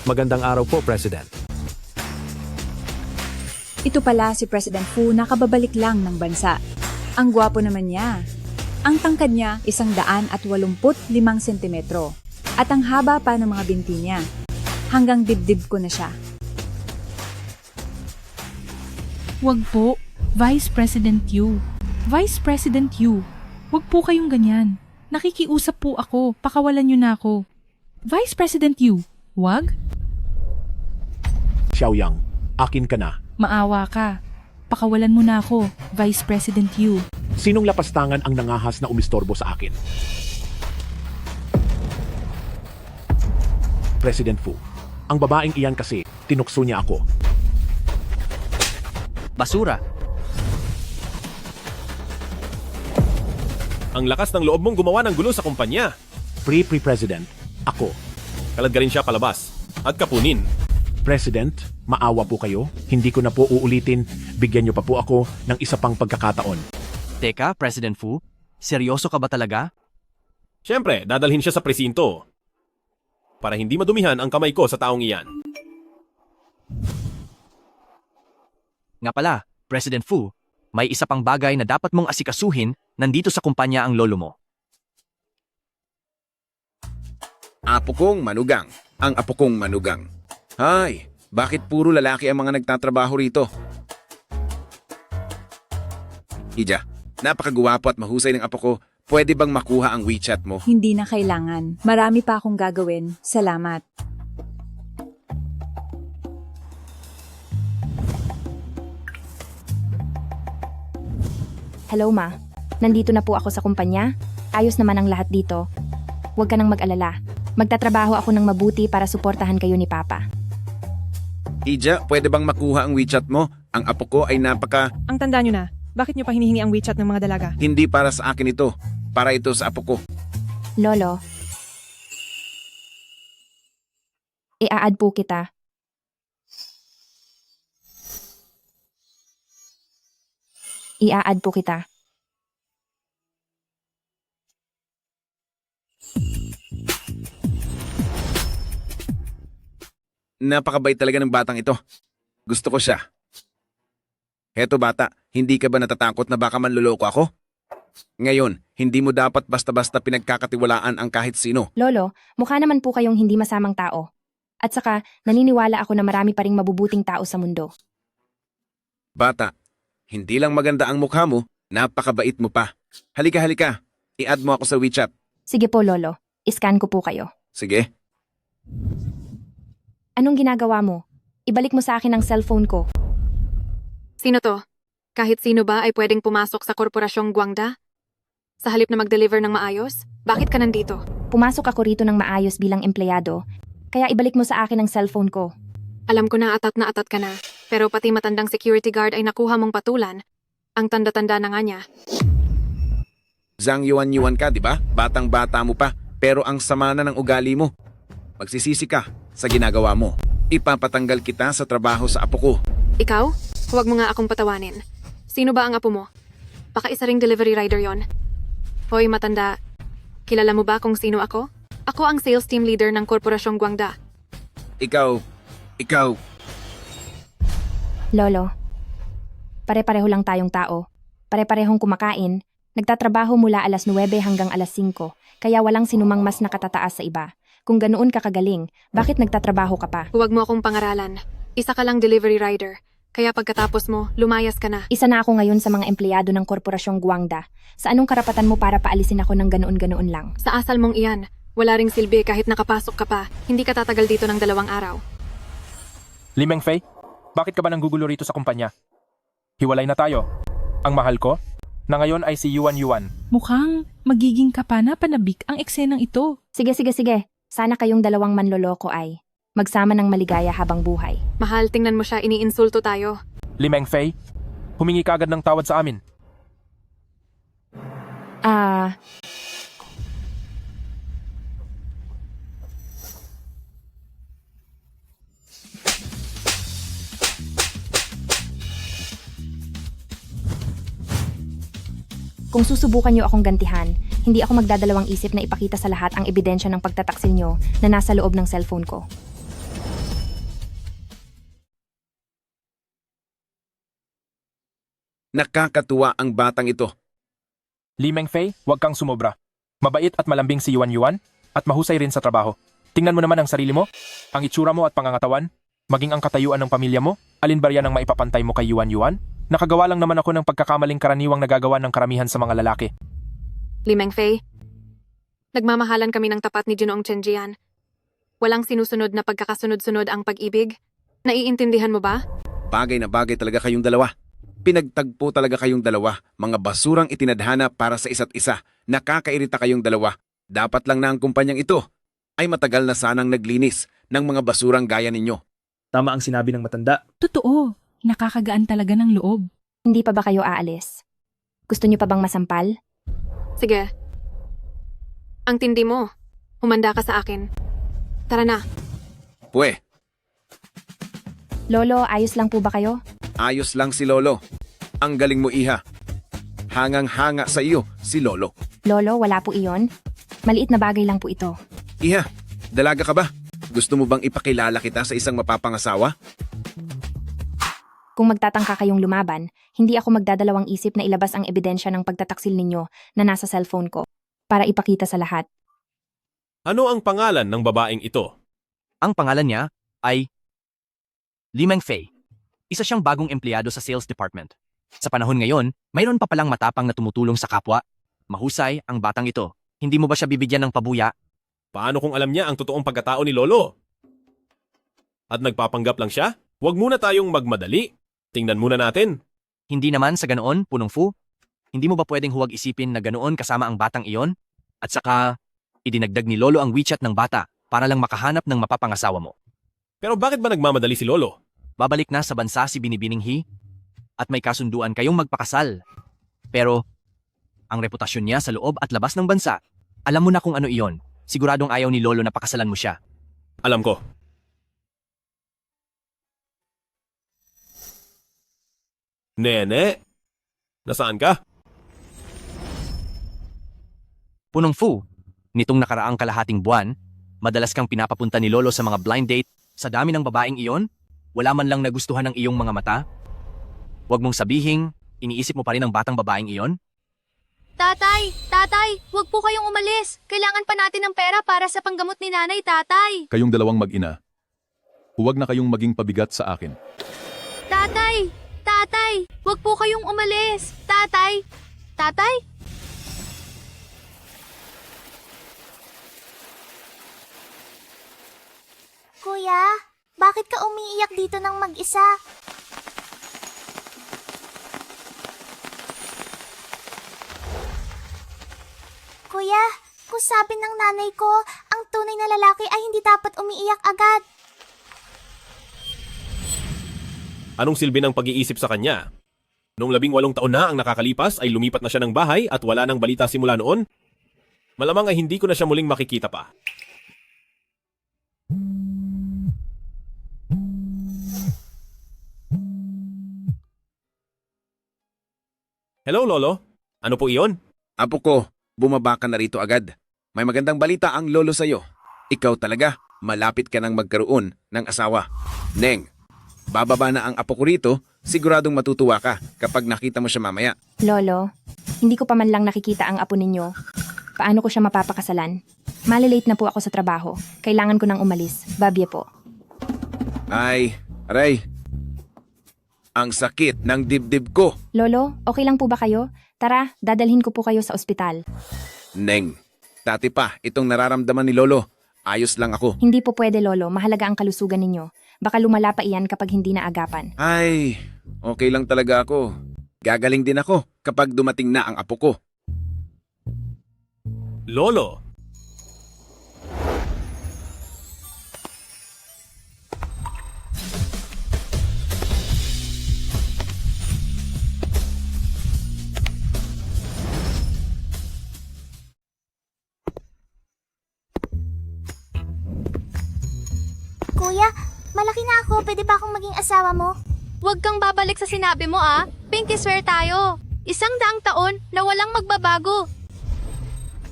Magandang araw po, President. Ito pala si President Fu na kababalik lang ng bansa. Ang gwapo naman niya. Ang tangkad niya 185 sentimetro. At ang haba pa ng mga binti niya. Hanggang dibdib ko na siya. Wag po, Vice President Yu. Vice President Yu, wag po kayong ganyan. Nakikiusap po ako, pakawalan niyo na ako. Vice President Yu, wag? Xiaoyang, akin ka na. Maawa ka. Pakawalan mo na ako, Vice President Yu. Sinong lapastangan ang nangahas na umistorbo sa akin? President Fu, ang babaeng iyan kasi tinukso niya ako. Basura. Ang lakas ng loob mong gumawa ng gulo sa kumpanya. Pre-President, ako. Kaladgarin siya palabas at kapunin. President, maawa po kayo. Hindi ko na po uulitin. Bigyan niyo pa po ako ng isa pang pagkakataon. Teka, President Fu, seryoso ka ba talaga? Siyempre, dadalhin siya sa presinto. Para hindi madumihan ang kamay ko sa taong iyan. Nga pala, President Fu, may isa pang bagay na dapat mong asikasuhin nandito sa kumpanya ang lolo mo. Apo kong manugang. Ang apo kong manugang. Hay, bakit puro lalaki ang mga nagtatrabaho rito? Ija, napakagwapo at mahusay ng apo ko. Pwede bang makuha ang WeChat mo? Hindi na kailangan. Marami pa akong gagawin. Salamat. Hello, Ma. Nandito na po ako sa kumpanya. Ayos naman ang lahat dito. Huwag ka nang mag-alala. Magtatrabaho ako ng mabuti para suportahan kayo ni Papa. Ija, pwede bang makuha ang WeChat mo? Ang apo ko ay Ang tanda nyo na, bakit nyo pa hinihingi ang WeChat ng mga dalaga? hindi para sa akin ito. Para ito sa apo ko. Lolo, i-add po kita. I-add po kita. Napakabait talaga ng batang ito. Gusto ko siya. Heto bata, hindi ka ba natatakot na baka manloloko ako? Ngayon, hindi mo dapat basta-basta pinagkakatiwalaan ang kahit sino. Lolo, mukha naman po kayong hindi masamang tao. At saka, naniniwala ako na marami pa ring mabubuting tao sa mundo. Bata, hindi lang maganda ang mukha mo, napakabait mo pa. Halika. I-add mo ako sa WeChat. Sige po, Lolo. Iscan ko po kayo. Sige. Anong ginagawa mo? Ibalik mo sa akin ang cellphone ko. Sino to? Kahit sino ba ay pwedeng pumasok sa korporasyong Guangda? Sa halip na mag-deliver ng maayos? Bakit ka nandito? Pumasok ako rito ng maayos bilang empleyado, kaya ibalik mo sa akin ang cellphone ko. Alam ko na atat ka na, pero pati matandang security guard ay nakuha mong patulan. Ang tanda-tanda na nga niya. Zhang Yuan ka, di ba? Batang-bata mo pa, pero ang sama na ng ugali mo. Magsisisi ka sa ginagawa mo. Ipapatanggal kita sa trabaho sa apo ko. Ikaw? Huwag mo nga akong patawanin. Sino ba ang apo mo? Baka isa ring delivery rider yon. Hoy matanda, kilala mo ba kung sino ako? Ako ang sales team leader ng Korporasyong Guangda. Ikaw. Lolo, pare-pareho lang tayong tao. Pare-parehong kumakain. Nagtatrabaho mula alas 9 hanggang alas 5, kaya walang sinumang mas nakatataas sa iba. Kung ganoon ka kagaling, bakit nagtatrabaho ka pa? Huwag mo akong pangaralan. Isa ka lang delivery rider. Kaya pagkatapos mo, lumayas ka na. Isa na ako ngayon sa mga empleyado ng Korporasyong Guangda. Sa anong karapatan mo para paalisin ako ng ganoon-ganoon lang? Sa asal mong iyan, wala ring silbi kahit nakapasok ka pa. Hindi ka tatagal dito ng 2 araw. Limeng Fei, bakit ka ba nanggugulo rito sa kumpanya? Hiwalay na tayo. Ang mahal ko, na ngayon ay si Yuan. Mukhang magiging kapana-panabik ang eksenang ito. Sige. Sana kayong dalawang manloloko ay magsama ng maligaya habang buhay. Mahal, tingnan mo siya, iniinsulto tayo. Limeng Fei, humingi ka agad ng tawad sa amin. Kung susubukan niyo akong gantihan, hindi ako magdadalawang isip na ipakita sa lahat ang ebidensya ng pagtataksil niyo na nasa loob ng cellphone ko. Nakakatuwa ang batang ito. Li Mengfei, huwag kang sumobra. Mabait at malambing si Yuan Yuan at mahusay rin sa trabaho. Tingnan mo naman ang sarili mo, ang itsura mo at pangangatawan, maging ang katayuan ng pamilya mo. Alin ba yan ang maipapantay mo kay Yuan Yuan? Nakagawa lang naman ako ng pagkakamaling karaniwang nagagawa ng karamihan sa mga lalaki. Li Mengfei, nagmamahalan kami ng tapat ni Ginoong Chen Jian. Walang sinusunod na pagkakasunod-sunod ang pag-ibig. Naiintindihan mo ba? Bagay na bagay talaga kayong dalawa. Pinagtagpo talaga kayong dalawa, mga basurang itinadhana para sa isa't isa. Nakakairita kayong dalawa. Dapat lang na ang kumpanyang ito ay matagal na sanang naglinis ng mga basurang gaya ninyo. Tama ang sinabi ng matanda. Totoo, nakakagaan talaga ng loob. Hindi pa ba kayo aalis? Gusto niyo pa bang masampal? Sige. Ang tindi mo. Humanda ka sa akin. Tara na. Pwe, Lolo, ayos lang po ba kayo? ayos lang si Lolo. Ang galing mo, Iha. Hangang-hanga sa iyo si Lolo. Lolo, wala po iyon. Maliit na bagay lang po ito. Iha, dalaga ka ba? Gusto mo bang ipakilala kita sa isang mapapangasawa? Kung magtatangka kayong lumaban, hindi ako magdadalawang isip na ilabas ang ebidensya ng pagtataksil ninyo na nasa cellphone ko para ipakita sa lahat. Ano ang pangalan ng babaeng ito? Ang pangalan niya ay Li Mengfei. Isa siyang bagong empleyado sa sales department. Sa panahon ngayon, mayroon pa palang matapang na tumutulong sa kapwa. Mahusay ang batang ito. Hindi mo ba siya bibigyan ng pabuya? Paano kung alam niya ang totoong pagkatao ni Lolo? At nagpapanggap lang siya? Huwag muna tayong magmadali. Tingnan muna natin. Hindi naman sa ganoon, Punong Fu. Hindi mo ba pwedeng huwag isipin na ganoon kasama ang batang iyon? At saka, idinagdag ni Lolo ang WeChat ng bata para lang makahanap ng mapapangasawa mo. Pero bakit ba nagmamadali si Lolo? Babalik na sa bansa si Binibining He at may kasunduan kayong magpakasal. Pero, ang reputasyon niya sa loob at labas ng bansa, alam mo na kung ano iyon. Siguradong ayaw ni Lolo na pakasalan mo siya. Alam ko. Nene, nasaan ka? Punong Fu, nitong nakaraang kalahating buwan, madalas kang pinapapunta ni Lolo sa mga blind date. Sa dami ng babaeng iyon, wala man lang nagustuhan ng iyong mga mata. Huwag mong sabihing, iniisip mo pa rin ang batang babaeng iyon? Tatay! Tatay! Huwag po kayong umalis! Kailangan pa natin ng pera para sa panggamot ni nanay, tatay! Kayong dalawang mag-ina, huwag na kayong maging pabigat sa akin. Tatay! Tatay! Huwag po kayong umalis! Tatay! Tatay? Kuya, bakit ka umiiyak dito ng mag-isa? Kuya, kung sabi ng nanay ko, ang tunay na lalaki ay hindi dapat umiiyak agad. Anong silbi ng pag-iisip sa kanya? Noong 18 taon na ang nakakalipas ay lumipat na siya ng bahay at wala nang balita simula noon. Malamang ay hindi ko na siya muling makikita pa. Hello, Lolo. Ano po iyon? Apo ko, bumaba ka na rito agad. May magandang balita ang lolo sa'yo. Ikaw talaga, malapit ka nang magkaroon ng asawa. Neng, bababa na ang apo ko rito, siguradong matutuwa ka kapag nakita mo siya mamaya. Lolo, hindi ko pa man lang nakikita ang apo ninyo. Paano ko siya mapapakasalan? Malilate na po ako sa trabaho. Kailangan ko nang umalis. Babye po. Ay, aray. Ang sakit ng dibdib ko. Lolo, okay lang po ba kayo? Tara, dadalhin ko po kayo sa ospital. Neng, dati pa itong nararamdaman ni Lolo. Ayos lang ako. Hindi po pwede, Lolo. Mahalaga ang kalusugan ninyo. Baka lumala pa iyan kapag hindi naagapan. Ay, okay lang talaga ako. Gagaling din ako kapag dumating na ang apo ko. Lolo! Kuya, malaki na ako. Pwede ba akong maging asawa mo? Huwag kang babalik sa sinabi mo, ah. Pinky swear tayo. 100 taon na walang magbabago.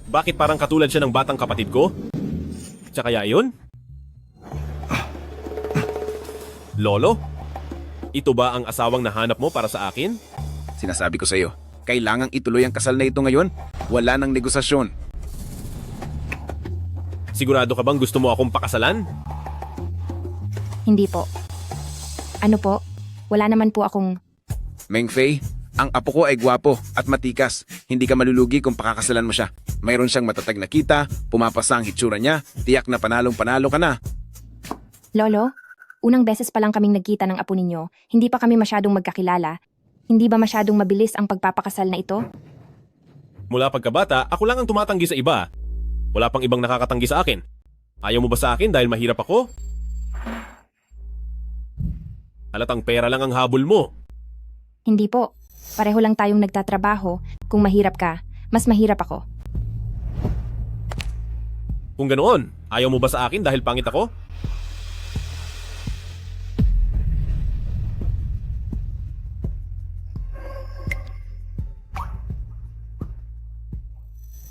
Bakit parang katulad siya ng batang kapatid ko? Tsaka kaya yun? Lolo? Ito ba ang asawang nahanap mo para sa akin? Sinasabi ko sa iyo, kailangang ituloy ang kasal na ito ngayon. Wala nang negosasyon. Sigurado ka bang gusto mo akong pakasalan? Hindi po. Ano po? Wala naman po akong... Mengfei, ang apo ko ay gwapo at matikas. Hindi ka malulugi kung pakakasalan mo siya. Mayroon siyang matatag na kita, pumapasa ang hitsura niya, tiyak na panalong-panalo ka na. Lolo, unang beses pa lang kaming nagkita ng apo ninyo. Hindi pa kami masyadong magkakilala. Hindi ba masyadong mabilis ang pagpapakasal na ito? Mula pagkabata, ako lang ang tumatanggi sa iba. Wala pang ibang nakakatanggi sa akin. Ayaw mo ba sa akin dahil mahirap ako? Halatang pera lang ang habol mo. Hindi po. Pareho lang tayong nagtatrabaho. Kung mahirap ka, mas mahirap ako. Kung ganoon, ayaw mo ba sa akin dahil pangit ako?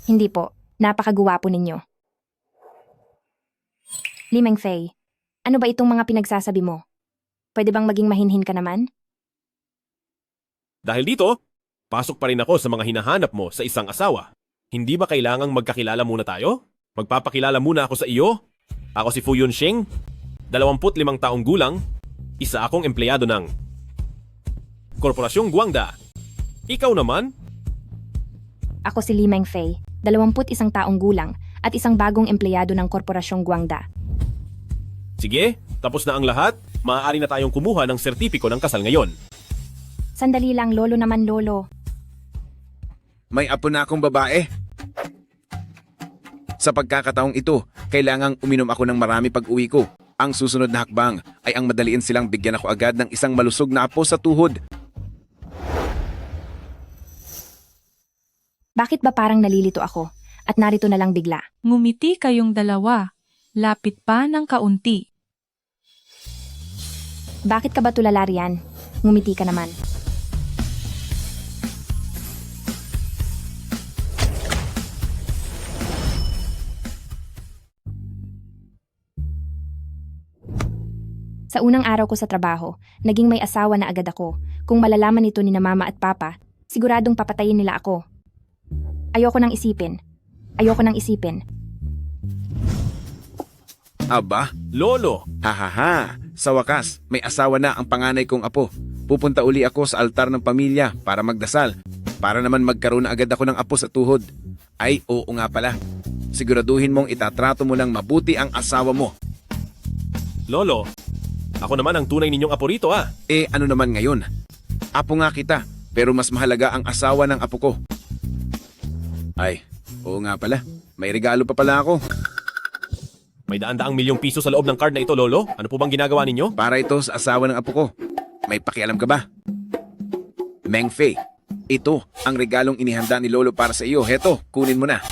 Hindi po. Napakaguwapo ninyo. Li Mengfei, ano ba itong mga pinagsasabi mo? Pwede bang maging mahinhin ka naman? Dahil dito, pasok pa rin ako sa mga hinahanap mo sa isang asawa. Hindi ba kailangang magkakilala muna tayo? Magpapakilala muna ako sa iyo. Ako si Fu Yunxing, 25 taong gulang, isa akong empleyado ng Korporasyong Guangda. Ikaw naman? Ako si Li Mengfei, 21 taong gulang at isang bagong empleyado ng Korporasyong Guangda. Sige, tapos na ang lahat. Maaari na tayong kumuha ng sertipiko ng kasal ngayon. Sandali lang, lolo naman, lolo. May apo na akong babae. Sa pagkakataong ito, kailangang uminom ako ng marami pag-uwi ko. Ang susunod na hakbang ay ang madaliin silang bigyan ako agad ng isang malusog na apo sa tuhod. Bakit ba parang nalilito ako? At narito na lang bigla. Ngumiti kayong dalawa. Lapit pa ng kaunti. Bakit ka ba tulala riyan? Ngumiti ka naman. Sa unang araw ko sa trabaho, naging may asawa na agad ako. Kung malalaman ito ni na mama at papa, siguradong papatayin nila ako. Ayoko nang isipin. Aba, Lolo! hahaha, sa wakas, may asawa na ang panganay kong apo. Pupunta uli ako sa altar ng pamilya para magdasal. Para naman magkaroon na agad ako ng apo sa tuhod. Ay, oo nga pala. Siguraduhin mong itatrato mo lang mabuti ang asawa mo. Lolo, ako naman ang tunay ninyong apo rito ah. Eh, ano naman ngayon? Apo nga kita, pero mas mahalaga ang asawa ng apo ko. Ay, oo nga pala. May regalo pa pala ako. May daan-daang milyong piso sa loob ng card na ito, Lolo. Ano po bang ginagawa ninyo? Para ito sa asawa ng apo ko. May pakialam ka ba? Mengfei, ito ang regalong inihanda ni Lolo para sa iyo. Heto, kunin mo na.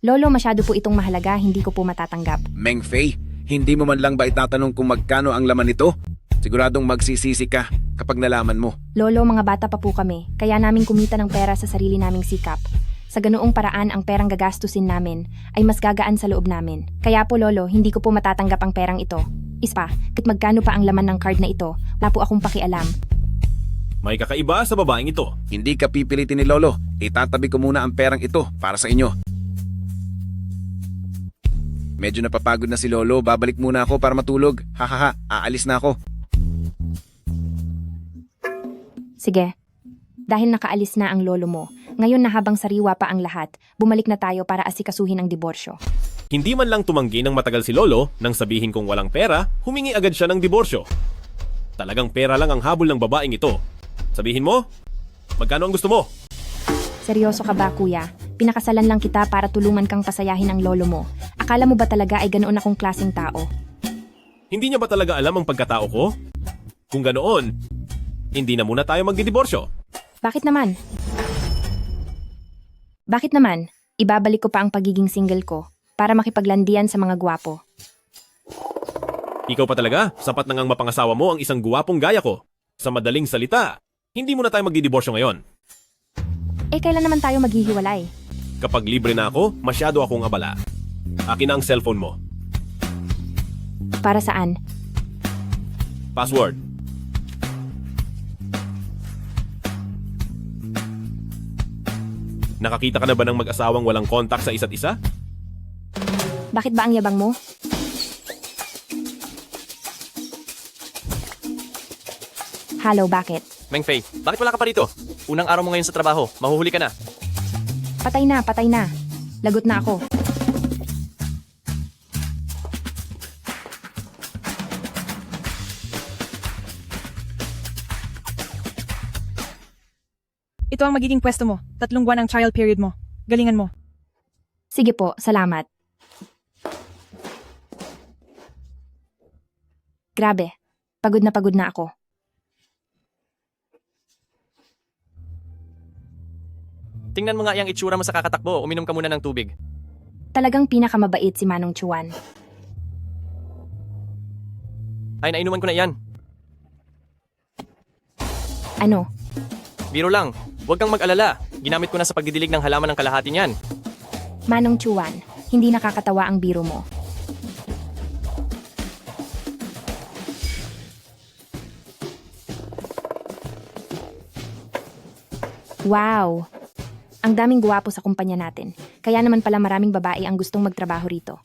Lolo, masyado po itong mahalaga, hindi ko po matatanggap. Mengfei, hindi mo man lang ba itatanong kung magkano ang laman nito? Siguradong magsisisi ka kapag nalaman mo. Lolo, mga bata pa po kami, kaya namin kumita ng pera sa sarili naming sikap. Sa ganoong paraan ang perang gagastusin namin ay mas gagaan sa loob namin. Kaya po lolo, hindi ko po matatanggap ang perang ito. Ispa, kahit magkano pa ang laman ng card na ito, wala po akong pakialam. May kakaiba sa babaeng ito. Hindi ka pipilitin ni Lolo. Itatabi ko muna ang perang ito para sa inyo. Medyo napapagod na si Lolo. Babalik muna ako para matulog. Hahaha, aalis na ako. Sige. Dahil nakaalis na ang lolo mo, ngayon na habang sariwa pa ang lahat, bumalik na tayo para asikasuhin ang diborsyo. Hindi man lang tumanggi ng matagal si Lolo nang sabihin kong walang pera, humingi agad siya ng diborsyo. Talagang pera lang ang habol ng babaeng ito. Sabihin mo, magkano ang gusto mo? Seryoso ka ba, kuya? Pinakasalan lang kita para tulungan kang pasayahin ang lolo mo. Akala mo ba talaga ay ganoon akong klaseng tao? Hindi niya ba talaga alam ang pagkatao ko? Kung ganoon, hindi na muna tayo magdidiborsyo. Bakit naman? Bakit naman? Ibabalik ko pa ang pagiging single ko para makipaglandian sa mga gwapo. Ikaw pa talaga, sapat na ngang mapangasawa mo ang isang guwapong gaya ko. Sa madaling salita, hindi muna tayo magdidiborsyo ngayon. Eh, kailan naman tayo maghihiwalay? Kapag libre na ako, masyado akong abala. Akin na ang cellphone mo. Para saan? Password. Nakakita ka na ba ng mag-asawang walang kontak sa isa't isa? Bakit ba ang yabang mo? Halo, bakit? Meng Fei, bakit wala ka pa rito? Unang araw mo ngayon sa trabaho, mahuhuli ka na. Patay na, patay na. Lagot na ako. Ito ang magiging pwesto mo. 3 buwan ang trial period mo. Galingan mo. Sige po, salamat. Grabe, pagod na ako. Tingnan mo nga yung itsura mo sa kakatakbo, uminom ka muna ng tubig. Talagang pinakamabait si Manong Chuan. Ay, nainuman ko na yan. Ano? Biro lang, huwag kang mag-alala. Ginamit ko na sa pagdidilig ng halaman ng kalahati niyan. Manong Chuan, hindi nakakatawa ang biro mo. Wow! Ang daming guwapo sa kumpanya natin. Kaya naman pala maraming babae ang gustong magtrabaho rito.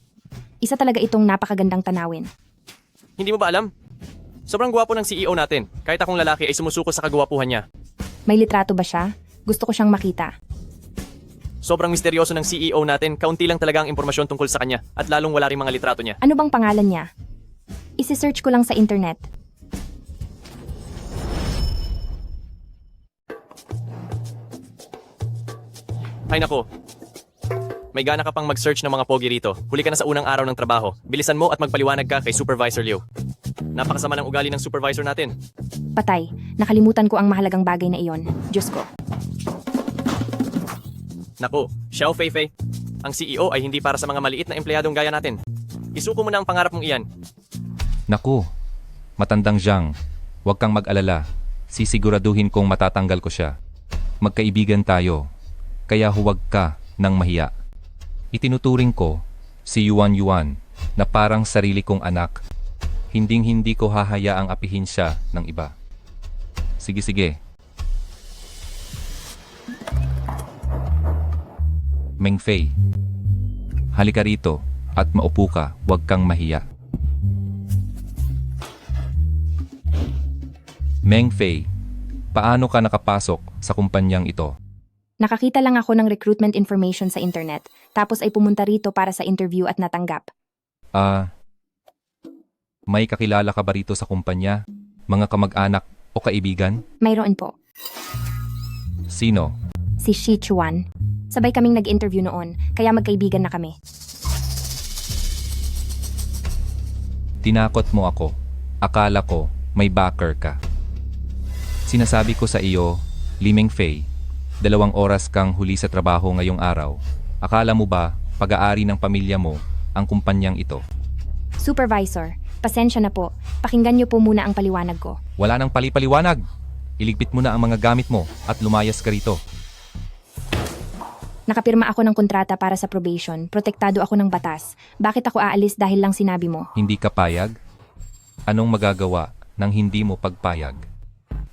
Isa talaga itong napakagandang tanawin. Hindi mo ba alam? Sobrang gwapo ng CEO natin. Kahit akong lalaki ay sumusuko sa kagwapuhan niya. May litrato ba siya? Gusto ko siyang makita. Sobrang misteryoso ng CEO natin. Kaunti lang talaga ang impormasyon tungkol sa kanya. At lalong wala rin mga litrato niya. Ano bang pangalan niya? Isi-search ko lang sa internet. Ay nako. May gana ka pang mag-search ng mga pogi rito. Huli ka na sa unang araw ng trabaho. Bilisan mo at magpaliwanag ka kay Supervisor Liu. Napakasama ng ugali ng supervisor natin. Patay, nakalimutan ko ang mahalagang bagay na iyon. Diyos ko. Naku, Xiao Feifei. Ang CEO ay hindi para sa mga maliit na empleyadong gaya natin. Isuko mo na ang pangarap mong iyan. Naku, matandang Zhang. Huwag kang mag-alala. Sisiguraduhin kong matatanggal ko siya. Magkaibigan tayo. Kaya huwag ka ng mahiya. Itinuturing ko si Yuan Yuan na parang sarili kong anak. Hinding-hindi ko hahayaang apihin siya ng iba. Sige. Meng Fei, halika rito at maupo ka, huwag kang mahiya. Meng Fei, paano ka nakapasok sa kumpanyang ito? Nakakita lang ako ng recruitment information sa internet, tapos ay pumunta rito para sa interview at natanggap. May kakilala ka ba rito sa kumpanya? Mga kamag-anak o kaibigan? Mayroon po. Sino? Si Shi Chuan. Sabay kaming nag-interview noon, kaya magkaibigan na kami. Tinakot mo ako. Akala ko may backer ka. Sinasabi ko sa iyo, Li Meng Fei, 2 oras kang huli sa trabaho ngayong araw. Akala mo ba pag-aari ng pamilya mo ang kumpanyang ito? Supervisor, pasensya na po. Pakinggan niyo po muna ang paliwanag ko. Wala nang palipaliwanag. Iligpit mo na ang mga gamit mo at lumayas ka rito. Nakapirma ako ng kontrata para sa probation. Protektado ako ng batas. Bakit ako aalis dahil lang sinabi mo? Hindi ka payag? Anong magagawa nang hindi mo pagpayag?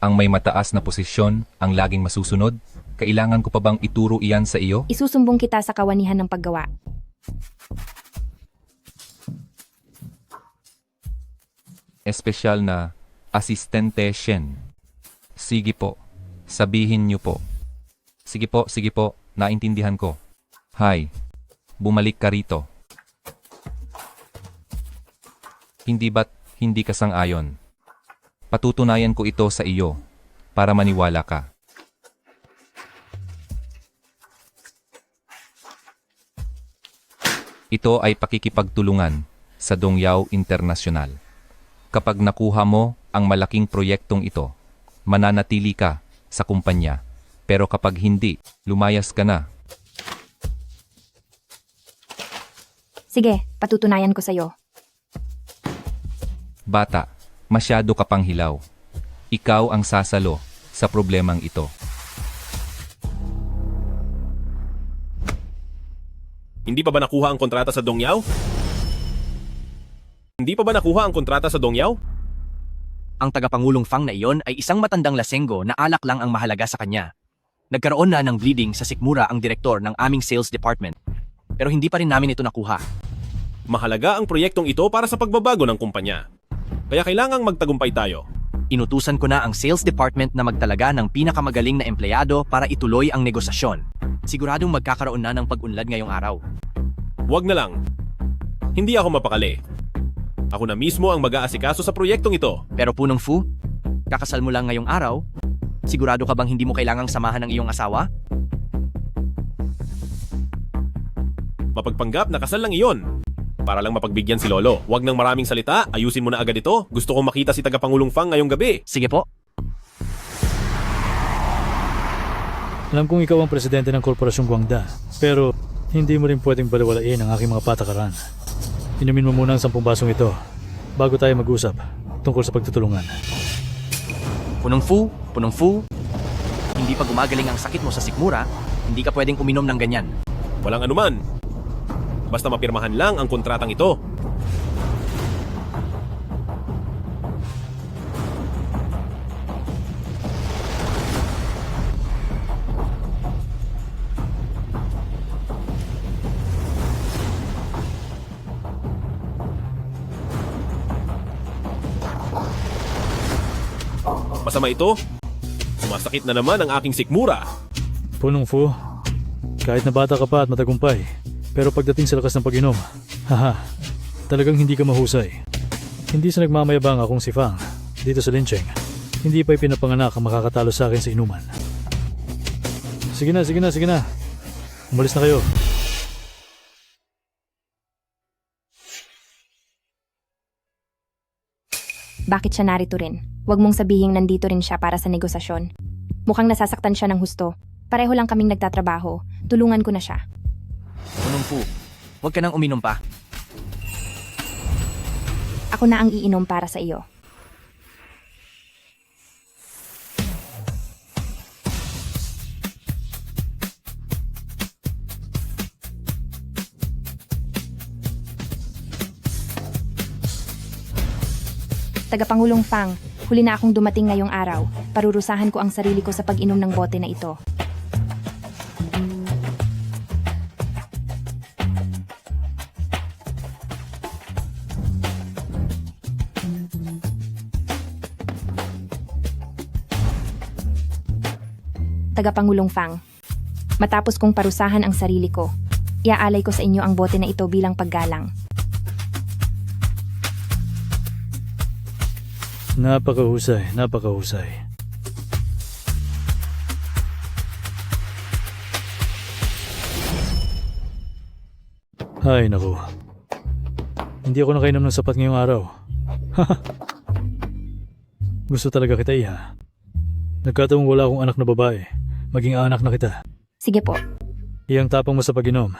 Ang may mataas na posisyon ang laging masusunod? Kailangan ko pa bang ituro iyan sa iyo? Isusumbong kita sa kawanihan ng paggawa. Espesyal na asistente Shen. Sige po, sabihin niyo po. Sige po, naintindihan ko. Hay, bumalik ka rito. Hindi ba't hindi ka sang-ayon? Patutunayan ko ito sa iyo para maniwala ka. Ito ay pakikipagtulungan sa Dongyao International. Kapag nakuha mo ang malaking proyektong ito, mananatili ka sa kumpanya. Pero kapag hindi, lumayas ka na. Sige, patutunayan ko sa'yo. Bata, masyado ka pang hilaw. Ikaw ang sasalo sa problemang ito. Hindi pa ba nakuha ang kontrata sa Dongyao? Hindi pa ba nakuha ang kontrata sa Dongyao? Ang tagapangulong Fang na iyon ay isang matandang lasenggo na alak lang ang mahalaga sa kanya. Nagkaroon na ng bleeding sa sikmura ang direktor ng aming sales department. Pero hindi pa rin namin ito nakuha. Mahalaga ang proyektong ito para sa pagbabago ng kumpanya. Kaya kailangang magtagumpay tayo. Inutusan ko na ang sales department na magtalaga ng pinakamagaling na empleyado para ituloy ang negosasyon. Siguradong magkakaroon na ng pag-unlad ngayong araw. Huwag na lang. Hindi ako mapakali. Ako na mismo ang mag-aasikaso sa proyektong ito. Pero Punong Fu, kakasal mo lang ngayong araw? Sigurado ka bang hindi mo kailangang samahan ng iyong asawa? Mapagpanggap na kasal lang iyon. Para lang mapagbigyan si Lolo. Huwag nang maraming salita, ayusin mo na agad ito. Gusto kong makita si Tagapangulong Fang ngayong gabi. Sige po. Alam kong ikaw ang presidente ng Korporasyong Guangda, pero hindi mo rin pwedeng baliwalain ang aking mga patakaran. Inumin mo muna ang 10 basong ito bago tayo mag-usap tungkol sa pagtutulungan. Punong Fu, hindi pa gumagaling ang sakit mo sa sikmura, hindi ka pwedeng uminom ng ganyan. Walang anuman. Basta mapirmahan lang ang kontratang ito. Masama ito. Sumasakit na naman ang aking sikmura. Punong Fu, kahit na bata ka pa at matagumpay, pero pagdating sa lakas ng pag-inom, talagang hindi ka mahusay. Hindi sa nagmamayabang akong si Fang dito sa Lincheng. Hindi pa ipinapanganak ang makakatalo sa akin sa inuman. Sige na. Umalis na kayo. Bakit siya narito rin? Huwag mong sabihing nandito rin siya para sa negosasyon. Mukhang nasasaktan siya ng husto. Pareho lang kaming nagtatrabaho. Tulungan ko na siya. Punong Fu, huwag ka nang uminom pa. Ako na ang iinom para sa iyo. Tagapangulong Fang, huli na akong dumating ngayong araw. Parurusahan ko ang sarili ko sa pag-inom ng bote na ito. Tagapangulong Fang, matapos kong parusahan ang sarili ko, iaalay ko sa inyo ang bote na ito bilang paggalang. Napakahusay. Ay, naku. Hindi ako nakainom ng sapat ngayong araw. Gusto talaga kita, Iha. Nagkataong wala akong anak na babae. Maging anak na kita. Sige po. Iyang tapang mo sa pag-inom.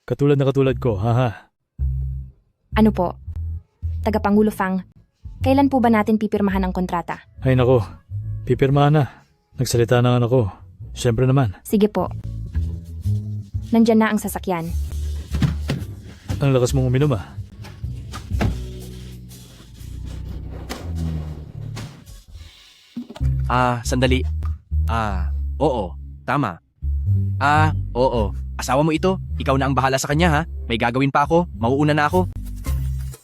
Katulad na katulad ko, haha. Ano po? Tagapangulo Fang, kailan po ba natin pipirmahan ang kontrata? Ay nako, pipirmahan na. Nagsalita na nga ako. Siyempre naman. Sige po. Nandyan na ang sasakyan. Ang lakas mong uminom Sandali. Oo, tama. Oo. Asawa mo ito, ikaw na ang bahala sa kanya ha. May gagawin pa ako, mauuna na ako.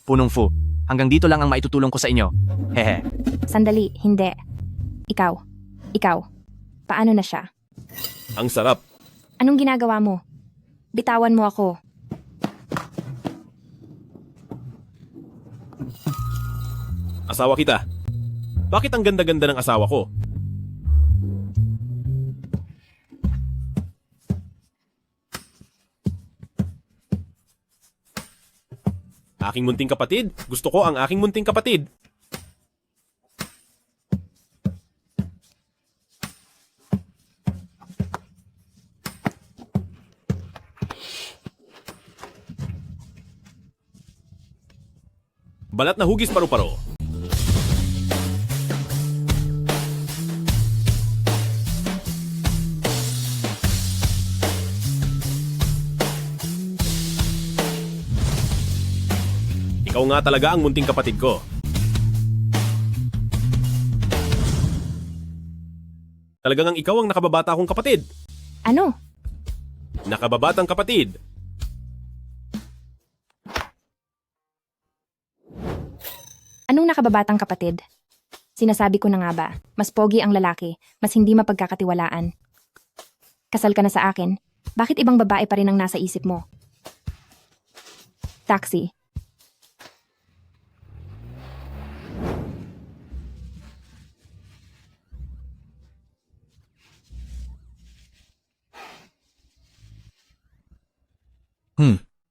Punong Fu, hanggang dito lang ang maitutulong ko sa inyo. Hehe. Sandali, hindi. Ikaw. Paano na siya? Ang sarap. Anong ginagawa mo? Bitawan mo ako. Asawa kita. Bakit ang ganda-ganda ng asawa ko? Aking munting kapatid? Gusto ko ang aking munting kapatid. Balat na hugis paru-paro. Ikaw nga talaga ang munting kapatid ko. Talagang ang ikaw ang nakababata kong kapatid. Ano? Nakababatang kapatid. Anong nakababatang kapatid? Sinasabi ko na nga ba, mas pogi ang lalaki, mas hindi mapagkakatiwalaan. Kasal ka na sa akin, bakit ibang babae pa rin ang nasa isip mo? Taxi.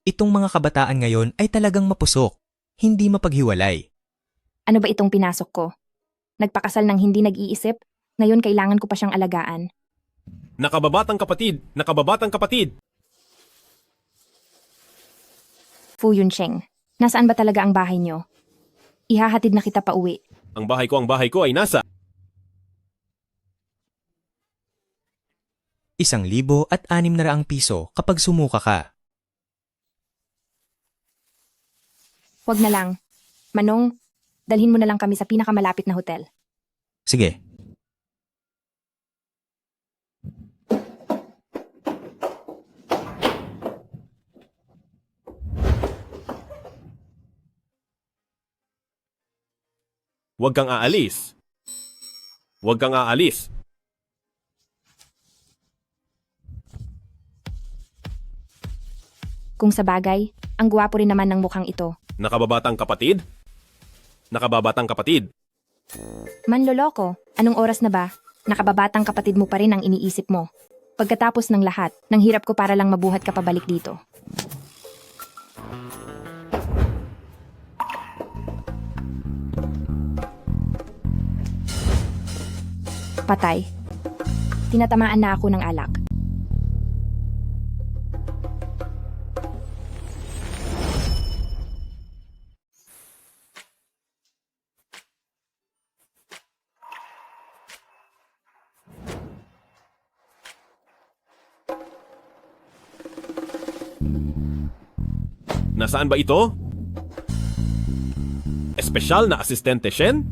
Itong mga kabataan ngayon ay talagang mapusok, hindi mapaghiwalay. Ano ba itong pinasok ko? Nagpakasal ng hindi nag-iisip, ngayon kailangan ko pa siyang alagaan. Nakababatang kapatid. Nakababatang kapatid. Fu Yunsheng, nasaan ba talaga ang bahay niyo? Ihahatid na kita pa uwi. Ang bahay ko ay nasa 1,600 piso kapag sumuka ka. Huwag na lang. Manong, dalhin mo na lang kami sa pinakamalapit na hotel. Sige. Huwag kang aalis. Huwag kang aalis. Kung sa bagay, ang gwapo rin naman ng mukhang ito. Nakababatang kapatid? Nakababatang kapatid. Manloloko, anong oras na ba? Nakababatang kapatid mo pa rin ang iniisip mo. Pagkatapos ng lahat, nang hirap ko para lang mabuhat ka pabalik dito. Patay. Tinatamaan na ako ng alak. Nasaan ba ito? Espesyal na asistente Shen?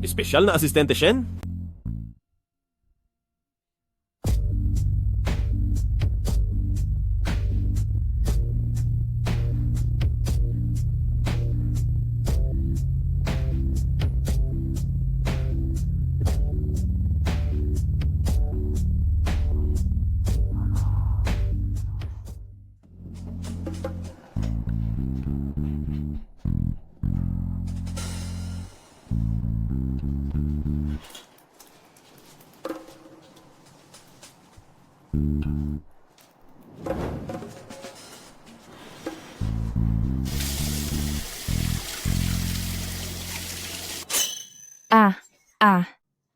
Espesyal na asistente Shen?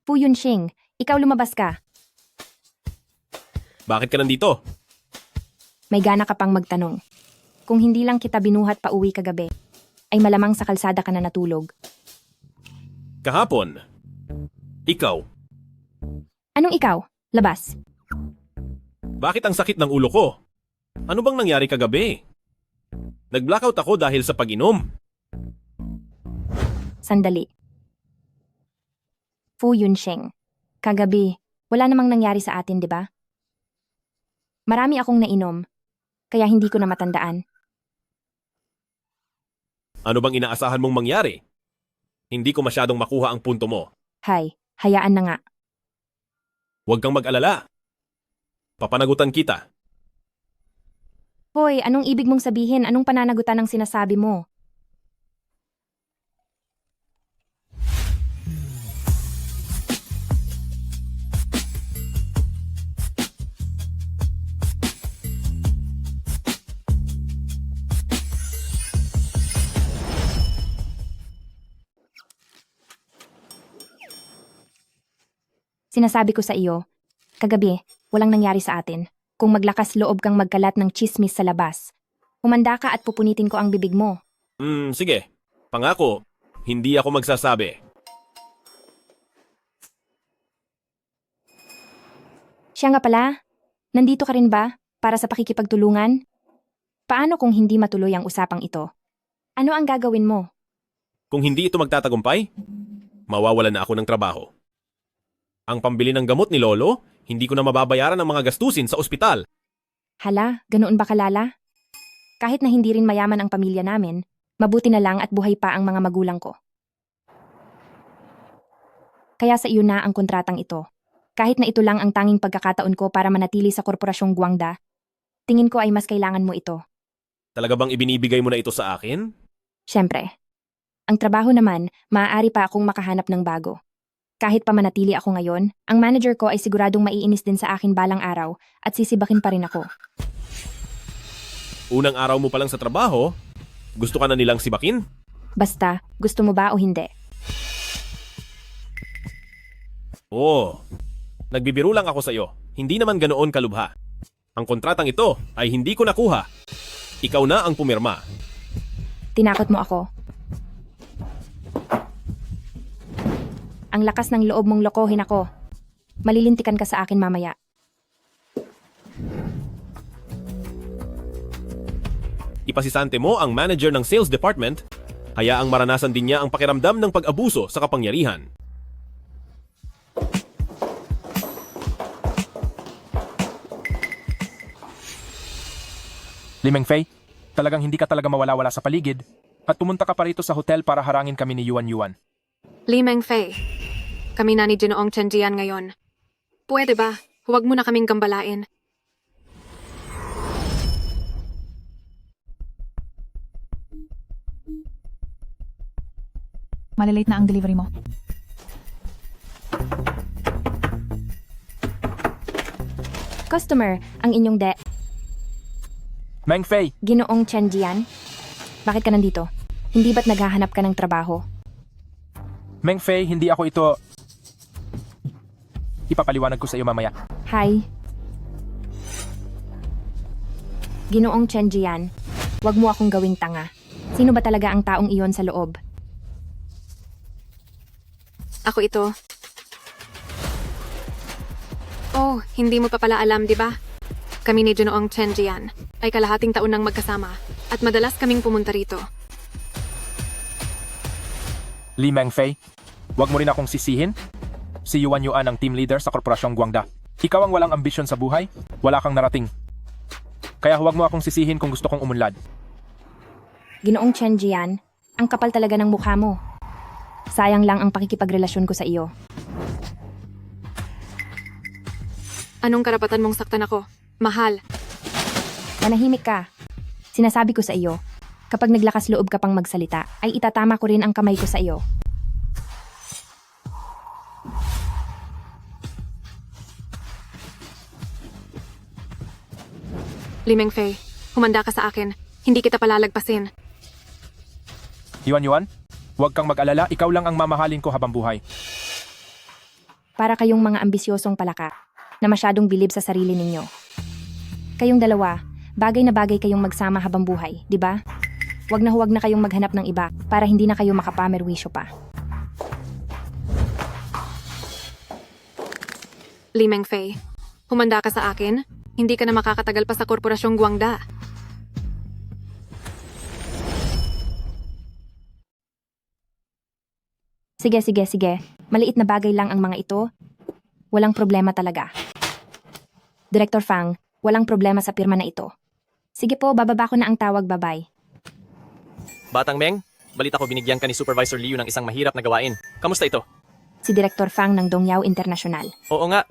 Fu Yunsheng, ikaw lumabas ka. Bakit ka nandito? May gana ka pang magtanong. Kung hindi lang kita binuhat pa uwi kagabi, ay malamang sa kalsada ka na natulog. Kahapon. Ikaw. Anong ikaw? Labas. Bakit ang sakit ng ulo ko? Ano bang nangyari kagabi? Nag-blackout ako dahil sa pag-inom. Sandali. Fu Yunsheng, kagabi, wala namang nangyari sa atin, di ba? Marami akong nainom, kaya hindi ko na matandaan. Ano bang inaasahan mong mangyari? Hindi ko masyadong makuha ang punto mo. Hay, hayaan na nga. Huwag kang mag-alala. Papanagutan kita. Hoy, anong ibig mong sabihin? Anong pananagutan ang sinasabi mo? Sinasabi ko sa iyo, kagabi, walang nangyari sa atin. Kung maglakas loob kang magkalat ng chismis sa labas, humanda ka at pupunitin ko ang bibig mo. Sige. Pangako, hindi ako magsasabi. Siya nga pala, nandito ka rin ba para sa pakikipagtulungan? Paano kung hindi matuloy ang usapang ito? Ano ang gagawin mo? Kung hindi ito magtatagumpay, mawawalan na ako ng trabaho. Ang pambili ng gamot ni Lolo, hindi ko na mababayaran ang mga gastusin sa ospital. Hala, ganoon ba kalala? Kahit na hindi rin mayaman ang pamilya namin, mabuti na lang at buhay pa ang mga magulang ko. Kaya sa iyo na ang kontratang ito. Kahit na ito lang ang tanging pagkakataon ko para manatili sa Korporasyong Guangda, tingin ko ay mas kailangan mo ito. Talaga bang ibinibigay mo na ito sa akin? Siyempre. Ang trabaho naman, maaari pa akong makahanap ng bago. Kahit pa manatili ako ngayon, ang manager ko ay siguradong maiinis din sa akin balang araw at sisibakin pa rin ako. Unang araw mo pa lang sa trabaho, gusto ka na nilang sibakin? Basta, gusto mo ba o hindi? Oo. Nagbibiro lang ako sa iyo. Hindi naman ganoon kalubha. Ang kontratang ito ay hindi ko nakuha. Ikaw na ang pumirma. Tinakot mo ako. Ang lakas ng loob mong lokohin ako. Malilintikan ka sa akin mamaya. Ipasisante mo ang manager ng sales department, hayaang maranasan din niya ang pakiramdam ng pag-abuso sa kapangyarihan. Li Mengfei, talagang hindi ka talaga mawala-wala sa paligid at pumunta ka pa rito sa hotel para harangin kami ni Yuan Yuan. Li Mengfei, kami na ni Ginoong Chen Jian ngayon. Pwede ba? Huwag mo na kaming gambalain. Malalate na ang delivery mo. Customer, ang inyong Mengfei, Ginoong Chen Jian? Bakit ka nandito? Hindi ba't naghahanap ka ng trabaho? Mengfei, hindi ako ito. Ipapaliwanag ko sa iyo mamaya. Hi. Ginoong Chen Jian, wag mo akong gawing tanga. Sino ba talaga ang taong iyon sa loob? Ako ito. Oh, hindi mo pa pala alam, di ba? Kami ni Ginoong Chen Jian ay kalahating taon nang magkasama at madalas kaming pumunta rito. Li Mengfei, wag mo rin akong sisihin. Si Yuan Yuan ang team leader sa Korporasyong Guangda. Ikaw ang walang ambisyon sa buhay, wala kang narating. Kaya huwag mo akong sisihin kung gusto kong umunlad. Ginoong Chen Jian, ang kapal talaga ng mukha mo. Sayang lang ang pakikipagrelasyon ko sa iyo. Anong karapatan mong saktan ako? Mahal. Manahimik ka. Sinasabi ko sa iyo, kapag naglakas loob ka pang magsalita, ay itatama ko rin ang kamay ko sa iyo. Li Mengfei, humanda ka sa akin. Hindi kita palalagpasin. Yuan Yuan, huwag kang mag-alala, ikaw lang ang mamahalin ko habang buhay. Para kayong mga ambisyosong palaka na masyadong bilib sa sarili ninyo. Kayong dalawa, bagay na bagay kayong magsama habang buhay, di ba? Huwag na kayong maghanap ng iba para hindi na kayo makapamerwisyo pa. Li Mengfei, humanda ka sa akin. Hindi ka na makakatagal pa sa Korporasyong Guangda. Sige. Maliit na bagay lang ang mga ito. Walang problema talaga. Director Fang, walang problema sa pirma na ito. Sige po, bababa ko na ang tawag, bye-bye. Batang Meng, balita ko binigyan ka ni Supervisor Liu ng isang mahirap na gawain. Kamusta ito? Si Director Fang ng Dongyao International. Oo nga.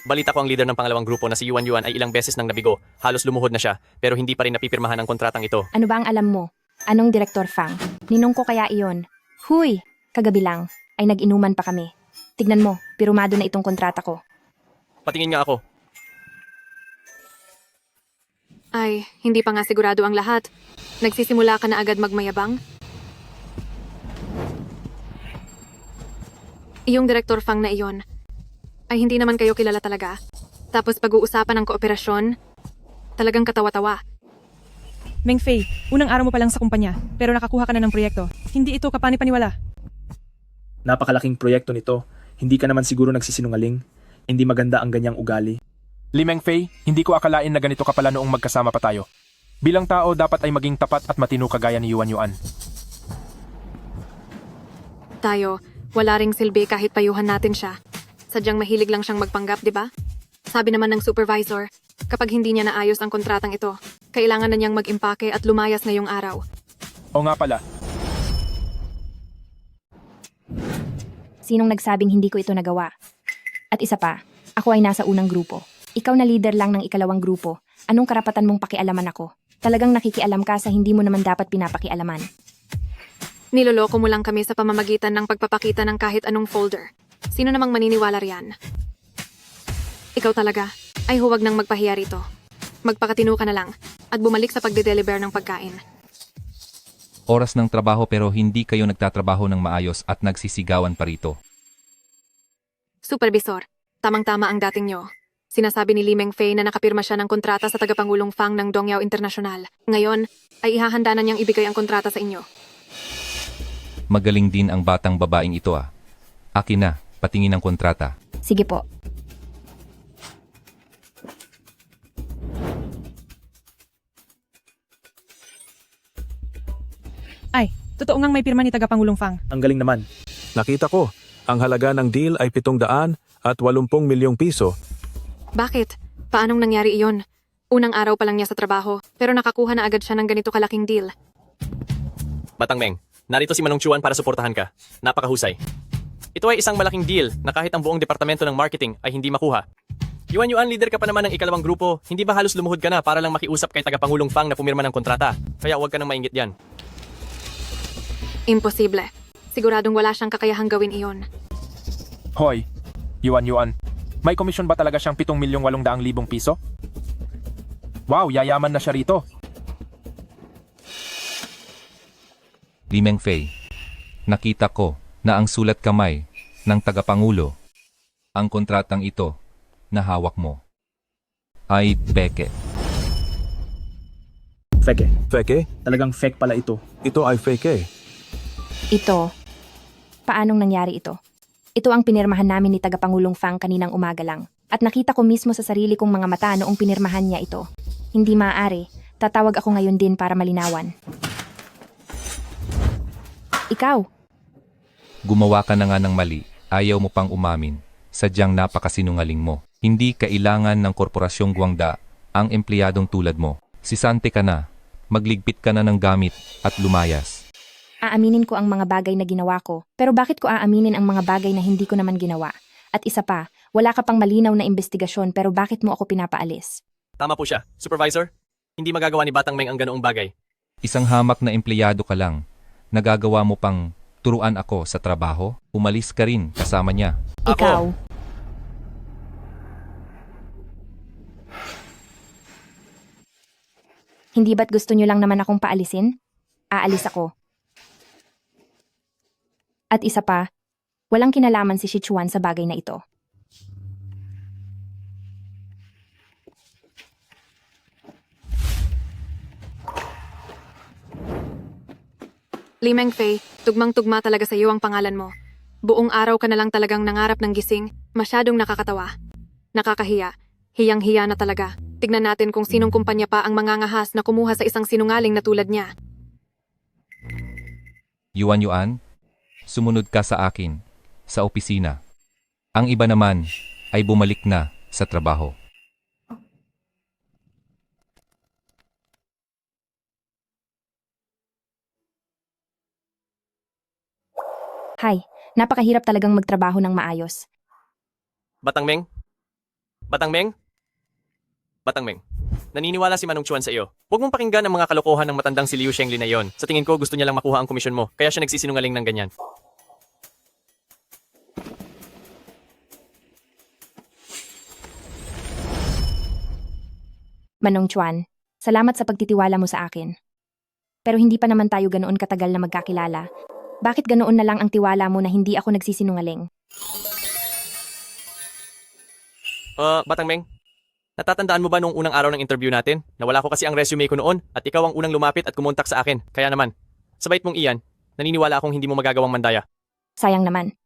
Balita ko ang leader ng pangalawang grupo na si Yuan Yuan ay ilang beses nang nabigo. Halos lumuhod na siya, pero hindi pa rin napipirmahan ang kontratang ito. Ano ba ang alam mo? Anong Director Fang? Ninong ko kaya iyon? Huy! Kagabi lang, ay nag-inuman pa kami. Tignan mo, pirumado na itong kontrata ko. Patingin nga ako. Ay, hindi pa nga sigurado ang lahat. Nagsisimula ka na agad magmayabang? Iyong Director Fang na iyon, ay hindi naman kayo kilala talaga. Tapos pag-uusapan ng kooperasyon, talagang katawa-tawa. Mengfei, unang araw mo pa lang sa kumpanya, pero nakakuha ka na ng proyekto. Hindi ito kapani-paniwala. Napakalaking proyekto nito. Hindi ka naman siguro nagsisinungaling. Hindi maganda ang ganyang ugali. Li Mengfei, hindi ko akalain na ganito ka pala noong magkasama pa tayo. Bilang tao, dapat ay maging tapat at matino kagaya ni Yuan Yuan. Tayo, wala ring silbi kahit payuhan natin siya. Sadyang mahilig lang siyang magpanggap, di ba? Sabi naman ng supervisor, kapag hindi niya naayos ang kontratang ito, kailangan na niyang mag-impake at lumayas ngayong araw. O nga pala, Sinong nagsabing hindi ko ito nagawa? At isa pa, ako ay nasa unang grupo. Ikaw na leader lang ng ikalawang grupo. Anong karapatan mong pakialaman ako? Talagang nakikialam ka sa hindi mo naman dapat pinapakialaman. Niloloko mo lang kami sa pamamagitan ng pagpapakita ng kahit anong folder. Sino namang maniniwala riyan? Ikaw talaga ay huwag nang magpahiya rito. Magpakatino ka na lang at bumalik sa pagde-deliver ng pagkain. Oras ng trabaho pero hindi kayo nagtatrabaho ng maayos at nagsisigawan pa rito. Supervisor, tamang-tama ang dating nyo. Sinasabi ni Li Mengfei na nakapirma siya ng kontrata sa tagapangulong Fang ng Dongyao International. Ngayon, ay ihahanda na niyang ibigay ang kontrata sa inyo. Magaling din ang batang babaeng ito ah. Akin na, patingin ang kontrata. Sige po. Ay, totoo ngang may pirma ni tagapangulong Fang. Ang galing naman. Nakita ko, ang halaga ng deal ay 780 milyong piso. Bakit? Paanong nangyari iyon? Unang araw pa lang niya sa trabaho, pero nakakuha na agad siya ng ganito kalaking deal. Batang Meng, narito si Manong Chuan para suportahan ka. Napakahusay. Ito ay isang malaking deal na kahit ang buong departamento ng marketing ay hindi makuha. Yuan, leader ka pa naman ng ikalawang grupo. Hindi ba halos lumuhod ka na para lang makiusap kay tagapangulong Fang na pumirma ng kontrata? Kaya huwag ka nang mainggit yan. Imposible. Siguradong wala siyang kakayahang gawin iyon. hoy, Yuan, may komisyon ba talaga siyang 7,800,000 piso? Wow, yayaman na siya rito. Li Mengfei, nakita ko na ang sulat kamay ng tagapangulo, ang kontratang ito na hawak mo, ay peke. Fake eh. Fake? Talagang fake pala ito. Ito ay fake. Ito. Paanong nangyari ito? Ito ang pinirmahan namin ni tagapangulong Fang kaninang umaga lang. At nakita ko mismo sa sarili kong mga mata noong pinirmahan niya ito. Hindi maaari. Tatawag ako ngayon din para malinawan. Ikaw. Gumawa ka na nga ng mali, ayaw mo pang umamin. Sadyang napakasinungaling mo. Hindi kailangan ng korporasyong Guangda ang empleyadong tulad mo. Sisante ka na, magligpit ka na ng gamit at lumayas. Aaminin ko ang mga bagay na ginawa ko, pero bakit ko aaminin ang mga bagay na hindi ko naman ginawa? At isa pa, wala ka pang malinaw na investigasyon pero bakit mo ako pinapaalis? Tama po siya. Supervisor, hindi magagawa ni Batang Meng ang ganoong bagay. Isang hamak na empleyado ka lang, nagagawa mo pang turuan ako sa trabaho, umalis ka rin kasama niya. Ikaw. Hindi ba't gusto nyo lang naman akong paalisin? Aalis ako. At isa pa, walang kinalaman si Sichuan sa bagay na ito. Li Mengfei, tugmang-tugma talaga sa iyo ang pangalan mo. Buong araw ka na lang talagang nangarap ng gising, masyadong nakakatawa. Nakakahiya, hiyang-hiya na talaga. Tignan natin kung sinong kumpanya pa ang mangangahas na kumuha sa isang sinungaling na tulad niya. Yuan, sumunod ka sa akin, sa opisina. Ang iba naman ay bumalik na sa trabaho. Hay, napakahirap talagang magtrabaho ng maayos. Batang Meng? Batang Meng? Batang Meng, naniniwala si Manong Chuan sa iyo. Huwag mong pakinggan ang mga kalokohan ng matandang si Liu Shengli na yon. Sa tingin ko, gusto niya lang makuha ang komisyon mo, kaya siya nagsisinungaling ng ganyan. Manong Chuan, salamat sa pagtitiwala mo sa akin. Pero hindi pa naman tayo ganoon katagal na magkakilala. Bakit ganoon na lang ang tiwala mo na hindi ako nagsisinungaling? Batang Meng, natatandaan mo ba nung unang araw ng interview natin? Nawala ko kasi ang resume ko noon at ikaw ang unang lumapit at kumontak sa akin. Kaya naman, sa bait mong iyan, naniniwala akong hindi mo magagawang mandaya. Sayang naman.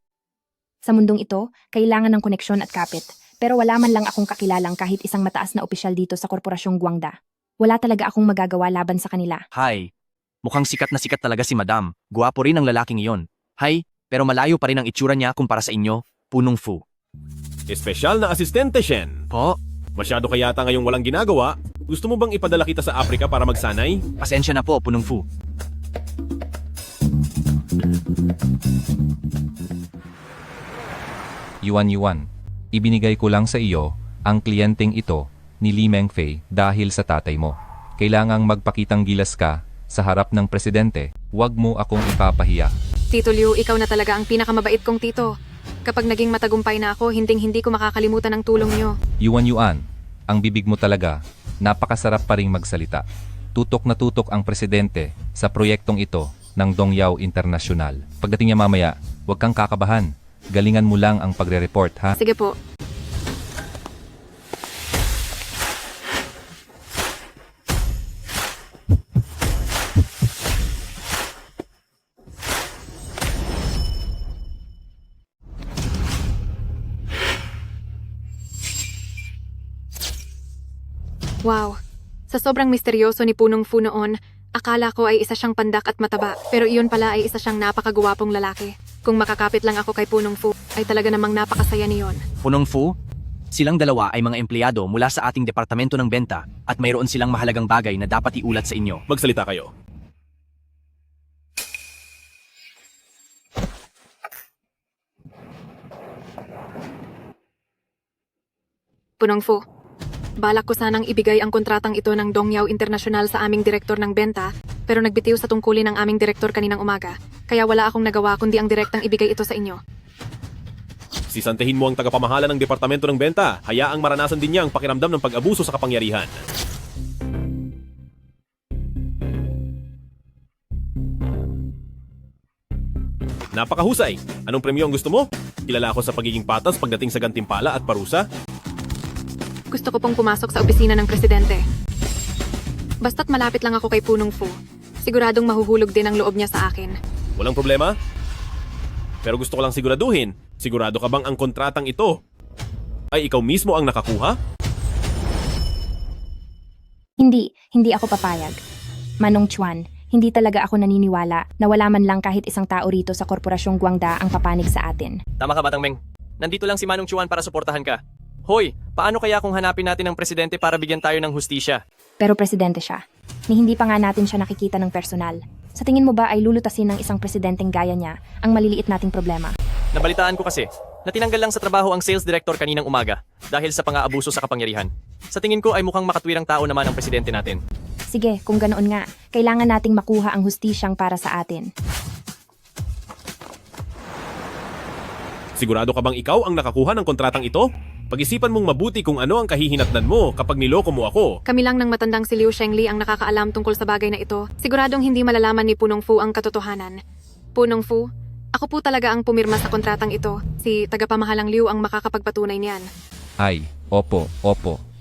Sa mundong ito, kailangan ng koneksyon at kapit. Pero wala man lang akong kakilalang kahit isang mataas na opisyal dito sa Korporasyong Guangda. Wala talaga akong magagawa laban sa kanila. Hay, mukhang sikat na sikat talaga si Madam. Guwapo rin ang lalaking iyon. Hay, pero malayo pa rin ang itsura niya kumpara sa inyo, punong fu. Espesyal na asistente, Shen. Po? Masyado ka yata ngayong walang ginagawa. Gusto mo bang ipadala kita sa Afrika para magsanay? Pasensya na po, Punong Fu. Yuan, ibinigay ko lang sa iyo ang kliyenteng ito ni Li Mengfei dahil sa tatay mo. Kailangang magpakitang gilas ka sa harap ng presidente. Huwag mo akong ipapahiya. Tito Liu, ikaw na talaga ang pinakamabait kong tito. Kapag naging matagumpay na ako, hinding-hindi ko makakalimutan ang tulong niyo. Yuan, ang bibig mo talaga, napakasarap pa ring magsalita. Tutok na tutok ang presidente sa proyektong ito ng Dongyao International. Pagdating niya mamaya, huwag kang kakabahan. Galingan mo lang ang pagre-report, ha? Sige po. Wow. Sa sobrang misteryoso ni Punong Fu noon, akala ko ay isa siyang pandak at mataba, pero iyon pala ay isa siyang napakagwapong lalaki. Kung makakapit lang ako kay Punong Fu, ay talaga namang napakasaya niyon. Punong Fu, silang dalawa ay mga empleyado mula sa ating departamento ng benta at mayroon silang mahalagang bagay na dapat iulat sa inyo. Magsalita kayo. Punong Fu, balak ko sanang ibigay ang kontratang ito ng Dongyao International sa aming direktor ng benta, pero nagbitiw sa tungkulin ng aming direktor kaninang umaga, kaya wala akong nagawa kundi ang direktang ibigay ito sa inyo. Sisantahin mo ang tagapamahala ng Departamento ng Benta. Hayaang maranasan din niya ang pakiramdam ng pag-abuso sa kapangyarihan. Napakahusay! Anong premyo ang gusto mo? Kilala ako sa pagiging patas pagdating sa gantimpala at parusa. Gusto ko pong pumasok sa opisina ng presidente. Basta't malapit lang ako kay Punong Fu, siguradong mahuhulog din ang loob niya sa akin. Walang problema? Pero gusto ko lang siguraduhin, sigurado ka bang ang kontratang ito ay ikaw mismo ang nakakuha? Hindi ako papayag. Manong Chuan, hindi talaga ako naniniwala na wala man lang kahit isang tao rito sa Korporasyong Guangda ang papanig sa atin. Tama ka, Batang Meng. Nandito lang si Manong Chuan para suportahan ka. Hoy, paano kaya kung hanapin natin ang presidente para bigyan tayo ng hustisya? Pero presidente siya. Ni hindi pa nga natin siya nakikita ng personal. Sa tingin mo ba ay lulutasin ng isang presidenteng gaya niya ang maliliit nating problema? Nabalitaan ko kasi na tinanggal lang sa trabaho ang sales director kaninang umaga dahil sa pang-aabuso sa kapangyarihan. Sa tingin ko ay mukhang makatwirang tao naman ang presidente natin. Sige, kung ganoon nga, kailangan nating makuha ang hustisyang para sa atin. Sigurado ka bang ikaw ang nakakuha ng kontratang ito? Pag-isipan mong mabuti kung ano ang kahihinatnan mo kapag niloko mo ako. Kami lang ng matandang si Liu Shengli ang nakakaalam tungkol sa bagay na ito. Siguradong hindi malalaman ni Punong Fu ang katotohanan. Punong Fu, ako po talaga ang pumirma sa kontratang ito. Si tagapamahalang Liu ang makakapagpatunay niyan. Ay, opo.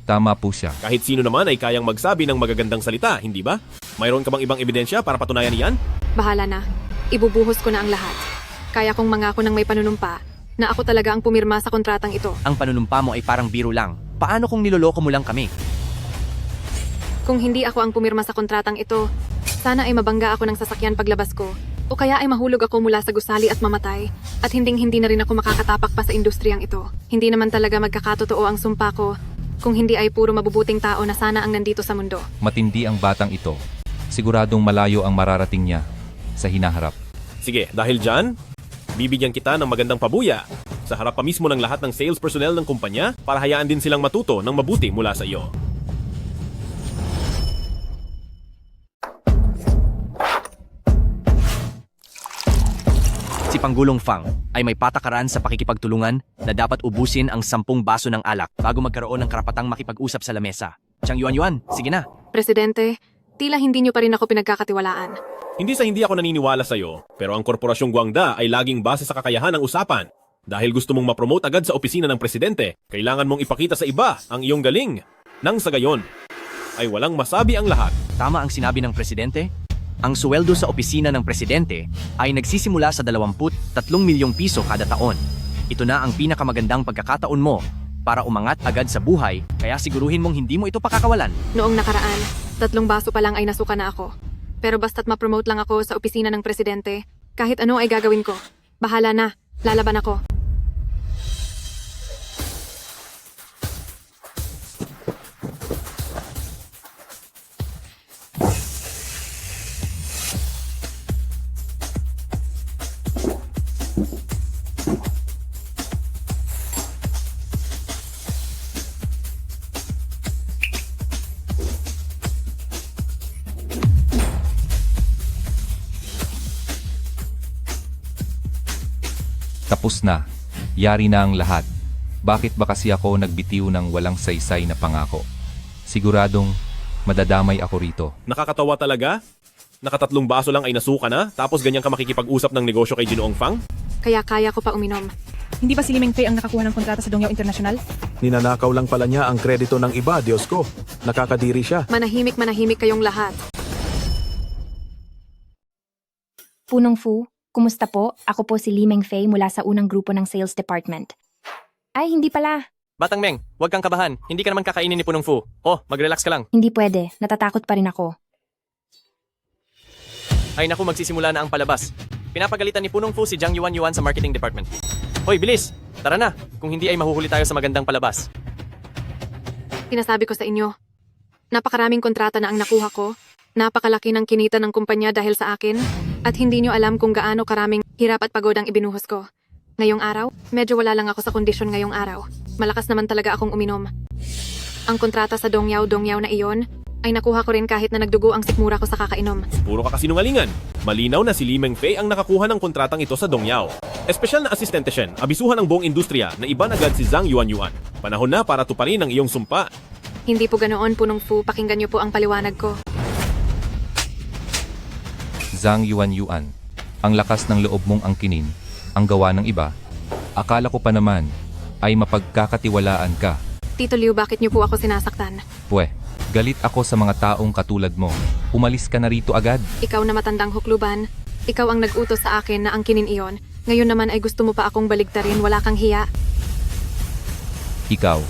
Tama po siya. Kahit sino naman ay kayang magsabi ng magagandang salita, hindi ba? Mayroon ka bang ibang ebidensya para patunayan niyan? Bahala na. Ibubuhos ko na ang lahat. Kaya kong mangako ng may panunumpa na ako talaga ang pumirma sa kontratang ito. Ang panunumpa mo ay parang biro lang. Paano kung niloloko mo lang kami? Kung hindi ako ang pumirma sa kontratang ito, sana ay mabangga ako ng sasakyan paglabas ko. O kaya ay mahulog ako mula sa gusali at mamatay. At hinding-hindi na rin ako makakatapak pa sa industriyang ito. Hindi naman talaga magkakatotoo ang sumpa ko kung hindi ay puro mabubuting tao na sana ang nandito sa mundo. Matindi ang batang ito. Siguradong malayo ang mararating niya sa hinaharap. Sige, dahil dyan, bibigyan kita ng magandang pabuya sa harap pa mismo ng lahat ng sales personnel ng kumpanya para hayaan din silang matuto ng mabuti mula sa iyo. Si Panggulong Fang ay may patakaran sa pakikipagtulungan na dapat ubusin ang 10 baso ng alak bago magkaroon ng karapatang makipag-usap sa lamesa. Chang Yuan, sige na. Presidente, tila hindi niyo pa rin ako pinagkakatiwalaan. Hindi ako naniniwala sa iyo, pero ang Korporasyong Guangda ay laging base sa kakayahan ng usapan. Dahil gusto mong ma-promote agad sa opisina ng presidente, kailangan mong ipakita sa iba ang iyong galing. Nang sa gayon, ay walang masabi ang lahat. Tama ang sinabi ng presidente. Ang suweldo sa opisina ng presidente ay nagsisimula sa 23 milyong piso kada taon. Ito na ang pinakamagandang pagkakataon mo para umangat agad sa buhay, kaya siguruhin mong hindi mo ito pakakawalan. Noong nakaraan, 3 baso pa lang ay nasuka na ako. Pero basta't ma-promote lang ako sa opisina ng presidente, kahit ano ay gagawin ko. Bahala na, lalaban ako. Tapos na. Yari na ang lahat. Bakit ba kasi ako nagbitiw ng walang saysay na pangako? Siguradong madadamay ako rito. Nakakatawa talaga? Nakatatlong baso lang ay nasuka na, tapos ganyan ka makikipag-usap ng negosyo kay Ginoong Fang? Kaya kaya ko pa uminom. Hindi ba si Li Mengfei ang nakakuha ng kontrata sa Dongyao International? Ninanakaw lang pala niya ang kredito ng iba, Diyos ko. Nakakadiri siya. Manahimik kayong lahat. Punong Fu, kumusta po? Ako po si Li Mengfei mula sa unang grupo ng sales department. Ay, hindi pala. Batang Meng, huwag kang kabahan. Hindi ka naman kakainin ni Punong Fu. Oh, mag-relax ka lang. Hindi pwede. Natatakot pa rin ako. Ay naku, magsisimula na ang palabas. Pinapagalitan ni Punong Fu si Jiang Yuan sa marketing department. Hoy, bilis! Tara na! Kung hindi ay mahuhuli tayo sa magandang palabas. Sinasabi ko sa inyo, napakaraming kontrata na ang nakuha ko, napakalaki ng kinita ng kumpanya dahil sa akin, at hindi nyo alam kung gaano karaming hirap at pagod ang ibinuhos ko. Ngayong araw, medyo wala lang ako sa kondisyon ngayong araw. Malakas naman talaga akong uminom. Ang kontrata sa Dongyao na iyon, ay nakuha ko rin kahit na nagdugo ang sikmura ko sa kakainom. Puro ka kasinungalingan. Malinaw na si Li Mengfei ang nakakuha ng kontratang ito sa Dongyao. Espesyal na asistente siya, abisuhan ng buong industriya na iban agad si Zhang Yuan. Panahon na para tuparin ang iyong sumpa. Hindi po ganoon, Punong Fu, pakinggan niyo po ang paliwanag ko. Zhang Yuan, ang lakas ng loob mong angkinin, ang gawa ng iba. Akala ko pa naman ay mapagkakatiwalaan ka. Tito Liu, bakit niyo po ako sinasaktan? Pwe, galit ako sa mga taong katulad mo. Umalis ka na rito agad. Ikaw na matandang hukluban, ikaw ang nag-utos sa akin na angkinin iyon. Ngayon naman ay gusto mo pa akong baligtarin, wala kang hiya. Ikaw.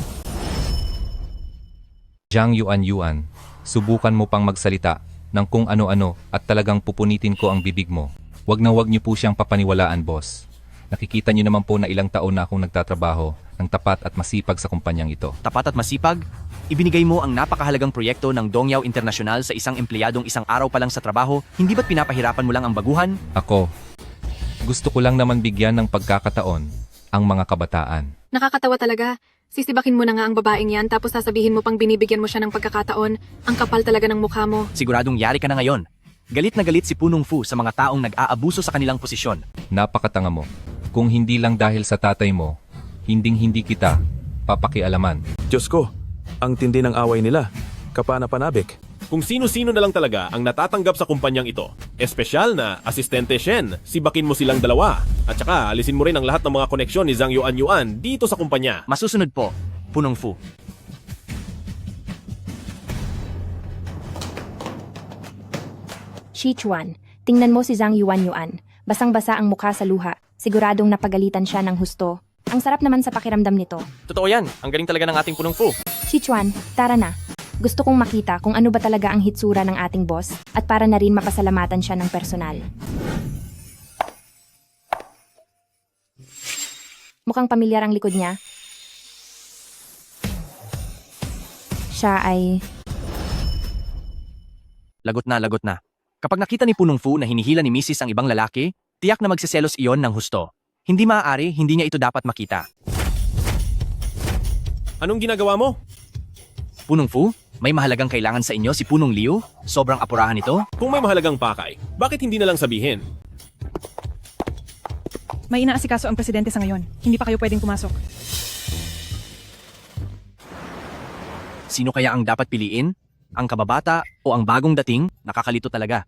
Zhang Yuan, subukan mo pang magsalita ng kung ano-ano at talagang pupunitin ko ang bibig mo. Wag na wag niyo po siyang papaniwalaan, boss. Nakikita niyo naman po na ilang taon na akong nagtatrabaho ng tapat at masipag sa kumpanyang ito. Tapat at masipag? Ibinigay mo ang napakahalagang proyekto ng Dongyao International sa isang empleyadong isang araw pa lang sa trabaho, hindi ba't pinapahirapan mo lang ang baguhan? Ako, gusto ko lang naman bigyan ng pagkakataon ang mga kabataan. Nakakatawa talaga. Sisibakin mo na nga ang babaeng yan tapos sasabihin mo pang binibigyan mo siya ng pagkakataon. Ang kapal talaga ng mukha mo. Siguradong yari ka na ngayon. Galit na galit si Punong Fu sa mga taong nag-aabuso sa kanilang posisyon. Napakatanga mo. Kung hindi lang dahil sa tatay mo, hinding-hindi kita papakialaman. Diyos ko, ang tindi ng away nila. Kapana-panabik. Kung sino-sino na lang talaga ang natatanggap sa kumpanyang ito. Espesyal na asistente Shen, sibakin mo silang dalawa. At saka alisin mo rin ang lahat ng mga koneksyon ni Zhang Yuan dito sa kumpanya. Masusunod po, Punong Fu. Shichuan, tingnan mo si Zhang Yuan. Basang-basa ang mukha sa luha. Siguradong napagalitan siya ng husto. Ang sarap naman sa pakiramdam nito. Totoo yan, ang galing talaga ng ating Punong Fu. Shichuan, tara na. Gusto kong makita kung ano ba talaga ang hitsura ng ating boss at para na rin mapasalamatan siya ng personal. Mukhang pamilyar ang likod niya. Siya ay... Lagot na. Kapag nakita ni Punong Fu na hinihila ni Mrs. ang ibang lalaki, tiyak na magsiselos iyon ng husto. Hindi maaari, hindi niya ito dapat makita. Anong ginagawa mo? Punong Fu, may mahalagang kailangan sa inyo si Punong Liu? Sobrang apurahan ito? Kung may mahalagang pakay, bakit hindi na lang sabihin? May inaasikaso ang presidente sa ngayon. Hindi pa kayo pwedeng pumasok. Sino kaya ang dapat piliin? Ang kababata o ang bagong dating? Nakakalito talaga.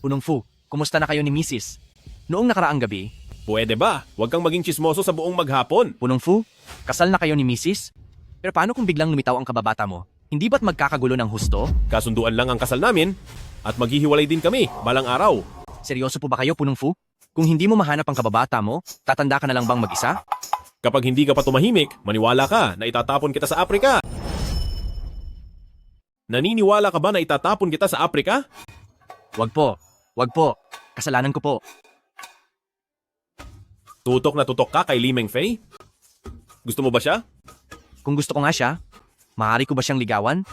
Punong Fu, kumusta na kayo ni Mrs.? Noong nakaraang gabi, Pwede ba? Huwag kang maging chismoso sa buong maghapon. Punong Fu, kasal na kayo ni Mrs.? Pero paano kung biglang lumitaw ang kababata mo? Hindi ba't magkakagulo ng husto? Kasunduan lang ang kasal namin at maghihiwalay din kami balang araw. Seryoso po ba kayo, Punong Fu? Kung hindi mo mahanap ang kababata mo, tatanda ka na lang bang mag-isa? Kapag hindi ka pa tumahimik, maniwala ka na itatapon kita sa Afrika. Naniniwala ka ba na itatapon kita sa Afrika? Wag po. Kasalanan ko po. Tutok na tutok ka kay Li Mengfei? Gusto mo ba siya? Kung gusto ko nga siya, maaari ko ba siyang ligawan?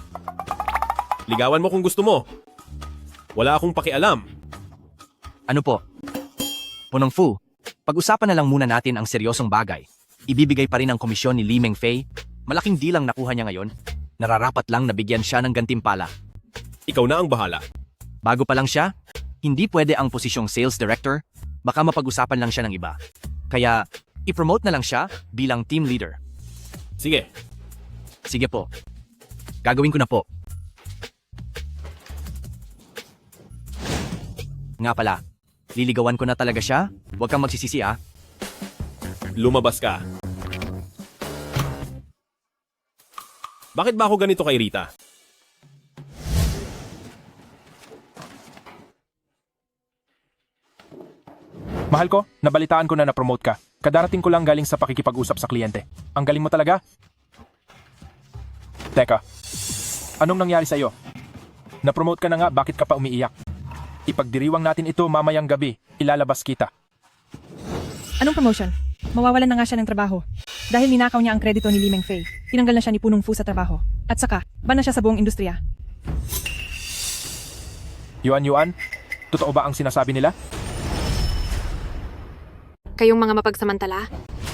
Ligawan mo kung gusto mo. Wala akong pakialam. Ano po? Punong Fu, pag-usapan na lang muna natin ang seryosong bagay. Ibibigay pa rin ang komisyon ni Li Mengfei. Malaking dilang nakuha niya ngayon. Nararapat lang na bigyan siya ng gantimpala. Ikaw na ang bahala. Bago pa lang siya, hindi pwede ang posisyong sales director. Baka mapag-usapan lang siya ng iba. Kaya, I-promote na lang siya bilang team leader. Sige, Sige po. Gagawin ko na po. Nga pala, liligawan ko na talaga siya? Huwag kang magsisisi ah. lumabas ka. Bakit ba ako ganito kay Rita? Mahal ko, nabalitaan ko na na-promote ka. Kadarating ko lang galing sa pakikipag-usap sa kliyente. Ang galing mo talaga. Teka, anong nangyari sa'yo? Na-promote ka na nga, bakit ka pa umiiyak? Ipagdiriwang natin ito mamayang gabi, ilalabas kita. Anong promotion? Mawawalan na nga siya ng trabaho. Dahil ninakaw niya ang kredito ni Li Mengfei, tinanggal na siya ni Punong Fu sa trabaho. At saka, ban na siya sa buong industriya. Yuan, totoo ba ang sinasabi nila? Kayong mga mapagsamantala,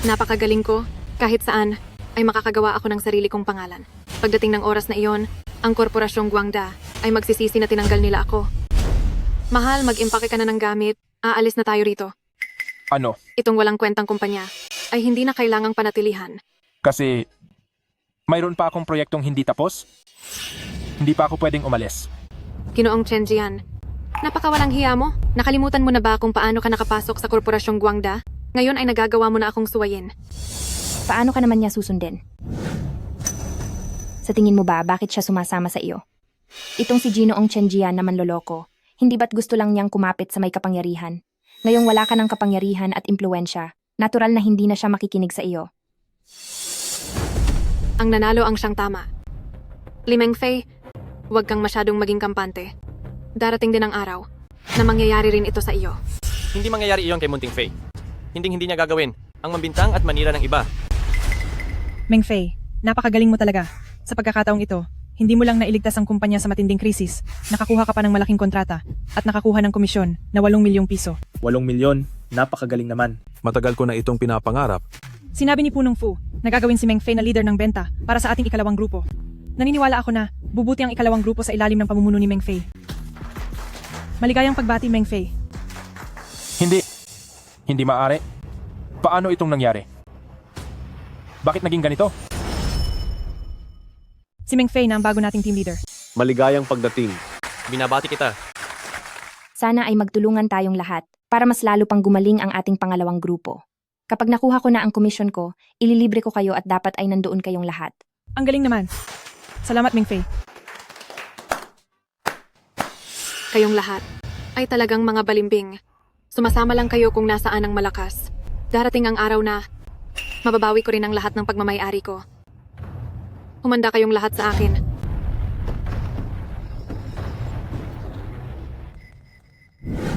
napakagaling ko, kahit saan, ay makakagawa ako ng sarili kong pangalan. Pagdating ng oras na iyon, ang korporasyong Guangda ay magsisisi na tinanggal nila ako. Mahal, mag-impake ka na ng gamit, aalis na tayo rito. Ano? Itong walang kwentang kumpanya ay hindi na kailangang panatilihan. Kasi, mayroon pa akong proyektong hindi tapos. Hindi pa ako pwedeng umalis. Ginoong Chen Jian, napakawalang hiya mo. Nakalimutan mo na ba kung paano ka nakapasok sa korporasyong Guangda? Ngayon ay nagagawa mo na akong suwayin. Paano ka naman niya susundin? Sa tingin mo ba, bakit siya sumasama sa iyo? Itong si Ginoong Chen Jian na manloloko, hindi ba't gusto lang niyang kumapit sa may kapangyarihan? Ngayong wala ka ng kapangyarihan at impluensya, natural na hindi na siya makikinig sa iyo. Ang nanalo ang siyang tama. Li Mengfei, huwag kang masyadong maging kampante. Darating din ang araw na mangyayari rin ito sa iyo. Hindi mangyayari iyon kay Munting Fei. Hindi niya gagawin ang mambintang at manira ng iba. Mengfei, napakagaling mo talaga. Sa pagkakataong ito, hindi mo lang nailigtas ang kumpanya sa matinding krisis, nakakuha ka pa ng malaking kontrata, at nakakuha ng komisyon na 8 milyong piso. 8 milyon, napakagaling naman. Matagal ko na itong pinapangarap. Sinabi ni Punong Fu na gagawin si Mengfei na leader ng benta para sa ating ikalawang grupo. Naniniwala ako na bubuti ang ikalawang grupo sa ilalim ng pamumuno ni Mengfei. Maligayang pagbati, Mengfei. Hindi maaari. Paano itong nangyari? Bakit naging ganito? Si Mengfei na ang bago nating team leader. Maligayang pagdating. Binabati kita. Sana ay magtulungan tayong lahat para mas lalo pang gumaling ang ating pangalawang grupo. Kapag nakuha ko na ang komisyon ko, ililibre ko kayo at dapat ay nandoon kayong lahat. Ang galing naman. Salamat, Mengfei. Kayong lahat ay talagang mga balimbing. Sumasama lang kayo kung nasaan ang malakas. Darating ang araw na mababawi ko rin ang lahat ng pagmamay-ari ko. Humanda kayong lahat sa akin.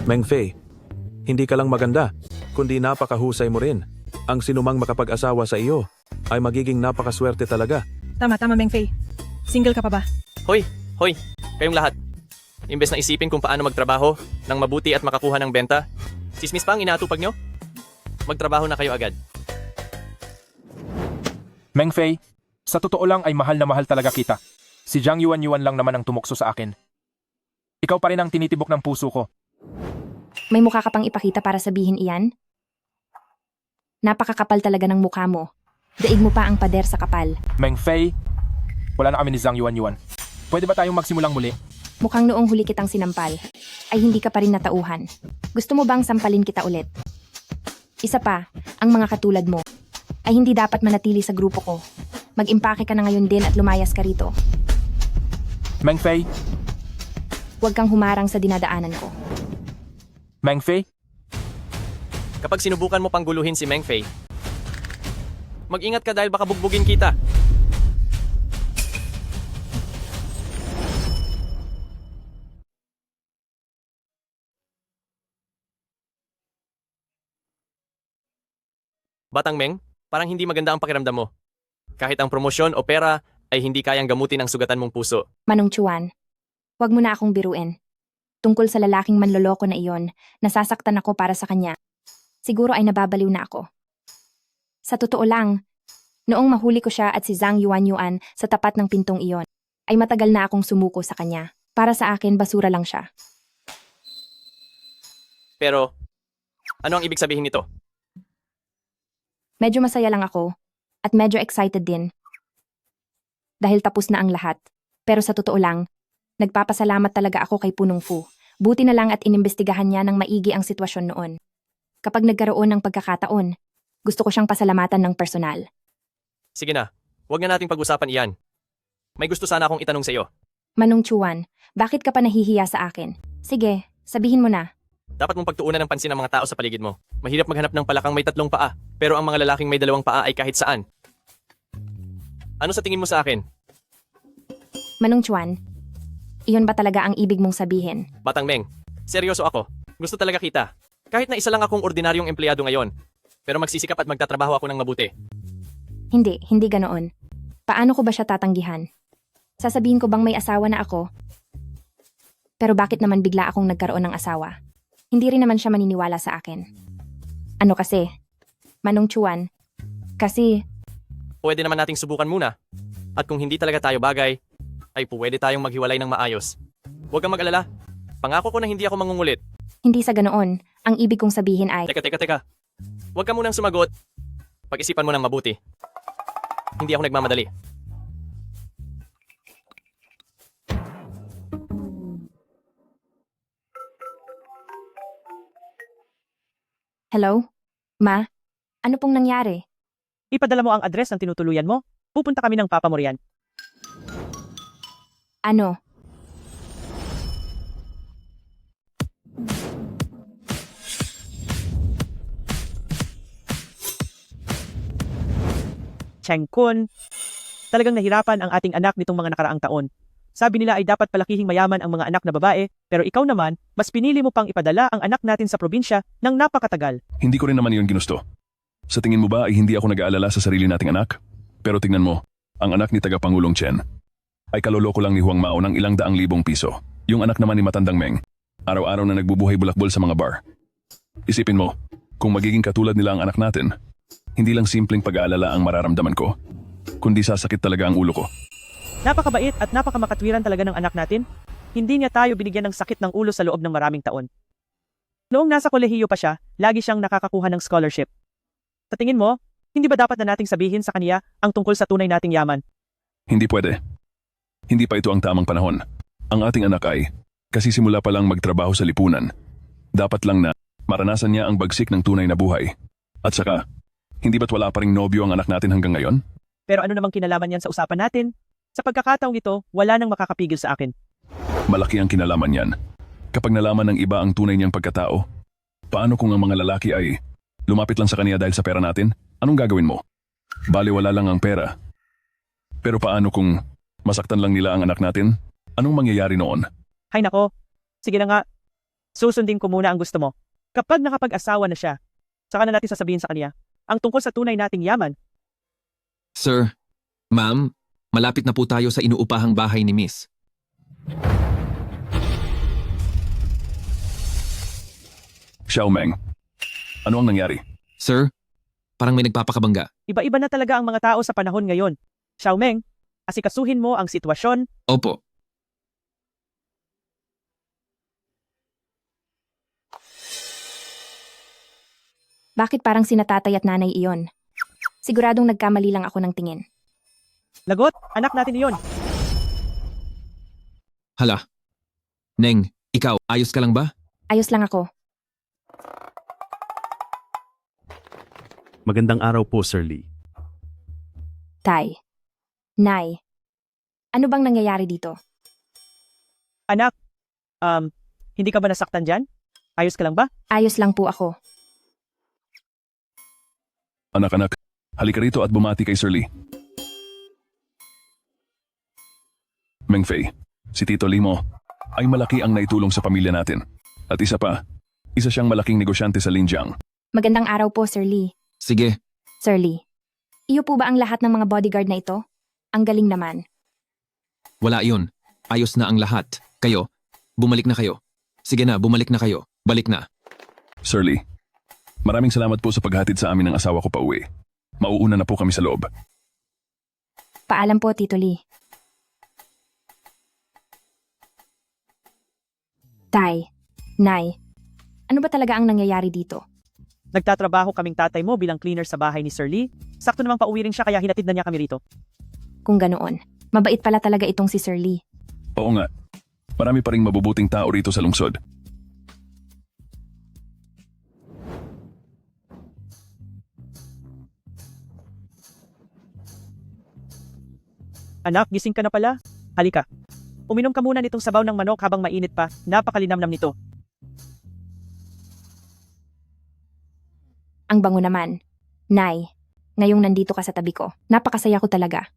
Mengfei, hindi ka lang maganda, kundi napakahusay mo rin. Ang sinumang makapag-asawa sa iyo ay magiging napakaswerte talaga. Tama, Mengfei. Single ka pa ba? Hoy, kayong lahat. Imbes na isipin kung paano magtrabaho ng mabuti at makakuha ng benta, sismis pa ang inaatupag nyo? Magtrabaho na kayo agad. Mengfei, sa totoo lang ay mahal na mahal talaga kita. Si Zhang Yuan lang naman ang tumukso sa akin. Ikaw pa rin ang tinitibok ng puso ko. May mukha ka pang ipakita para sabihin iyan? Napakakapal talaga ng mukha mo. Daig mo pa ang pader sa kapal. Mengfei, wala na kami ni Zhang Yuan. Pwede ba tayong magsimulang muli? Mukhang noong huli kitang sinampal, ay hindi ka pa rin natauhan. Gusto mo bang sampalin kita ulit? Isa pa, ang mga katulad mo, ay hindi dapat manatili sa grupo ko. Mag-impake ka na ngayon din at lumayas ka rito. Mengfei, Huwag kang humarang sa dinadaanan ko. Mengfei, Kapag sinubukan mo pang guluhin si Mengfei, mag-ingat ka dahil baka bugbugin kita. Batang Meng, parang hindi maganda ang pakiramdam mo. Kahit ang promosyon o pera ay hindi kayang gamutin ang sugatan mong puso. Manong Chuan, huwag mo na akong biruin. Tungkol sa lalaking manloloko na iyon, nasasaktan ako para sa kanya. Siguro ay nababaliw na ako. Sa totoo lang, noong mahuli ko siya at si Zhang Yuan sa tapat ng pintong iyon, ay matagal na akong sumuko sa kanya. Para sa akin, basura lang siya. Pero, ano ang ibig sabihin nito? Medyo masaya lang ako at medyo excited din. Dahil tapos na ang lahat. Pero sa totoo lang, nagpapasalamat talaga ako kay Punong Fu. Buti na lang at inimbestigahan niya ng maigi ang sitwasyon noon. Kapag nagkaroon ng pagkakataon, gusto ko siyang pasalamatan ng personal. Sige na, huwag na nating pag-usapan iyan. May gusto sana akong itanong sa iyo. Manong Chuan, bakit ka pa nahihiya sa akin? Sige, sabihin mo na. Dapat mong pagtuunan ng pansin ang mga tao sa paligid mo. Mahirap maghanap ng palakang may 3 paa, pero ang mga lalaking may 2 paa ay kahit saan. Ano sa tingin mo sa akin? Manong Chuan, iyon ba talaga ang ibig mong sabihin? Batang Meng, seryoso ako. Gusto talaga kita. Kahit na isa lang akong ordinaryong empleyado ngayon. Pero magsisikap at magtatrabaho ako ng mabuti. Hindi ganoon. Paano ko ba siya tatanggihan? Sasabihin ko bang may asawa na ako? Pero bakit naman bigla akong nagkaroon ng asawa? Hindi rin naman siya maniniwala sa akin. Ano kasi? Manong Chuan, kasi Pwede naman nating subukan muna. At kung hindi talaga tayo bagay, ay pwede tayong maghiwalay ng maayos. Huwag kang mag-alala. Pangako ko na hindi ako mangungulit. hindi sa ganoon. Ang ibig kong sabihin ay... Teka. Huwag ka munang sumagot. Pag-isipan mo ng mabuti. Hindi ako nagmamadali. Hello? Ma? Ano pong nangyari? Ipadala mo ang address ng tinutuluyan mo. Pupunta kami ng Papa Morian. Ano? Cheng Kun, talagang nahirapan ang ating anak nitong mga nakaraang taon. Sabi nila ay dapat palakihing mayaman ang mga anak na babae, pero ikaw naman, mas pinili mo pang ipadala ang anak natin sa probinsya ng napakatagal. Hindi ko rin naman yun ginusto. Sa tingin mo ba ay hindi ako nag-aalala sa sarili nating anak? Pero tingnan mo, ang anak ni Tagapangulong Chen ay kaloloko lang ni Huang Mao ng ilang daang libong piso. Yung anak naman ni Matandang Meng, araw-araw na nagbubuhay bulakbol sa mga bar. Isipin mo, kung magiging katulad nila ang anak natin, hindi lang simpleng pag-aalala ang mararamdaman ko, kundi sasakit talaga ang ulo ko. Napakabait at napakamakatwiran talaga ng anak natin. Hindi niya tayo binigyan ng sakit ng ulo sa loob ng maraming taon. Noong nasa kolehiyo pa siya, lagi siyang nakakakuha ng scholarship. Sa tingin mo, hindi ba dapat na nating sabihin sa kaniya ang tungkol sa tunay nating yaman? Hindi pwede. Hindi pa ito ang tamang panahon. Ang ating anak ay, kasi simula pa lang magtrabaho sa lipunan, dapat lang na maranasan niya ang bagsik ng tunay na buhay. At saka, hindi ba't wala pa ring nobyo ang anak natin hanggang ngayon? Pero ano namang kinalaman yan sa usapan natin? Sa pagkakataong ito, wala nang makakapigil sa akin. Malaki ang kinalaman yan. Kapag nalaman ng iba ang tunay niyang pagkatao, paano kung ang mga lalaki ay lumapit lang sa kaniya dahil sa pera natin? Anong gagawin mo? Baliwala lang ang pera. Pero paano kung masaktan lang nila ang anak natin? Anong mangyayari noon? Hay nako, sige na nga. Susundin ko muna ang gusto mo. Kapag nakapag-asawa na siya, saka na natin sasabihin sa kaniya ang tungkol sa tunay nating yaman. Sir, ma'am, malapit na po tayo sa inuupahang bahay ni Miss. Xiaomeng, ano ang nangyari? Sir, parang may nagpapakabangga. Iba-iba na talaga ang mga tao sa panahon ngayon. Xiaomeng, asikasuhin mo ang sitwasyon. Opo. Bakit parang sinatatay at nanay iyon? Siguradong nagkamali lang ako ng tingin. Lagot, anak natin iyon. Hala. Neng, ikaw, ayos ka lang ba? Ayos lang ako. Magandang araw po, Sir Lee. Tay. Nay. Ano bang nangyayari dito? Anak, hindi ka ba nasaktan dyan? Ayos ka lang ba? Ayos lang po ako. Anak-anak, halika rito at bumati kay Sir Lee. Meng Fei, si Tito Limo ay malaki ang naitulong sa pamilya natin. At isa pa, isa siyang malaking negosyante sa Linjiang. Magandang araw po, Sir Lee. Sige. Sir Lee, iyo po ba ang lahat ng mga bodyguard na ito? Ang galing naman. Wala yun. Ayos na ang lahat. Kayo, bumalik na kayo. Sige na, bumalik na kayo. Balik na. Sir Lee, maraming salamat po sa paghatid sa amin ng asawa ko pa uwi. Mauuna na po kami sa loob. Paalam po, Tito Lee. Tay, Nay, ano ba talaga ang nangyayari dito? Nagtatrabaho kaming tatay mo bilang cleaner sa bahay ni Sir Lee. Sakto namang pauwi rin siya kaya hinatid na niya kami rito. Kung ganoon, mabait pala talaga itong si Sir Lee. Oo nga. Marami pa ring mabubuting tao rito sa lungsod. Anak, gising ka na pala. Halika. Uminom ka muna nitong sabaw ng manok habang mainit pa. Napakalinamnam nito. Ang bango naman. Nay, ngayong nandito ka sa tabi ko, napakasaya ko talaga.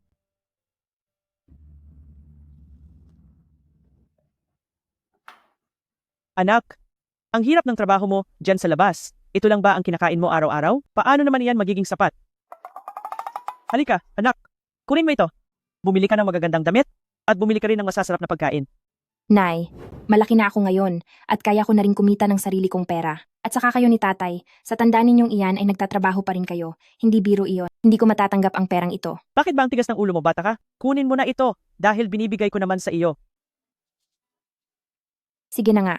Anak, ang hirap ng trabaho mo dyan sa labas. Ito lang ba ang kinakain mo araw-araw? Paano naman iyan magiging sapat? Halika, anak. Kunin mo ito. Bumili ka ng magagandang damit at bumili ka rin ng masasarap na pagkain. Nay, malaki na ako ngayon at kaya ko na rin kumita ng sarili kong pera. At saka kayo ni tatay, sa tanda ninyong iyan ay nagtatrabaho pa rin kayo. Hindi biro iyon. Hindi ko matatanggap ang perang ito. Bakit ba ang tigas ng ulo mo, bata ka? Kunin mo na ito dahil binibigay ko naman sa iyo. Sige na nga.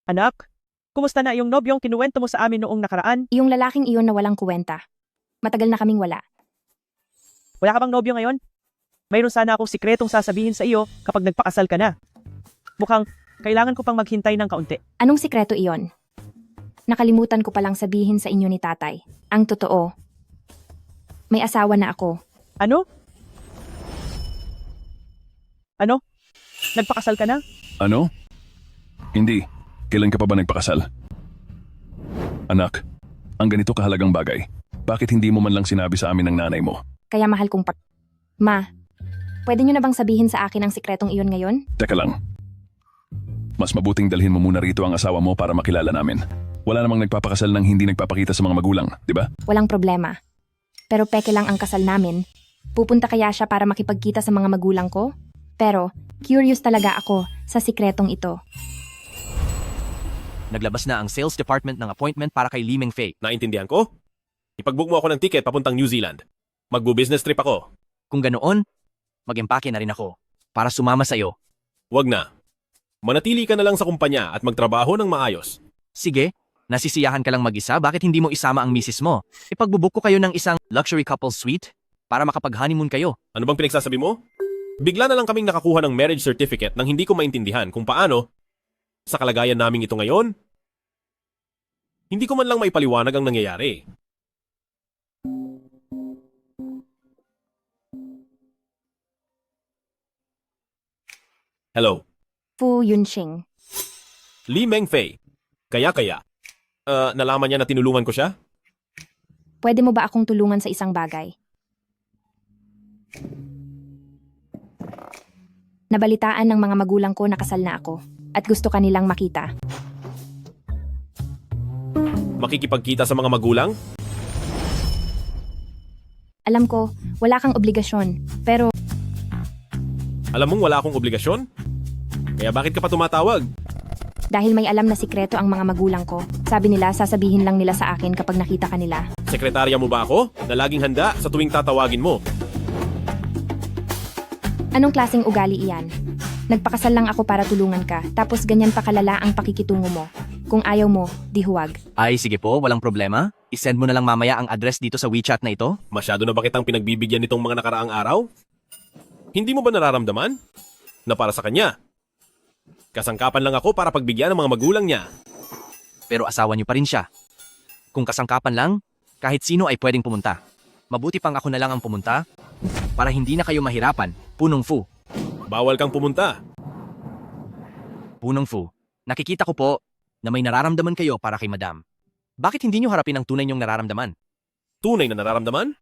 Anak, kumusta na yung nobyong kinuwento mo sa amin noong nakaraan? Yung lalaking iyon na walang kuwenta. Matagal na kaming wala. Wala ka bang nobyo ngayon? Mayroon sana akong sikretong sasabihin sa iyo kapag nagpakasal ka na. Mukhang kailangan ko pang maghintay ng kaunti. Anong sikreto iyon? Nakalimutan ko palang sabihin sa inyo ni tatay. Ang totoo, may asawa na ako. Ano? Ano? Nagpakasal ka na? Ano? Hindi. Kailan ka pa ba nagpakasal? Anak, ang ganito kahalagang bagay. Bakit hindi mo man lang sinabi sa amin ng nanay mo? Kaya mahal kong Ma, pwede nyo na bang sabihin sa akin ang sikretong iyon ngayon? Teka lang. Mas mabuting dalhin mo muna rito ang asawa mo para makilala namin. Wala namang nagpapakasal nang hindi nagpapakita sa mga magulang, di ba? Walang problema. Pero peke lang ang kasal namin. Pupunta kaya siya para makipagkita sa mga magulang ko? Pero, curious talaga ako sa sikretong ito. Naglabas na ang sales department ng appointment para kay Lee Meng-fei. Naintindihan ko? Ipag-book mo ako ng ticket papuntang New Zealand. Magbu-business trip ako. Kung ganoon, mag-empake na rin ako para sumama sa iyo. Wag na. Manatili ka na lang sa kumpanya at magtrabaho ng maayos. Sige, nasisiyahan ka lang mag-isa, bakit hindi mo isama ang misis mo? Ipagbubook ko kayo ng isang luxury couple suite para makapag-honeymoon kayo. Ano bang pinagsasabi mo? Bigla na lang kaming nakakuha ng marriage certificate nang hindi ko maintindihan kung paano, sa kalagayan naming ito ngayon, hindi ko man lang maipaliwanag ang nangyayari. Hello. Fu Yunxing. Lee Meng-fei. Kaya. Nalaman niya na tinulungan ko siya? Pwede mo ba akong tulungan sa isang bagay? Nabalitaan ng mga magulang ko na kasal na ako at gusto kanilang makita. Makikipagkita sa mga magulang? Alam ko, wala kang obligasyon, pero Alam mong wala akong obligasyon? Kaya bakit ka pa tumatawag? dahil may alam na sikreto ang mga magulang ko, sabi nila sasabihin lang nila sa akin kapag nakita ka nila. Sekretarya mo ba ako na laging handa sa tuwing tatawagin mo? Anong klaseng ugali iyan? Nagpakasal lang ako para tulungan ka, tapos ganyan pa kalala ang pakikitungo mo. Kung ayaw mo, di huwag. Ay, sige po, walang problema. I-send mo na lang mamaya ang address dito sa WeChat na ito. Masyado na ba kitang pinagbibigyan nitong mga nakaraang araw? Hindi mo ba nararamdaman na para sa kanya? Kasangkapan lang ako para pagbigyan ng mga magulang niya. Pero asawa niyo pa rin siya. Kung kasangkapan lang, kahit sino ay pwedeng pumunta. Mabuti pang ako na lang ang pumunta para hindi na kayo mahirapan. Punong Fu. Bawal kang pumunta. Punong Fu, nakikita ko po na may nararamdaman kayo para kay Madam. Bakit hindi niyo harapin ang tunay niyong nararamdaman? Tunay na nararamdaman?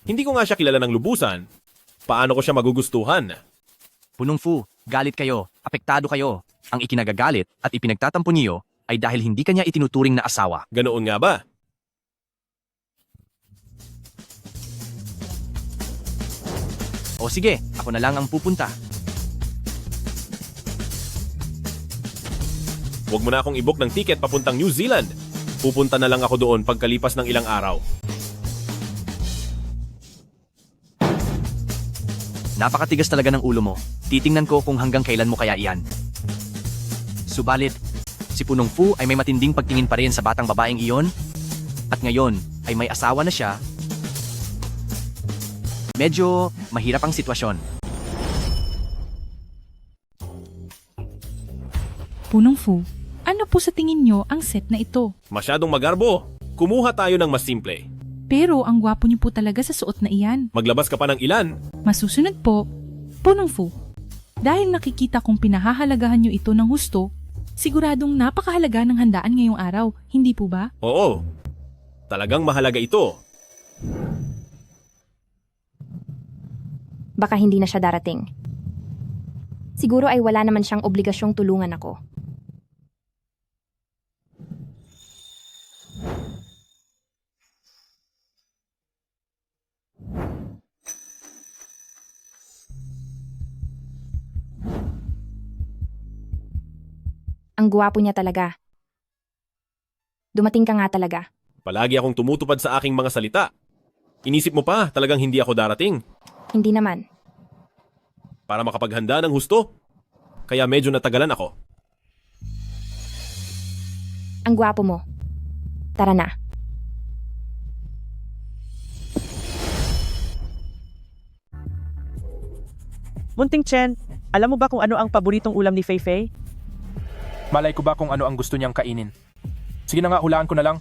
Hindi ko nga siya kilala ng lubusan. Paano ko siya magugustuhan? Punong Fu, galit kayo, apektado kayo. Ang ikinagagalit at ipinagtatampo niyo ay dahil hindi kanya itinuturing na asawa. Ganoon nga ba? O sige, ako na lang ang pupunta. Huwag mo na akong i-book ng ticket papuntang New Zealand. Pupunta na lang ako doon pagkalipas ng ilang araw. Napakatigas talaga ng ulo mo. Titingnan ko kung hanggang kailan mo kaya iyan. Subalit, si Punong Fu ay may matinding pagtingin pa rin sa batang babaeng iyon. At ngayon ay may asawa na siya. Medyo mahirap ang sitwasyon. Punong Fu, ano po sa tingin nyo ang set na ito? Masyadong magarbo. Kumuha tayo ng mas simple. Pero ang gwapo niyo po talaga sa suot na iyan. Maglabas ka pa ng ilan. Masusunod po, Punong Fu. Dahil nakikita kong pinahahalagahan nyo ito ng husto, siguradong napakahalaga ng handaan ngayong araw, hindi po ba? Oo. Talagang mahalaga ito. Baka hindi na siya darating. Siguro ay wala naman siyang obligasyong tulungan ako. Ang guwapo niya talaga. Dumating ka nga talaga. Palagi akong tumutupad sa aking mga salita. Inisip mo pa talagang hindi ako darating Hindi naman. para makapaghanda ng husto. Kaya medyo natagalan ako. Ang guwapo mo. Tara na. Munting Chen, alam mo ba kung ano ang paboritong ulam ni Fei Fei? Malay ko ba kung ano ang gusto niyang kainin? Sige na nga, hulaan ko na lang.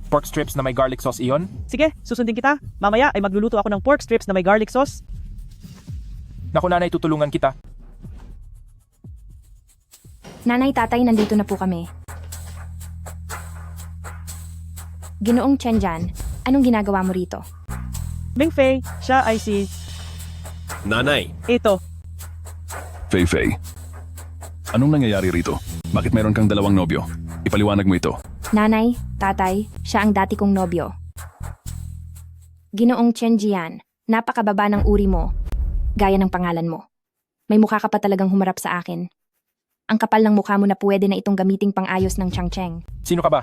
Pork strips na may garlic sauce iyon? Sige, susundin kita. Mamaya ay magluluto ako ng pork strips na may garlic sauce. Naku nanay, tutulungan kita. Nanay, tatay, nandito na po kami. Ginoong Chen Jan, anong ginagawa mo rito? Ming Fei, siya ay si... Nanay, Ito. Fei Fei, anong nangyayari rito? Bakit meron kang dalawang nobyo? Ipaliwanag mo ito. Nanay, tatay, siya ang dati kong nobyo. Ginoong Chen Jian, napakababa ng uri mo. Gaya ng pangalan mo. May mukha ka pa talagang humarap sa akin. Ang kapal ng mukha mo na pwede na itong gamiting pang-ayos ng Changcheng. Sino ka ba?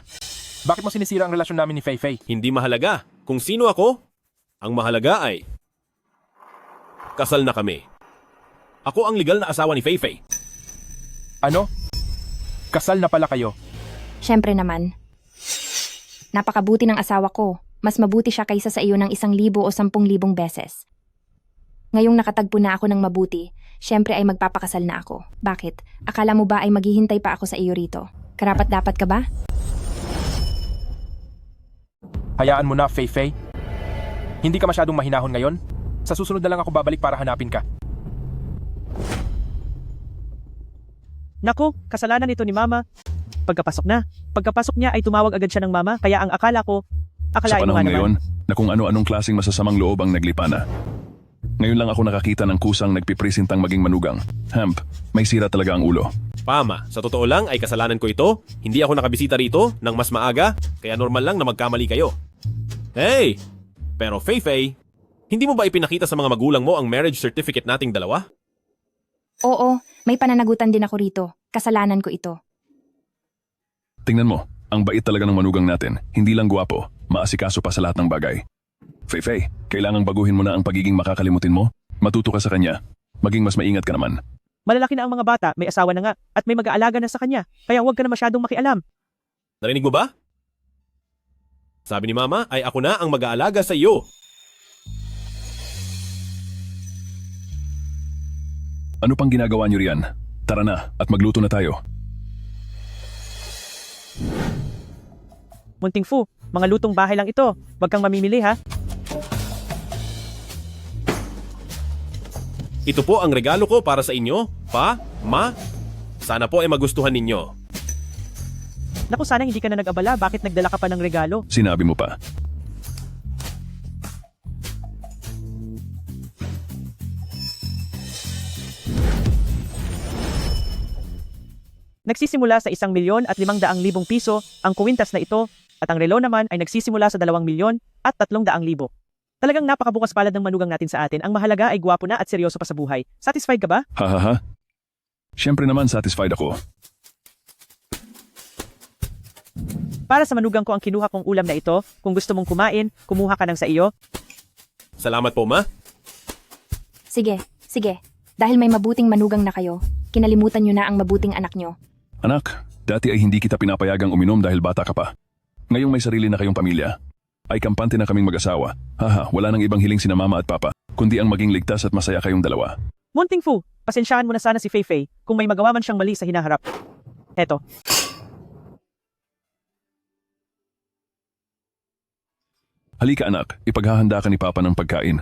Bakit mo sinisira ang relasyon namin ni Fei Fei? hindi mahalaga kung sino ako. Ang mahalaga ay kasal na kami. Ako ang legal na asawa ni Fei Fei. Ano? Kasal na pala kayo. Siyempre naman. Napakabuti ng asawa ko. Mas mabuti siya kaysa sa iyo ng 1,000 o 10,000 beses. Ngayong nakatagpo na ako ng mabuti, siyempre ay magpapakasal na ako. Bakit? Akala mo ba ay maghihintay pa ako sa iyo rito? Karapat-dapat ka ba? Hayaan mo na, Fei Fei. Hindi ka masyadong mahinahon ngayon? Sa susunod na lang ako babalik para hanapin ka. Naku, kasalanan ito ni Mama. Pagkapasok niya ay tumawag agad siya ng Mama, kaya ang akala ko, Sa akalain mo nga panahon ngayon, naman. na kung ano-anong klaseng masasamang loob ang naglipa na. Ngayon lang ako nakakita ng kusang nagpipresintang maging manugang. Hamp, may sira talaga ang ulo. Pama, sa totoo lang ay kasalanan ko ito. Hindi ako nakabisita rito ng mas maaga, kaya normal lang na magkamali kayo. Hey! Pero Fei Fei, hindi mo ba ipinakita sa mga magulang mo ang marriage certificate nating dalawa? Oo, may pananagutan din ako rito. Kasalanan ko ito. Tingnan mo, ang bait talaga ng manugang natin. Hindi lang guwapo, maasikaso pa sa lahat ng bagay. Fei Fei, kailangang baguhin mo na ang pagiging makakalimutin mo. Matuto ka sa kanya. Maging mas maingat ka naman. Malalaki na ang mga bata, may asawa na nga, at may mag-aalaga na sa kanya, kaya huwag ka na masyadong makialam. Narinig mo ba? Sabi ni Mama ay ako na ang mag-aalaga sa iyo. Ano pang ginagawa niyo riyan? Tara na, at magluto na tayo. Munting Fu, mga lutong bahay lang ito. Huwag kang mamimili ha. Ito po ang regalo ko para sa inyo, Pa, Ma. Sana po ay magustuhan ninyo. Naku, sana hindi ka na nag-abala, bakit nagdala ka pa ng regalo? Sinabi mo pa. Nagsisimula sa 1,500,000 piso ang kuwintas na ito, at ang relo naman ay nagsisimula sa 2,000,000 at 300,000. Talagang napakabukas palad ng manugang natin sa atin. Ang mahalaga ay gwapo na at seryoso pa sa buhay. Satisfied ka ba? Ha. Siyempre naman satisfied ako. Para sa manugang ko ang kinuha kong ulam na ito. Kung gusto mong kumain, kumuha ka ng sa iyo. Salamat po, Ma. Sige. Dahil may mabuting manugang na kayo, kinalimutan nyo na ang mabuting anak nyo. Anak, dati ay hindi kita pinapayagang uminom dahil bata ka pa. Ngayong may sarili na kayong pamilya, ay kampante na kaming mag-asawa. Haha, wala nang ibang hiling sina mama at papa, kundi ang maging ligtas at masaya kayong dalawa. Munting Fu, pasensyahan mo na sana si Fei Fei kung may magawa man siyang mali sa hinaharap. Eto. Halika anak, ipaghahanda ka ni Papa ng pagkain.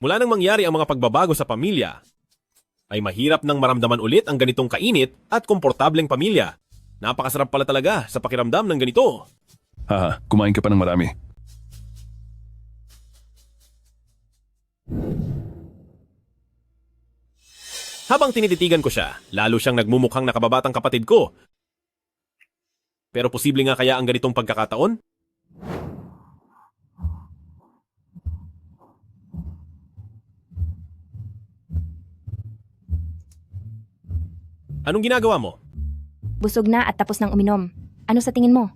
Mula nang mangyari ang mga pagbabago sa pamilya, ay mahirap nang maramdaman ulit ang ganitong kainit at komportableng pamilya. Napakasarap pala talaga sa pakiramdam ng ganito. Haha, kumain ka pa ng marami. Habang tinititigan ko siya, lalo siyang nagmumukhang nakababatang kapatid ko. Pero posible nga kaya ang ganitong pagkakataon? Anong ginagawa mo? Busog na at tapos ng uminom. Ano sa tingin mo?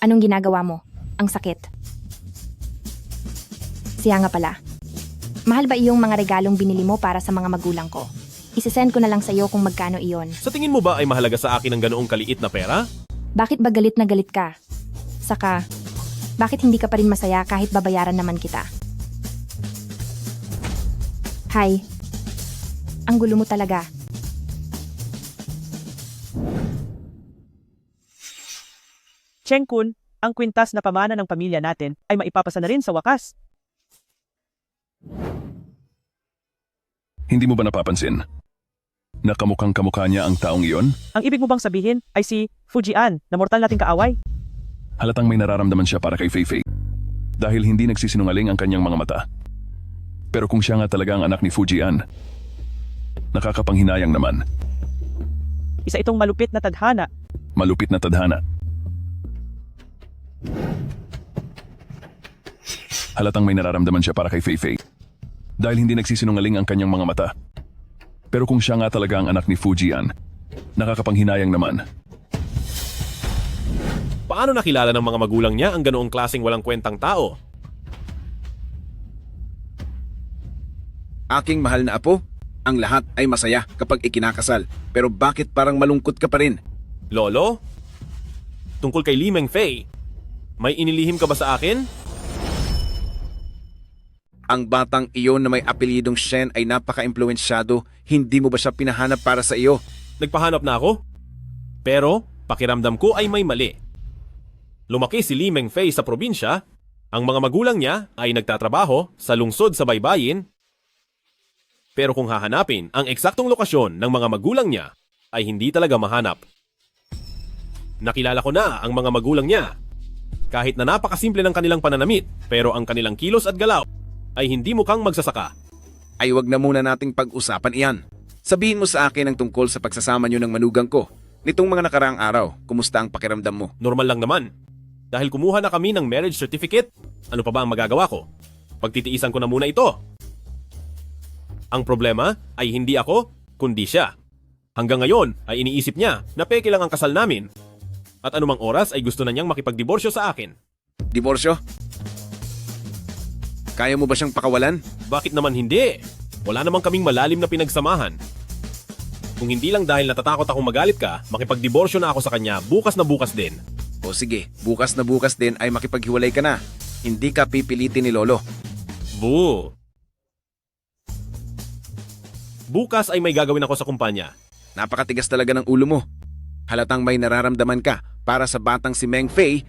Anong ginagawa mo? Ang sakit. Siya nga pala. Mahal ba iyong mga regalong binili mo para sa mga magulang ko? Isisend ko na lang sa iyo kung magkano iyon. Sa tingin mo ba ay mahalaga sa akin ang ganoong kaliit na pera? Bakit ba galit na galit ka? Saka, bakit hindi ka pa rin masaya kahit babayaran naman kita? Hay, ang gulo mo talaga. Cheng Kun, ang kwintas na pamana ng pamilya natin ay maipapasa na rin sa wakas. Hindi mo ba napapansin? Nakamukhang kamukha niya ang taong iyon? Ang ibig mo bang sabihin ay si Fujian na mortal nating kaaway? Halatang may nararamdaman siya para kay Fei Fei. Dahil hindi nagsisinungaling ang kanyang mga mata. Pero kung siya nga talaga ang anak ni Fujian, nakakapanghinayang naman. Isa itong malupit na tadhana. Malupit na tadhana. Halatang may nararamdaman siya para kay Fei Fei. Dahil hindi nagsisinungaling ang kanyang mga mata. Pero kung siya nga talaga ang anak ni Fujian, nakakapanghinayang naman. Paano nakilala ng mga magulang niya ang ganoong klaseng walang kwentang tao? Aking mahal na apo, ang lahat ay masaya kapag ikinakasal. Pero bakit parang malungkot ka pa rin? Lolo? Tungkol kay Li Mengfei, may inilihim ka ba sa akin? Ang batang iyon na may apelidong Shen ay napaka-impluensyado. Hindi mo ba siya pinahanap para sa iyo? Nagpahanap na ako. Pero, pakiramdam ko ay may mali. Lumaki si Li Mengfei sa probinsya. Ang mga magulang niya ay nagtatrabaho sa lungsod sa baybayin. Pero kung hahanapin ang eksaktong lokasyon ng mga magulang niya, ay hindi talaga mahanap. Nakilala ko na ang mga magulang niya. Kahit na napakasimple ng kanilang pananamit, pero ang kanilang kilos at galaw ay hindi mukhang magsasaka. Ay wag na muna nating pag-usapan iyan. Sabihin mo sa akin ang tungkol sa pagsasama niyo ng manugang ko. Nitong mga nakaraang araw, kumusta ang pakiramdam mo? Normal lang naman. Dahil kumuha na kami ng marriage certificate, ano pa ba ang magagawa ko? Pagtitiisan ko na muna ito. Ang problema ay hindi ako, kundi siya. Hanggang ngayon ay iniisip niya na peke lang ang kasal namin. At anumang oras ay gusto na niyang makipagdiborsyo sa akin. Diborsyo? Kaya mo ba siyang pakawalan? Bakit naman hindi? Wala namang kaming malalim na pinagsamahan. Kung hindi lang dahil natatakot akong magalit ka, makipagdiborsyo na ako sa kanya bukas na bukas din. O sige, bukas na bukas din ay makipaghiwalay ka na. Hindi ka pipilitin ni Lolo. Boo! Bukas ay may gagawin ako sa kumpanya. Napakatigas talaga ng ulo mo. Halatang may nararamdaman ka para sa batang si Meng Fei.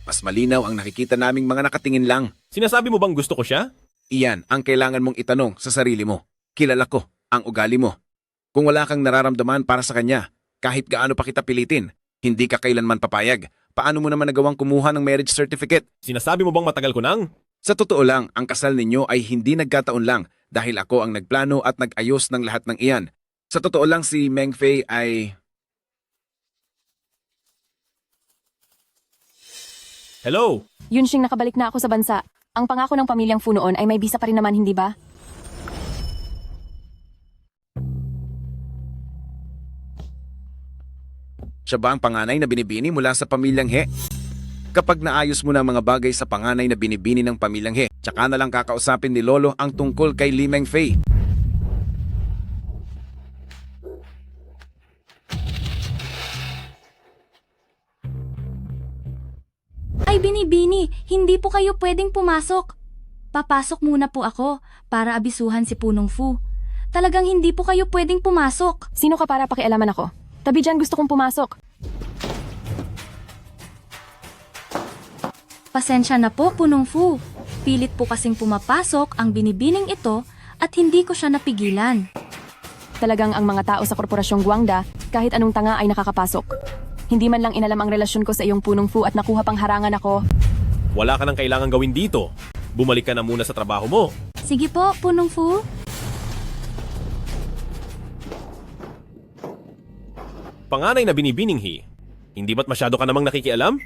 Mas malinaw ang nakikita naming mga nakatingin lang. Sinasabi mo bang gusto ko siya? Iyan ang kailangan mong itanong sa sarili mo. Kilala ko ang ugali mo. Kung wala kang nararamdaman para sa kanya, kahit gaano pa kita pilitin, hindi ka kailanman papayag. Paano mo naman nagawang kumuha ng marriage certificate? Sinasabi mo bang matagal ko nang? Sa totoo lang, ang kasal ninyo ay hindi nagkataon lang dahil ako ang nagplano at nag-ayos ng lahat ng iyan. Sa totoo lang si Meng Fei ay... Hello? Yunxing, nakabalik na ako sa bansa. Ang pangako ng pamilyang Fu noon ay may bisa pa rin naman, hindi ba? Siya ba ang panganay na binibini mula sa pamilyang He? Kapag naayos mo na ang mga bagay sa panganay na binibini ng pamilyang He, tsaka na lang kakausapin ni Lolo ang tungkol kay Li Mengfei. Ay binibini, hindi po kayo pwedeng pumasok. Papasok muna po ako para abisuhan si Punong Fu. Talagang hindi po kayo pwedeng pumasok. Sino ka para pakialaman ako? Tabi dyan, gusto kong pumasok. Pasensya na po, Punong Fu. Pilit po kasing pumapasok ang binibining ito at hindi ko siya napigilan. Talagang ang mga tao sa Korporasyong Guangda, kahit anong tanga ay nakakapasok. Hindi man lang inalam ang relasyon ko sa iyong Punong Fu at nakuha pang harangan ako. Wala ka nang kailangan gawin dito. Bumalik ka na muna sa trabaho mo. Sige po, Punong Fu. Panganay na binibining He, hindi ba't masyado ka namang nakikialam?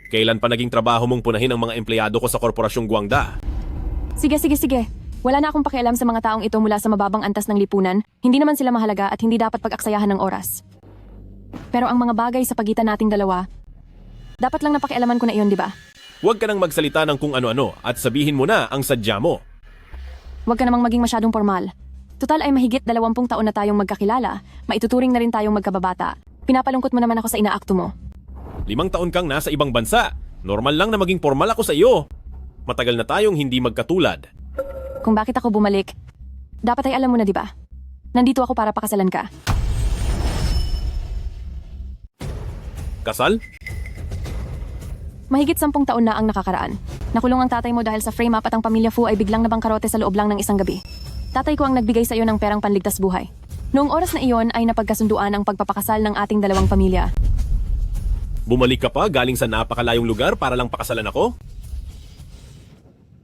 Kailan pa naging trabaho mong punahin ang mga empleyado ko sa Korporasyong Guangda? Sige. Wala na akong pakialam sa mga taong ito mula sa mababang antas ng lipunan. Hindi naman sila mahalaga at hindi dapat pag-aksayahan ng oras. Pero ang mga bagay sa pagitan nating dalawa, dapat lang napakialaman ko na iyon, di ba? Huwag ka nang magsalita ng kung ano-ano at sabihin mo na ang sadya mo. Huwag ka namang maging masyadong formal. Tutal ay mahigit 20 taon na tayong magkakilala, maituturing na rin tayong magkababata. Pinapalungkot mo naman ako sa inaakto mo. 5 taon kang nasa ibang bansa. Normal lang na maging formal ako sa iyo. Matagal na tayong hindi magkatulad. Kung bakit ako bumalik, dapat ay alam mo na, di ba? Nandito ako para pakasalan ka. Kasal? Mahigit 10 taon na ang nakakaraan. Nakulong ang tatay mo dahil sa frame-up at ang pamilya Fu ay biglang nabangkarote sa loob lang ng isang gabi. Tatay ko ang nagbigay sa iyo ng perang panligtas buhay. Noong oras na iyon ay napagkasunduan ang pagpapakasal ng ating dalawang pamilya. Bumalik ka pa galing sa napakalayong lugar para lang pakasalan ako?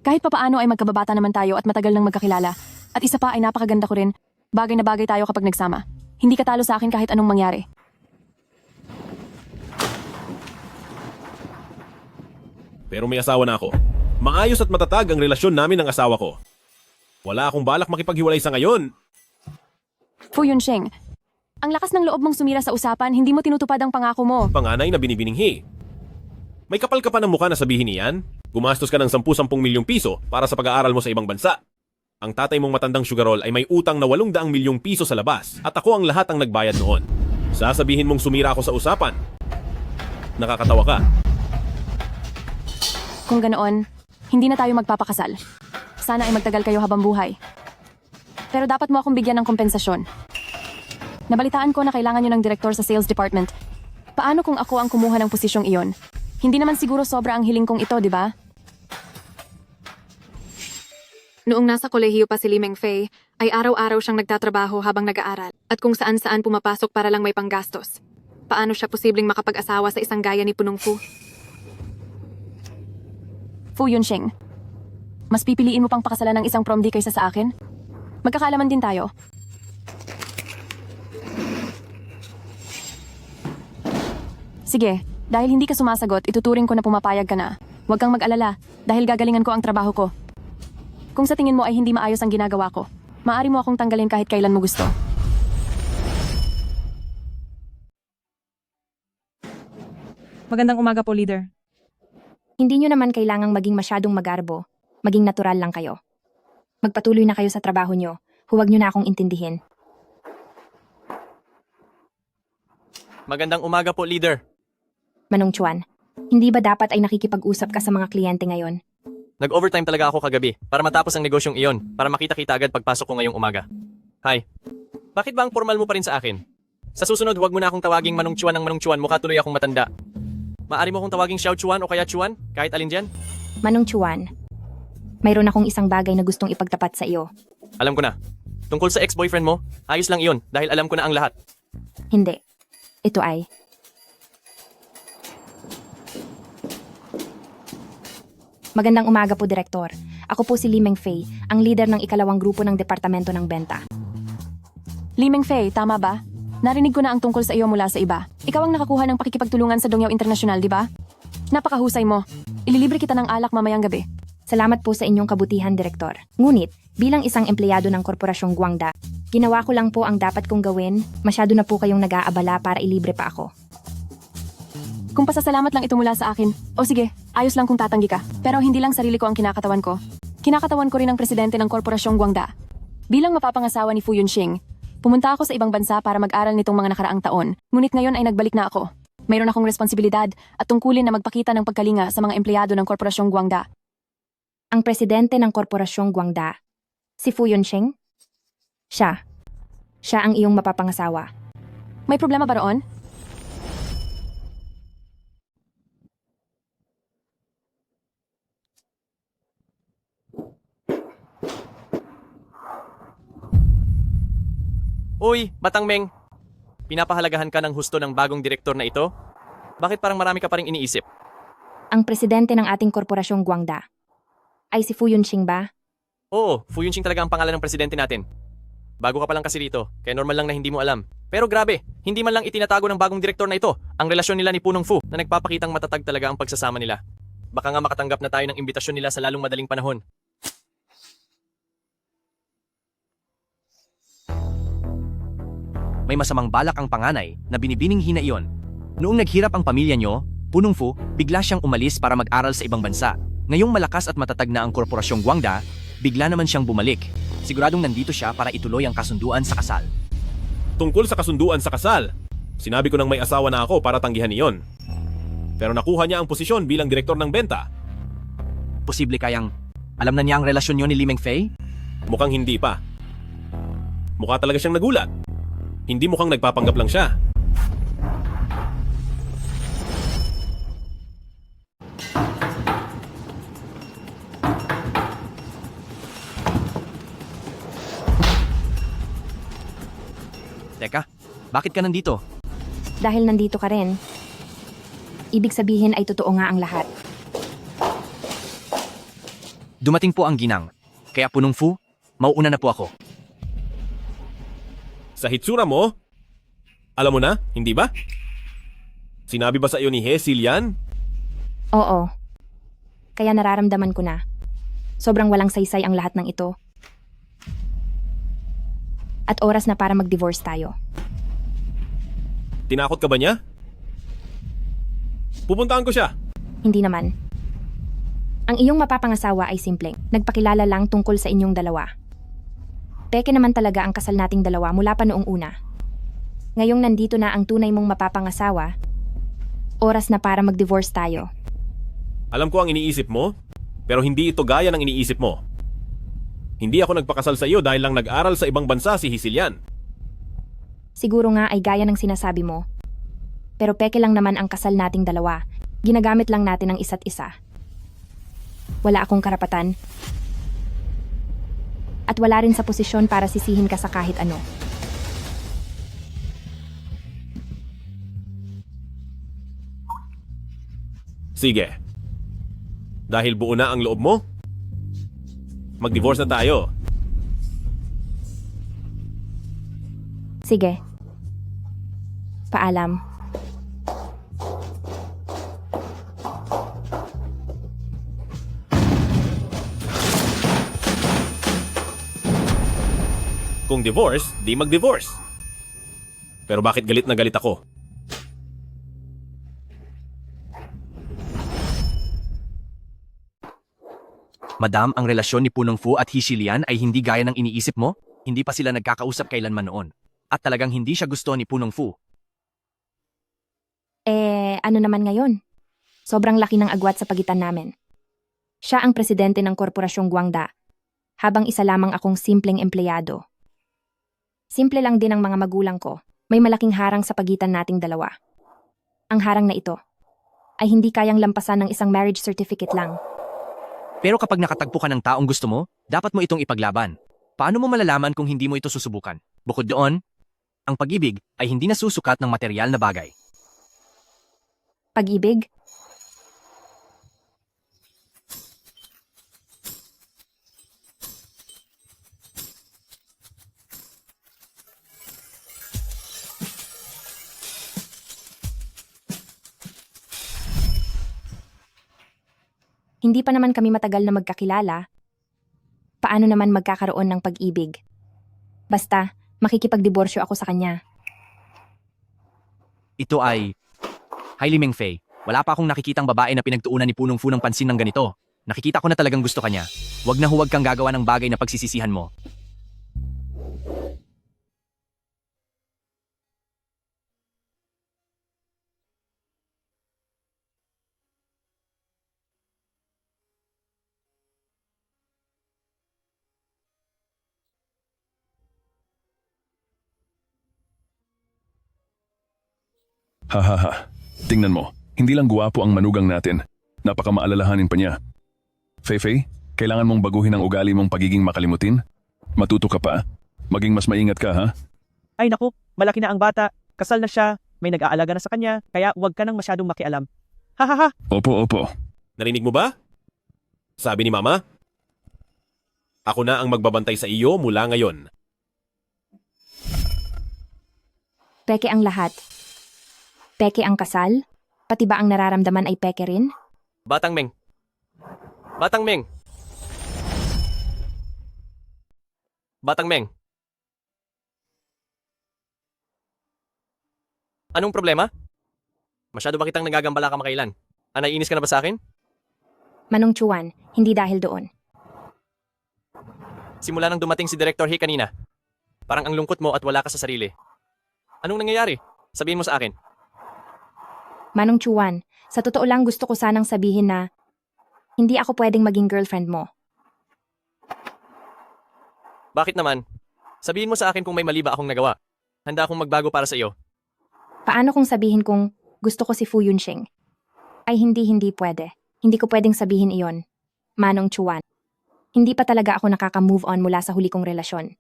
Kahit papaano ay magkababata naman tayo at matagal nang magkakilala. At isa pa ay napakaganda ko rin. Bagay na bagay tayo kapag nagsama. Hindi ka talo sa akin kahit anong mangyari. Pero may asawa na ako. Maayos at matatag ang relasyon namin ng asawa ko. Wala akong balak makipaghiwalay sa ngayon. Fu Yunsheng, ang lakas ng loob mong sumira sa usapan, hindi mo tinutupad ang pangako mo. Panganay na binibining He. May kapal ka pa ng mukha na sabihin niyan? Gumastos ka ng 10-10 milyong piso para sa pag-aaral mo sa ibang bansa. Ang tatay mong matandang sugarol ay may utang na 800 milyong piso sa labas at ako ang lahat ang nagbayad noon. Sasabihin mong sumira ako sa usapan. Nakakatawa ka. Kung ganoon, hindi na tayo magpapakasal. Sana ay magtagal kayo habang buhay. Pero dapat mo akong bigyan ng kompensasyon. Nabalitaan ko na kailangan nyo ng direktor sa sales department. Paano kung ako ang kumuha ng posisyong iyon? Hindi naman siguro sobra ang hiling kong ito, di ba? Noong nasa kolehiyo pa si Li Mengfei, ay araw-araw siyang nagtatrabaho habang nag-aaral at kung saan-saan pumapasok para lang may panggastos. Paano siya posibleng makapag-asawa sa isang gaya ni Punong Fu? Fu Yunsheng, mas pipiliin mo pang pakasalan ng isang prom di kaysa sa akin? Magkakaalaman din tayo. Sige, dahil hindi ka sumasagot, ituturing ko na pumapayag ka na. Huwag kang mag-alala, dahil gagalingan ko ang trabaho ko. Kung sa tingin mo ay hindi maayos ang ginagawa ko, maaari mo akong tanggalin kahit kailan mo gusto. Magandang umaga po, leader. Hindi nyo naman kailangang maging masyadong magarbo. Maging natural lang kayo. Magpatuloy na kayo sa trabaho nyo. Huwag nyo na akong intindihin. Magandang umaga po, leader. Manong Chuan, hindi ba dapat ay nakikipag-usap ka sa mga kliyente ngayon? Nag-overtime talaga ako kagabi para matapos ang negosyong iyon, para makita-kita agad pagpasok ko ngayong umaga. Hi. Bakit ba ang formal mo pa rin sa akin? Sa susunod, huwag mo na akong tawaging Manong Chuan ng Manong Chuan, mukha tuloy akong matanda. Maari mo akong tawaging Xiao Chuan o kaya Chuan, kahit alin dyan? Manong Chuan, mayroon akong isang bagay na gustong ipagtapat sa iyo. Alam ko na. Tungkol sa ex-boyfriend mo, ayos lang iyon dahil alam ko na ang lahat. Hindi. Ito ay... Magandang umaga po, Direktor. Ako po si Li Mengfei, ang leader ng ikalawang grupo ng Departamento ng Benta. Li Mengfei, tama ba? Narinig ko na ang tungkol sa iyo mula sa iba. Ikaw ang nakakuha ng pakikipagtulungan sa Dongyaw International, di ba? Napakahusay mo. Ililibre kita ng alak mamayang gabi. Salamat po sa inyong kabutihan, Direktor. Ngunit, bilang isang empleyado ng Korporasyong Guangda, ginawa ko lang po ang dapat kong gawin. Masyado na po kayong nag-aabala para ilibre pa ako. Kung pasasalamat lang ito mula sa akin, o sige, ayos lang kung tatanggi ka. Pero hindi lang sarili ko ang kinakatawan ko. Kinakatawan ko rin ang presidente ng Korporasyong Guangda. Bilang mapapangasawa ni Fu Yunxing, pumunta ako sa ibang bansa para mag-aral nitong mga nakaraang taon. Ngunit ngayon ay nagbalik na ako. Mayroon akong responsibilidad at tungkulin na magpakita ng pagkalinga sa mga empleyado ng Korporasyong Guangda. Ang presidente ng Korporasyong Guangda, si Fu Yunxing? Siya. Siya ang iyong mapapangasawa. May problema ba roon? Uy, Batang Meng! Pinapahalagahan ka ng husto ng bagong direktor na ito? Bakit parang marami ka pa ring iniisip? Ang presidente ng ating Korporasyong Guangda. Ay si Fu Yunxing ba? Oo, Fu Yunxing talaga ang pangalan ng presidente natin. Bago ka pa lang kasi rito, kaya normal lang na hindi mo alam. Pero grabe, hindi man lang itinatago ng bagong direktor na ito ang relasyon nila ni Punong Fu na nagpapakitang matatag talaga ang pagsasama nila. Baka nga makatanggap na tayo ng imbitasyon nila sa lalong madaling panahon. May masamang balak ang panganay na binibining hina iyon. Noong naghirap ang pamilya nyo, Punong Fu, bigla siyang umalis para mag-aral sa ibang bansa. Ngayong malakas at matatag na ang Korporasyong Guangda, bigla naman siyang bumalik. Siguradong nandito siya para ituloy ang kasunduan sa kasal. Tungkol sa kasunduan sa kasal, sinabi ko nang may asawa na ako para tanggihan iyon. Pero nakuha niya ang posisyon bilang direktor ng benta. Posible kayang alam na niya ang relasyon niyo ni Li Mengfei? Mukhang hindi pa. Mukha talaga siyang nagulat. Hindi mukhang nagpapanggap lang siya. Teka, bakit ka nandito? Dahil nandito ka rin, ibig sabihin ay totoo nga ang lahat. Dumating po ang ginang. Kaya Punong Fu, mauuna na po ako. Sa hitsura mo, alam mo na, hindi ba? Sinabi ba sa iyo ni Hesil yan? Oo. Kaya nararamdaman ko na. Sobrang walang saysay ang lahat ng ito. At oras na para mag-divorce tayo. Tinakot ka ba niya? Pupuntahan ko siya. Hindi naman. Ang iyong mapapangasawa ay simpleng. Nagpakilala lang tungkol sa inyong dalawa. Peke naman talaga ang kasal nating dalawa mula pa noong una. Ngayong nandito na ang tunay mong mapapangasawa, oras na para mag-divorce tayo. Alam ko ang iniisip mo, pero hindi ito gaya ng iniisip mo. Hindi ako nagpakasal sa iyo dahil lang nag-aral sa ibang bansa si Hisilian. Siguro nga ay gaya ng sinasabi mo. Pero peke lang naman ang kasal nating dalawa. Ginagamit lang natin ang isa't isa. Wala akong karapatan. At wala rin sa posisyon para sisihin ka sa kahit ano. Sige. Dahil buo na ang loob mo, mag-divorce na tayo. Sige. Paalam. Kung divorce, di mag-divorce. Pero bakit galit na galit ako? Madam, ang relasyon ni Punong Fu at Hisilian ay hindi gaya ng iniisip mo? Hindi pa sila nagkakausap kailanman noon. At talagang hindi siya gusto ni Punong Fu. Ano naman ngayon? Sobrang laki ng agwat sa pagitan namin. Siya ang presidente ng Korporasyong Guangda, habang isa lamang akong simpleng empleyado. Simple lang din ang mga magulang ko. May malaking harang sa pagitan nating dalawa. Ang harang na ito ay hindi kayang lampasan ng isang marriage certificate lang. Pero kapag nakatagpo ka ng taong gusto mo, dapat mo itong ipaglaban. Paano mo malalaman kung hindi mo ito susubukan? Bukod doon, ang pag-ibig ay hindi nasusukat ng material na bagay. Pag-ibig? Hindi pa naman kami matagal na magkakilala. Paano naman magkakaroon ng pag-ibig? Basta, makikipagdiborsyo ako sa kanya. Ito ay... Hi, Limeng Fei. Wala pa akong nakikitang babae na pinagtuunan ni Punong Fu ng pansin ng ganito. Nakikita ko na talagang gusto ka niya. Huwag na huwag kang gagawa ng bagay na pagsisisihan mo. Hahaha. Tingnan mo, hindi lang guwapo ang manugang natin. Napakamaalalahanin pa niya. Fei, kailangan mong baguhin ang ugali mong pagiging makalimutin. Matuto ka pa. Maging mas maingat ka, ha? Ay naku, malaki na ang bata. Kasal na siya. May nag-aalaga na sa kanya. Kaya huwag ka nang masyadong makialam. Hahaha. Opo. Narinig mo ba? Sabi ni Mama? Ako na ang magbabantay sa iyo mula ngayon. Peke ang lahat. Peke ang kasal? Pati ba ang nararamdaman ay peke rin? Batang Meng! Batang Meng! Batang Meng! Anong problema? Masyado ba kitang nagagambala kamakailan? Naiinis ka na ba sa akin? Manong Chuan, hindi dahil doon. Simula nang dumating si Director He kanina, parang ang lungkot mo at wala ka sa sarili. Anong nangyayari? Sabihin mo sa akin. Manong Chuan, sa totoo lang gusto ko sanang sabihin na hindi ako pwedeng maging girlfriend mo. Bakit naman? Sabihin mo sa akin kung may mali ba akong nagawa. Handa akong magbago para sa iyo. Paano kung sabihin kong gusto ko si Fu Yunxing? Ay hindi pwede. Hindi ko pwedeng sabihin iyon. Manong Chuan. Hindi pa talaga ako nakaka-move on mula sa huli kong relasyon.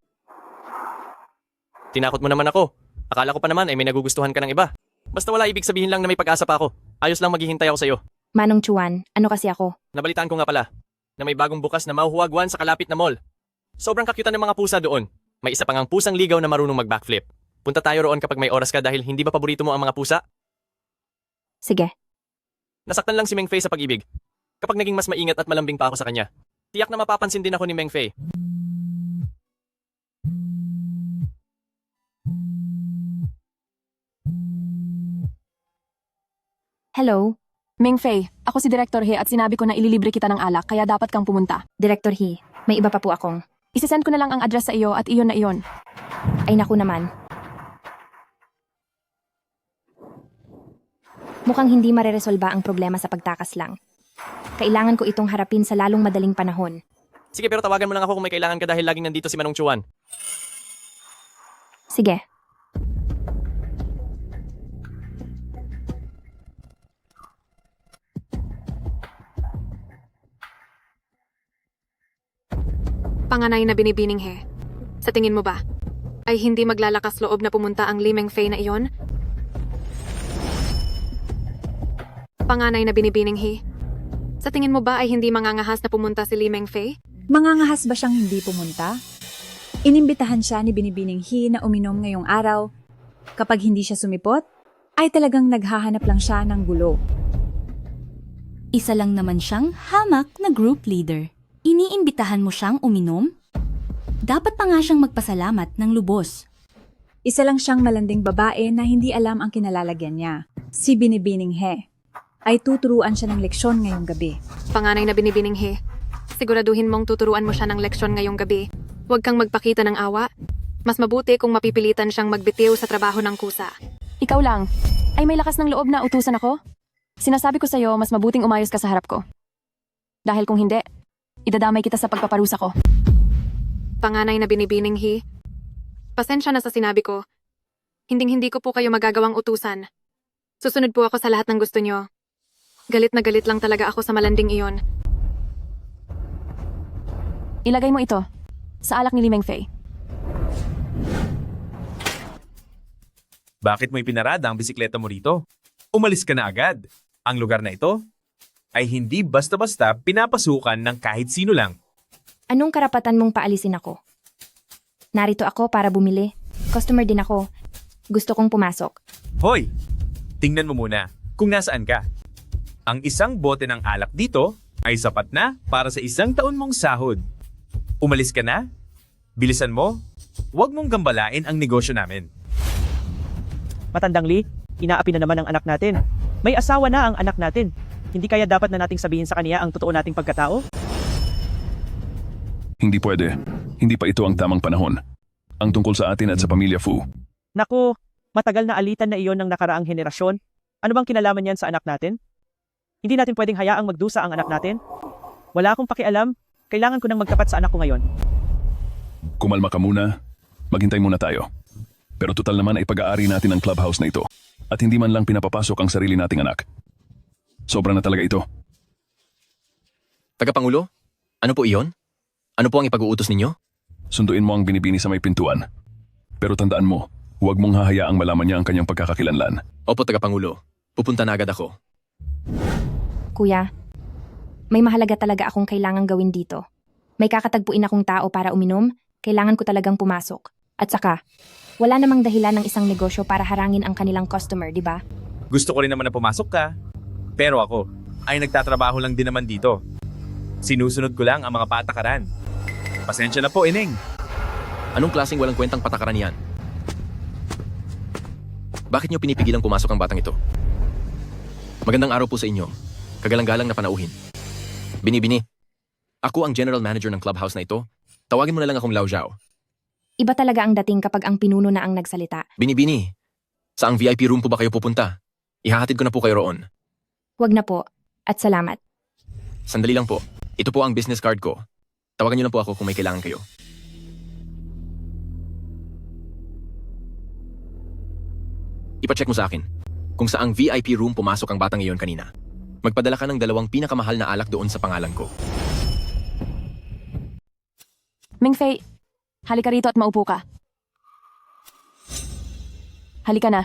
Tinakot mo naman ako. Akala ko pa naman ay may nagugustuhan ka ng iba. Basta wala ibig sabihin lang na may pag-asa pa ako. Ayos lang maghihintay ako sa iyo. Manong Chuan, ano kasi ako? Nabalitaan ko nga pala na may bagong bukas na mahuhuwagwan sa kalapit na mall. Sobrang kakyutan ng mga pusa doon. May isa pang ang pusang ligaw na marunong mag-backflip. Punta tayo roon kapag may oras ka dahil hindi ba paborito mo ang mga pusa? Sige. Nasaktan lang si Meng Fei sa pag-ibig. Kapag naging mas maingat at malambing pa ako sa kanya. Tiyak na mapapansin din ako ni Meng Fei. Hello? Meng Fei, ako si Director He at sinabi ko na ililibre kita ng alak kaya dapat kang pumunta. Director He, may iba pa po akong. Isesend ko na lang ang address sa iyo at iyon na iyon. Ay naku naman. Mukhang hindi mareresolba ang problema sa pagtakas lang. Kailangan ko itong harapin sa lalong madaling panahon. Sige pero tawagan mo lang ako kung may kailangan ka dahil laging nandito si Manong Chuan. Sige. Panganay na binibining He. Sa tingin mo ba, ay hindi maglalakas loob na pumunta ang Limeng Fei na iyon? Panganay na binibining He. Sa tingin mo ba ay hindi mangangahas na pumunta si Limeng Fei? Mangangahas ba siyang hindi pumunta? Inimbitahan siya ni Binibining He na uminom ngayong araw. Kapag hindi siya sumipot, ay talagang naghahanap lang siya ng gulo. Isa lang naman siyang hamak na group leader. Iniimbitahan mo siyang uminom? Dapat pa nga siyang magpasalamat ng lubos. Isa lang siyang malanding babae na hindi alam ang kinalalagyan niya. Si Binibining He. Ay tuturuan siya ng leksyon ngayong gabi. Panganay na binibining He. Siguraduhin mong tuturuan mo siya ng leksyon ngayong gabi. Huwag kang magpakita ng awa. Mas mabuti kung mapipilitan siyang magbitiw sa trabaho ng kusa. Ikaw lang. Ay may lakas ng loob na utusan ako? Sinasabi ko sa iyo, mas mabuting umayos ka sa harap ko. Dahil kung hindi, idadamay kita sa pagpaparusa ko. Panganay na binibining He. Pasensya na sa sinabi ko. Hinding-hindi ko po kayo magagawang utusan. Susunod po ako sa lahat ng gusto niyo. Galit na galit lang talaga ako sa malanding iyon. Ilagay mo ito sa alak ni Limeng Fei. Bakit mo ipinarada ang bisikleta mo rito? Umalis ka na agad. Ang lugar na ito ay hindi basta-basta pinapasukan ng kahit sino lang. Anong karapatan mong paalisin ako? Narito ako para bumili. Customer din ako. Gusto kong pumasok. Hoy! Tingnan mo muna kung nasaan ka. Ang isang bote ng alak dito ay sapat na para sa 1 taon mong sahod. Umalis ka na? Bilisan mo? Huwag mong gambalain ang negosyo namin. Matandang Lee, inaapi na naman ang anak natin. May asawa na ang anak natin. Hindi kaya dapat na nating sabihin sa kanya ang totoo nating pagkatao? Hindi pwede. Hindi pa ito ang tamang panahon. Ang tungkol sa atin at sa pamilya Fu. Naku, matagal na alitan na iyon ng nakaraang henerasyon. Ano bang kinalaman yan sa anak natin? Hindi natin pwedeng hayaang magdusa ang anak natin. Wala akong pakialam. Kailangan ko nang magtapat sa anak ko ngayon. Kumalma ka muna. Maghintay muna tayo. Pero total naman ay pag-aari natin ang clubhouse na ito. At hindi man lang pinapapasok ang sarili nating anak. Sobra na talaga ito. Tagapangulo, ano po iyon? Ano po ang ipag-uutos ninyo? Sunduin mo ang binibini sa may pintuan. Pero tandaan mo, huwag mong hahayaang malaman niya ang kanyang pagkakakilanlan. Opo, Tagapangulo. Pupunta na agad ako. Kuya, may mahalaga talaga akong kailangang gawin dito. May kakatagpuin akong tao para uminom, kailangan ko talagang pumasok. At saka, wala namang dahilan ng isang negosyo para harangin ang kanilang customer, di ba? Gusto ko rin naman na pumasok ka. Pero ako, ay nagtatrabaho lang din naman dito. Sinusunod ko lang ang mga patakaran. Pasensya na po, Ineng. Anong klaseng walang kwentang patakaran yan? Bakit niyo pinipigilang pumasok ang batang ito? Magandang araw po sa inyo. Kagalang-galang na panauhin. Binibini, ako ang general manager ng clubhouse na ito. Tawagin mo na lang akong Lao Zhao. Iba talaga ang dating kapag ang pinuno na ang nagsalita. Binibini, saang VIP room po ba kayo pupunta? Ihahatid ko na po kayo roon. Wag na po, at salamat. Sandali lang po. Ito po ang business card ko. Tawagan niyo lang po ako kung may kailangan kayo. Ipacheck mo sa akin kung saang VIP room pumasok ang batang iyon kanina. Magpadala ka ng 2 pinakamahal na alak doon sa pangalan ko. Mingfei, halika rito at maupo ka. Halika na.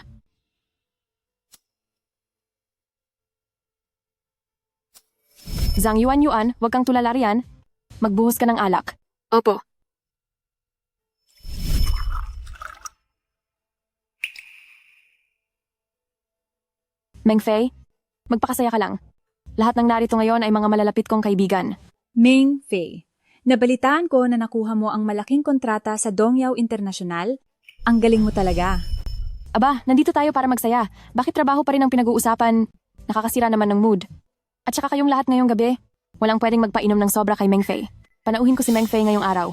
Zhang Yuan, huwag kang tulala riyan. Magbuhos ka ng alak. Opo. Mengfei, magpakasaya ka lang. Lahat ng narito ngayon ay mga malalapit kong kaibigan. Ming Fei, nabalitaan ko na nakuha mo ang malaking kontrata sa Dongyao International. Ang galing mo talaga. Aba, nandito tayo para magsaya. Bakit trabaho pa rin ang pinag-uusapan? Nakakasira naman ng mood. At saka kayong lahat ngayong gabi, walang pwedeng magpainom ng sobra kay Mengfei. Panauhin ko si Mengfei ngayong araw.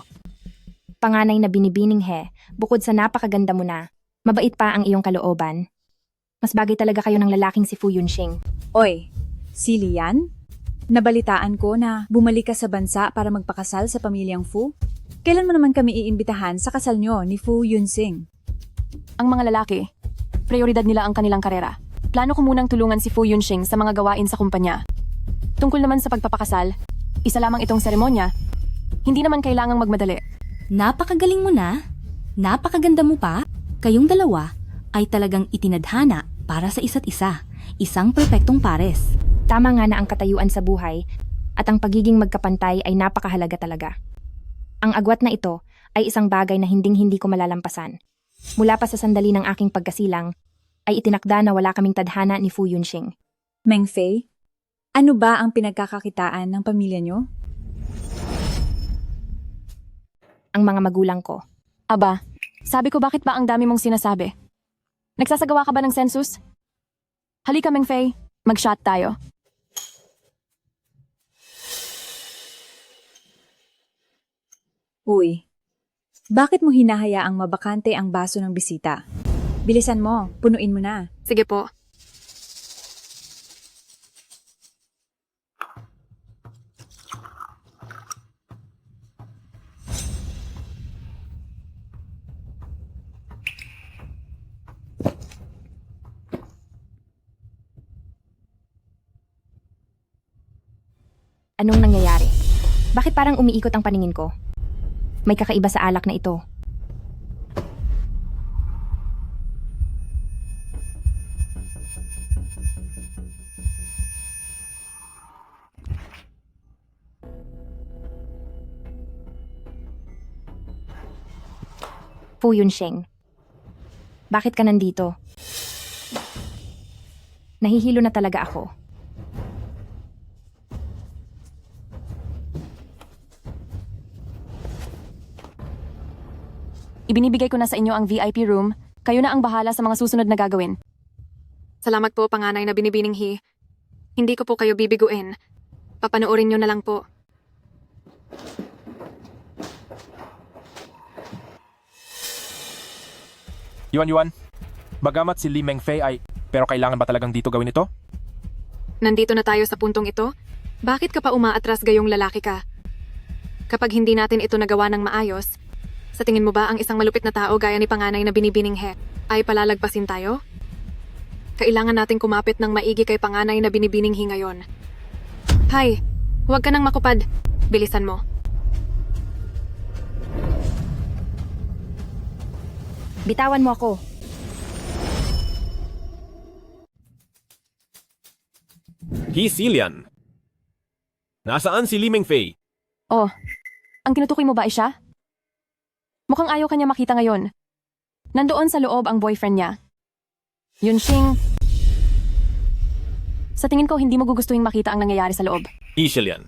Panganay na binibining he, bukod sa napakaganda mo na, mabait pa ang iyong kalooban. Mas bagay talaga kayo ng lalaking si Fu Yunxing. Oy, si Lian? Nabalitaan ko na bumalik ka sa bansa para magpakasal sa pamilyang Fu? Kailan mo naman kami iimbitahan sa kasal nyo ni Fu Yunxing? Ang mga lalaki, prioridad nila ang kanilang karera. Plano ko munang tulungan si Fu Yunxing sa mga gawain sa kumpanya. Tungkol naman sa pagpapakasal, isa lamang itong seremonya. Hindi naman kailangang magmadali. Napakagaling mo na. Napakaganda mo pa. Kayong dalawa ay talagang itinadhana para sa isa't isa. Isang perpektong pares. Tama nga na ang katayuan sa buhay at ang pagiging magkapantay ay napakahalaga talaga. Ang agwat na ito ay isang bagay na hinding-hindi ko malalampasan. Mula pa sa sandali ng aking pagkasilang, ay itinakda na wala kaming tadhana ni Fu Yunxing. Mengfei, ano ba ang pinagkakakitaan ng pamilya nyo? Ang mga magulang ko. Aba, sabi ko bakit ba ang dami mong sinasabi? Nagsasagawa ka ba ng census? Halika Mengfei, mag-shot tayo. Uy, bakit mo hinahayaang mabakante ang baso ng bisita? Bilisan mo, punuin mo na. Sige po. Anong nangyayari? Bakit parang umiikot ang paningin ko? May kakaiba sa alak na ito. Fu Yunxing, bakit ka nandito? Nahihilo na talaga ako. Ibinibigay ko na sa inyo ang VIP room. Kayo na ang bahala sa mga susunod na gagawin. Salamat po, panganay na binibining He. Hindi ko po kayo bibiguin. Papanoorin nyo na lang po. Yuan, bagamat si Li Mengfei ay, pero kailangan ba talagang dito gawin ito? Nandito na tayo sa puntong ito. Bakit ka pa umaatras gayong lalaki ka? Kapag hindi natin ito nagawa ng maayos, sa tingin mo ba ang isang malupit na tao gaya ni panganay na binibining He ay palalagpasin tayo? Kailangan nating kumapit ng maigi kay panganay na binibining He ngayon. Hay, huwag ka nang makupad. Bilisan mo. Bitawan mo ako. He Silian. Nasaan si Li Mengfei? Oh, ang tinutukoy mo ba ay siya? Mukhang ayaw kanya makita ngayon. Nandoon sa loob ang boyfriend niya. Yunxing, sa tingin ko hindi mo gugustuhin makita ang nangyayari sa loob. He Silian.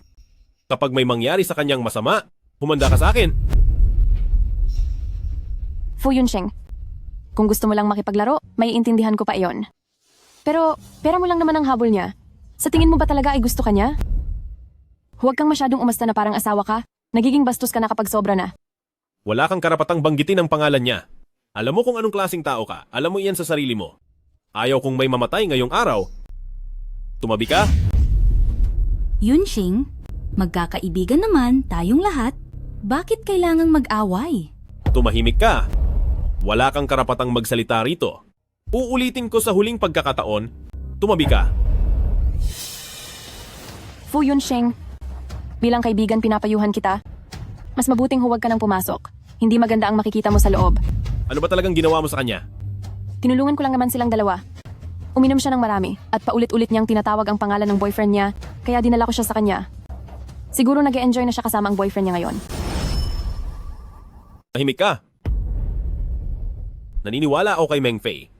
Kapag may mangyari sa kanyang masama, humanda ka sa akin. Fu Yunxing, kung gusto mo lang makipaglaro, may intindihan ko pa iyon. Pero, pera mo lang naman ang habol niya. Sa tingin mo ba talaga ay gusto ka niya? Huwag kang masyadong umasta na parang asawa ka. Nagiging bastos ka na kapag sobra na. Wala kang karapatang banggitin ang pangalan niya. Alam mo kung anong klaseng tao ka. Alam mo iyan sa sarili mo. Ayaw kong may mamatay ngayong araw. Tumabi ka? Yunxing, magkakaibigan naman tayong lahat. Bakit kailangang mag-away? Tumahimik ka. Wala kang karapatang magsalita rito. Uulitin ko sa huling pagkakataon. Tumabi ka. Fu Yunxing, bilang kaibigan pinapayuhan kita. Mas mabuting huwag ka nang pumasok. Hindi maganda ang makikita mo sa loob. Ano ba talagang ginawa mo sa kanya? Tinulungan ko lang naman silang dalawa. Uminom siya ng marami at paulit-ulit niyang tinatawag ang pangalan ng boyfriend niya, kaya dinala ko siya sa kanya. Siguro nag-e-enjoy na siya kasama ang boyfriend niya ngayon. Tahimik ka. Naniniwala ako kay Mengfei.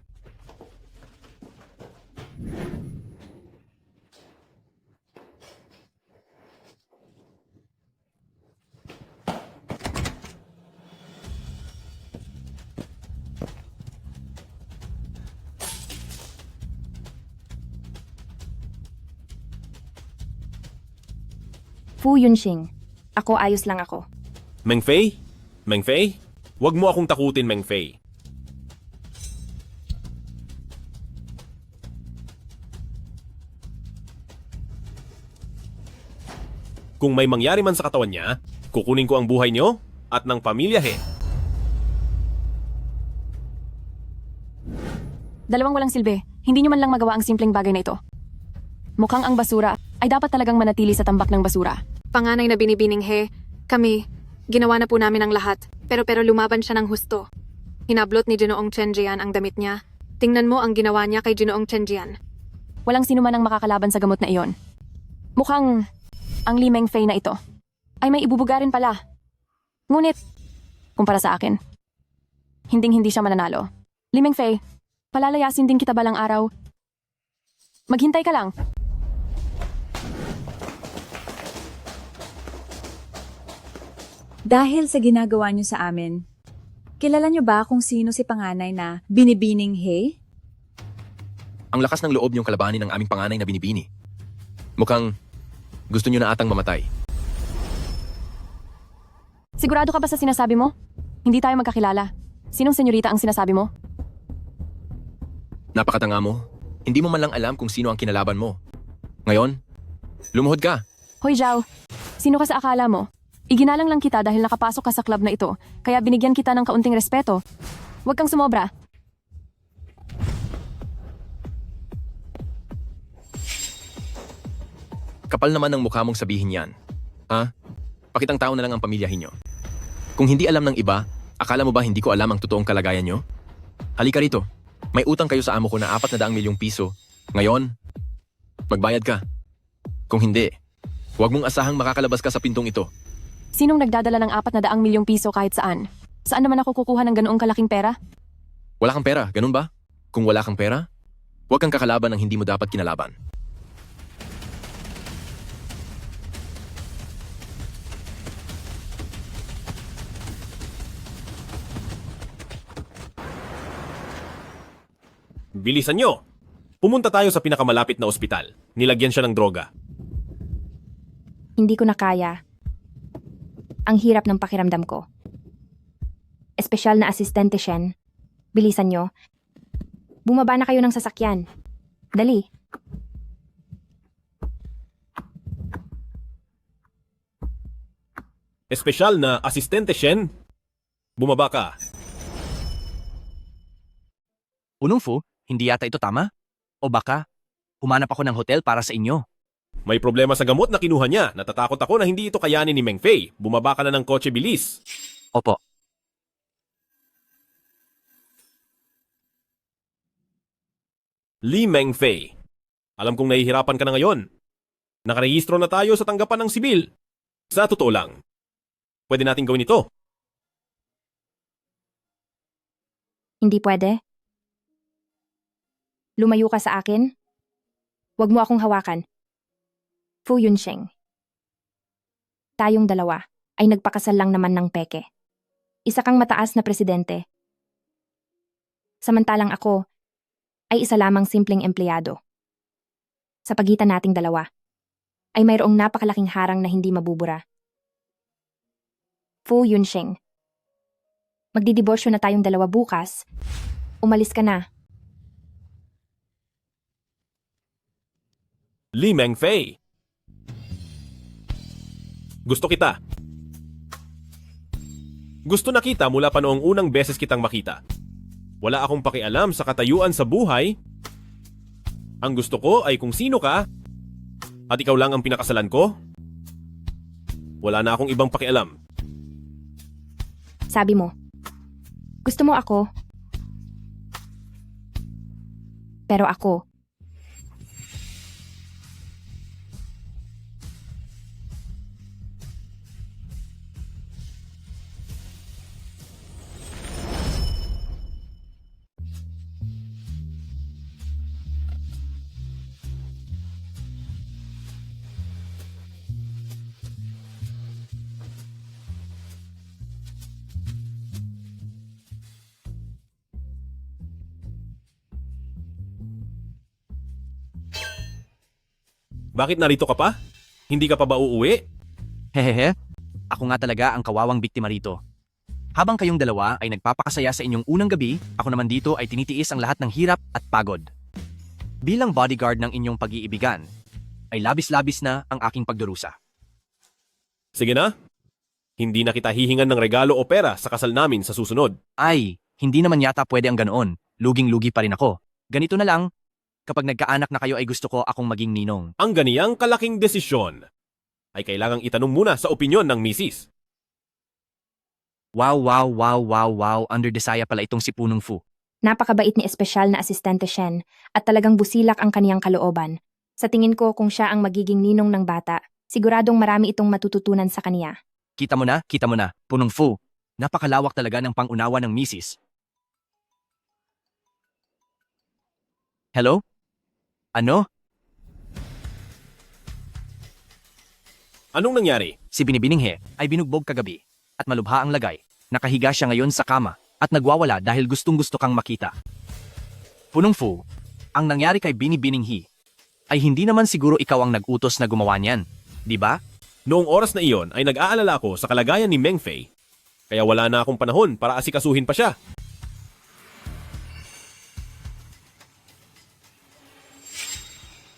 Fu Yunxing, ako ayos lang ako. Mengfei? Mengfei? Huwag mo akong takutin, Mengfei. Kung may mangyari man sa katawan niya, kukunin ko ang buhay niyo at ng pamilya He. Dalawang walang silbi, hindi niyo man lang magawa ang simpleng bagay na ito. Mukhang ang basura ay dapat talagang manatili sa tambak ng basura. Panganay na binibining He, kami, ginawa na po namin ang lahat. Pero lumaban siya ng husto. Hinablot ni Ginoong Chen Jian ang damit niya. Tingnan mo ang ginawa niya kay Ginoong Chen Jian. Walang sino man ang makakalaban sa gamot na iyon. Mukhang ang Li Mengfei na ito ay may ibubugarin pala. Ngunit, kumpara sa akin, hindi siya mananalo. Li Mengfei, palalayasin din kita balang araw. Maghintay ka lang. Dahil sa ginagawa niyo sa amin, kilala niyo ba kung sino si panganay na binibining He? Ang lakas ng loob niyong kalabanin ng aming panganay na binibini. Mukhang gusto niyo na atang mamatay. Sigurado ka ba sa sinasabi mo? Hindi tayo magkakilala. Sinong senyorita ang sinasabi mo? Napakatanga mo. Hindi mo man lang alam kung sino ang kinalaban mo. Ngayon, lumuhod ka. Hoy Zhao, sino ka sa akala mo? Iginalang lang kita dahil nakapasok ka sa club na ito, kaya binigyan kita ng kaunting respeto. Huwag kang sumobra. Kapal naman ng mukha mong sabihin yan. Ha? Pakitang tao na lang ang pamilyahin nyo. Kung hindi alam ng iba, akala mo ba hindi ko alam ang totoong kalagayan nyo? Halika rito. May utang kayo sa amo ko na 400 milyong piso. Ngayon, magbayad ka. Kung hindi, huwag mong asahang makakalabas ka sa pintong ito. Sinong nagdadala ng 400 milyong piso kahit saan? Saan naman ako kukuha ng ganoong kalaking pera? Wala kang pera, ganun ba? Kung wala kang pera, huwag kang kakalaban ng hindi mo dapat kinalaban. bilisan nyo. Pumunta tayo sa pinakamalapit na ospital. Nilagyan siya ng droga. Hindi ko na kaya. Ang hirap ng pakiramdam ko. Espesyal na asistente, Shen. Bilisan nyo. Bumaba na kayo ng sasakyan. Dali. Espesyal na asistente, Shen. Bumaba ka. Punong Fu, hindi yata ito tama? O baka, humanap ako ng hotel para sa inyo. May problema sa gamot na kinuha niya. Natatakot ako na hindi ito kayanin ni Meng Fei. Bumaba ka na ng kotse, bilis. Opo. Li Meng Fei. Alam kong nahihirapan ka na ngayon. Nakarehistro na tayo sa tanggapan ng sibil. Sa totoo lang, pwede nating gawin ito. Hindi pwede. Lumayo ka sa akin. Huwag mo akong hawakan. Fu Yunsheng. Tayong dalawa ay nagpakasal lang naman ng peke. Isa kang mataas na presidente. Samantalang ako ay isa lamang simpleng empleyado. Sa pagitan nating dalawa ay mayroong napakalaking harang na hindi mabubura. Fu Yunsheng. Magdidiborsyo na tayong dalawa bukas. Umalis ka na. Li Meng Fei. Gusto kita. Gusto na kita mula pa noong unang beses kitang makita. Wala akong pakialam sa katayuan sa buhay. Ang gusto ko ay kung sino ka at ikaw lang ang pinakasalan ko. Wala na akong ibang pakialam. Sabi mo, gusto mo ako. Pero ako, Bakit narito ka pa? Hindi ka pa ba uuwi? Hehehe, ako nga talaga ang kawawang biktima rito. Habang kayong dalawa ay nagpapakasaya sa inyong unang gabi, ako naman dito ay tinitiis ang lahat ng hirap at pagod. Bilang bodyguard ng inyong pag-iibigan, ay labis-labis na ang aking pagdurusa. Sige na. Hindi na kita hihingan ng regalo o pera sa kasal namin sa susunod. Ay, hindi naman yata pwede ang ganoon. Luging-lugi pa rin ako. Ganito na lang, kapag nagkaanak na kayo ay gusto ko akong maging ninong. Ang ganiyang kalaking desisyon ay kailangang itanong muna sa opinyon ng misis. Wow, underdesaya pala itong si Punong Fu. napakabait ni espesyal na asistente Shen at talagang busilak ang kaniyang kalooban. Sa tingin ko kung siya ang magiging ninong ng bata, siguradong marami itong matututunan sa kaniya. Kita mo na, Punong Fu. Napakalawak talaga ng pangunawa ng misis. Hello? Ano? Anong nangyari? Si Binibining He ay binugbog kagabi at malubha ang lagay. Nakahiga siya ngayon sa kama at nagwawala dahil gustong-gusto kang makita. Punong Fu, ang nangyari kay Binibining He ay hindi naman siguro ikaw ang nag-utos na gumawa niyan, di ba? Noong oras na iyon ay nag-aalala ako sa kalagayan ni Meng Fei, kaya wala na akong panahon para asikasuhin pa siya.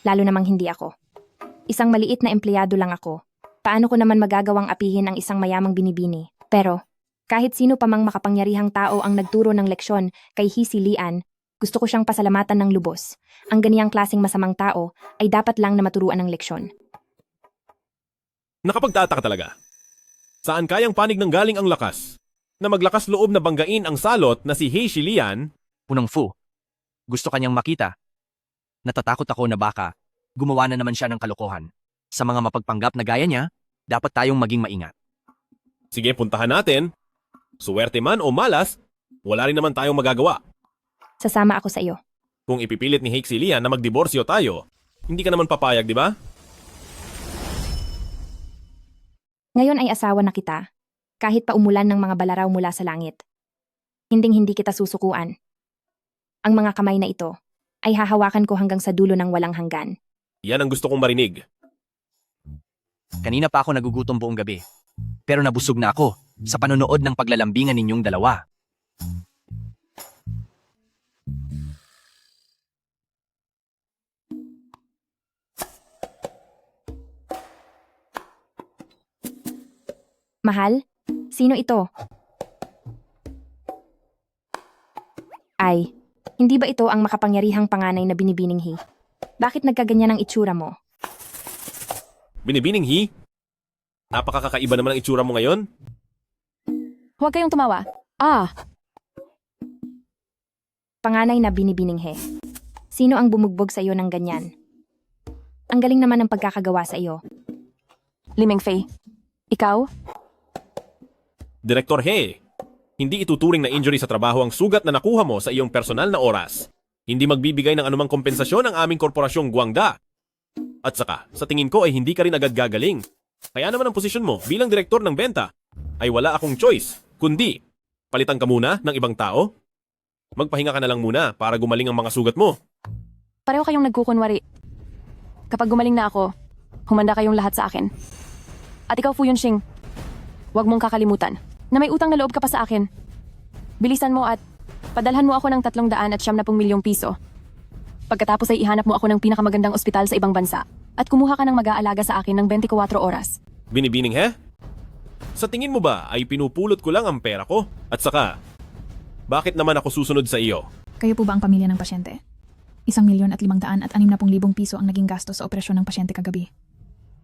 Lalo namang hindi ako. Isang maliit na empleyado lang ako. Paano ko naman magagawang apihin ang isang mayamang binibini? Pero, kahit sino pa mang makapangyarihang tao ang nagturo ng leksyon kay Hisi Lian, gusto ko siyang pasalamatan ng lubos. Ang ganiyang klaseng masamang tao ay dapat lang na maturuan ng leksyon. Nakapagtataka talaga. Saan kayang panig ng galing ang lakas? Na maglakas loob na banggain ang salot na si He Shilian? Punong Fu, gusto kanyang makita. Natatakot ako na baka gumawa na naman siya ng kalokohan. Sa mga mapagpanggap na gaya niya, dapat tayong maging maingat. Sige, puntahan natin. Suwerte man o malas, wala rin naman tayong magagawa. Sasama ako sa iyo. Kung ipipilit ni He Shilian na magdiborsyo tayo, hindi ka naman papayag, di ba? Ngayon ay asawa na kita, kahit pa umulan ng mga balaraw mula sa langit. Hinding-hindi kita susukuan. Ang mga kamay na ito ay hahawakan ko hanggang sa dulo ng walang hanggan. Yan ang gusto kong marinig. Kanina pa ako nagugutom buong gabi. Pero nabusog na ako sa panonood ng paglalambingan ninyong dalawa. Mahal? Sino ito? Ay, hindi ba ito ang makapangyarihang panganay na Binibininghi? Bakit nagkaganyan ang itsura mo? Binibininghi? Napakakaiba naman ang itsura mo ngayon. Huwag kayong tumawa. Panganay na Binibininghe. Sino ang bumugbog sa iyo ng ganyan? Ang galing naman ng pagkakagawa sa iyo. Li Mengfei, ikaw? Direktor He, hindi ituturing na injury sa trabaho ang sugat na nakuha mo sa iyong personal na oras. Hindi magbibigay ng anumang kompensasyon ang aming korporasyong Guangda. At saka, sa tingin ko ay hindi ka rin agad gagaling. Kaya naman ang posisyon mo bilang direktor ng benta ay wala akong choice, kundi palitan ka muna ng ibang tao. Magpahinga ka na lang muna para gumaling ang mga sugat mo. Pareho kayong nagkukunwari. Kapag gumaling na ako, humanda kayong lahat sa akin. At ikaw, Fu Yunxing, huwag mong kakalimutan na may utang na loob ka pa sa akin. Bilisan mo at padalhan mo ako ng 370 milyong piso. Pagkatapos ay ihanap mo ako ng pinakamagandang ospital sa ibang bansa at kumuha ka ng mag-aalaga sa akin ng 24 oras. Binibining He? Sa tingin mo ba ay pinupulot ko lang ang pera ko? At saka, bakit naman ako susunod sa iyo? Kayo po ba ang pamilya ng pasyente? 1,500,000 at 60,000 piso ang naging gasto sa operasyon ng pasyente kagabi.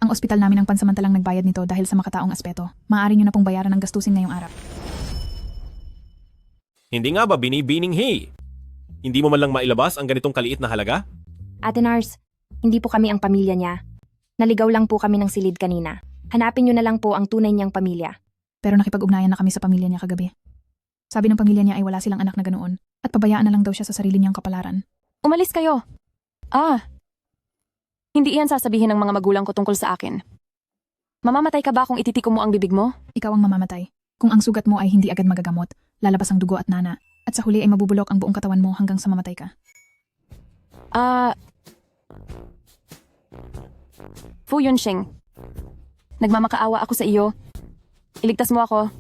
Ang ospital namin ang pansamantalang nagbayad nito dahil sa makataong aspeto. Maaari nyo na pong bayaran ang gastusin ngayong araw. Hindi nga ba Binibining He? Hindi mo man lang mailabas ang ganitong kaliit na halaga? Ate Nars, hindi po kami ang pamilya niya. Naligaw lang po kami ng silid kanina. Hanapin nyo na lang po ang tunay niyang pamilya. Pero nakipag-ugnayan na kami sa pamilya niya kagabi. Sabi ng pamilya niya ay wala silang anak na ganoon at pabayaan na lang daw siya sa sarili niyang kapalaran. Umalis kayo. Hindi iyan sasabihin ng mga magulang ko tungkol sa akin. Mamamatay ka ba kung ititiko mo ang bibig mo? Ikaw ang mamamatay. Kung ang sugat mo ay hindi agad magagamot, lalabas ang dugo at nana, at sa huli ay mabubulok ang buong katawan mo hanggang sa mamatay ka. Fu Yunxing, nagmamakaawa ako sa iyo. Iligtas mo ako.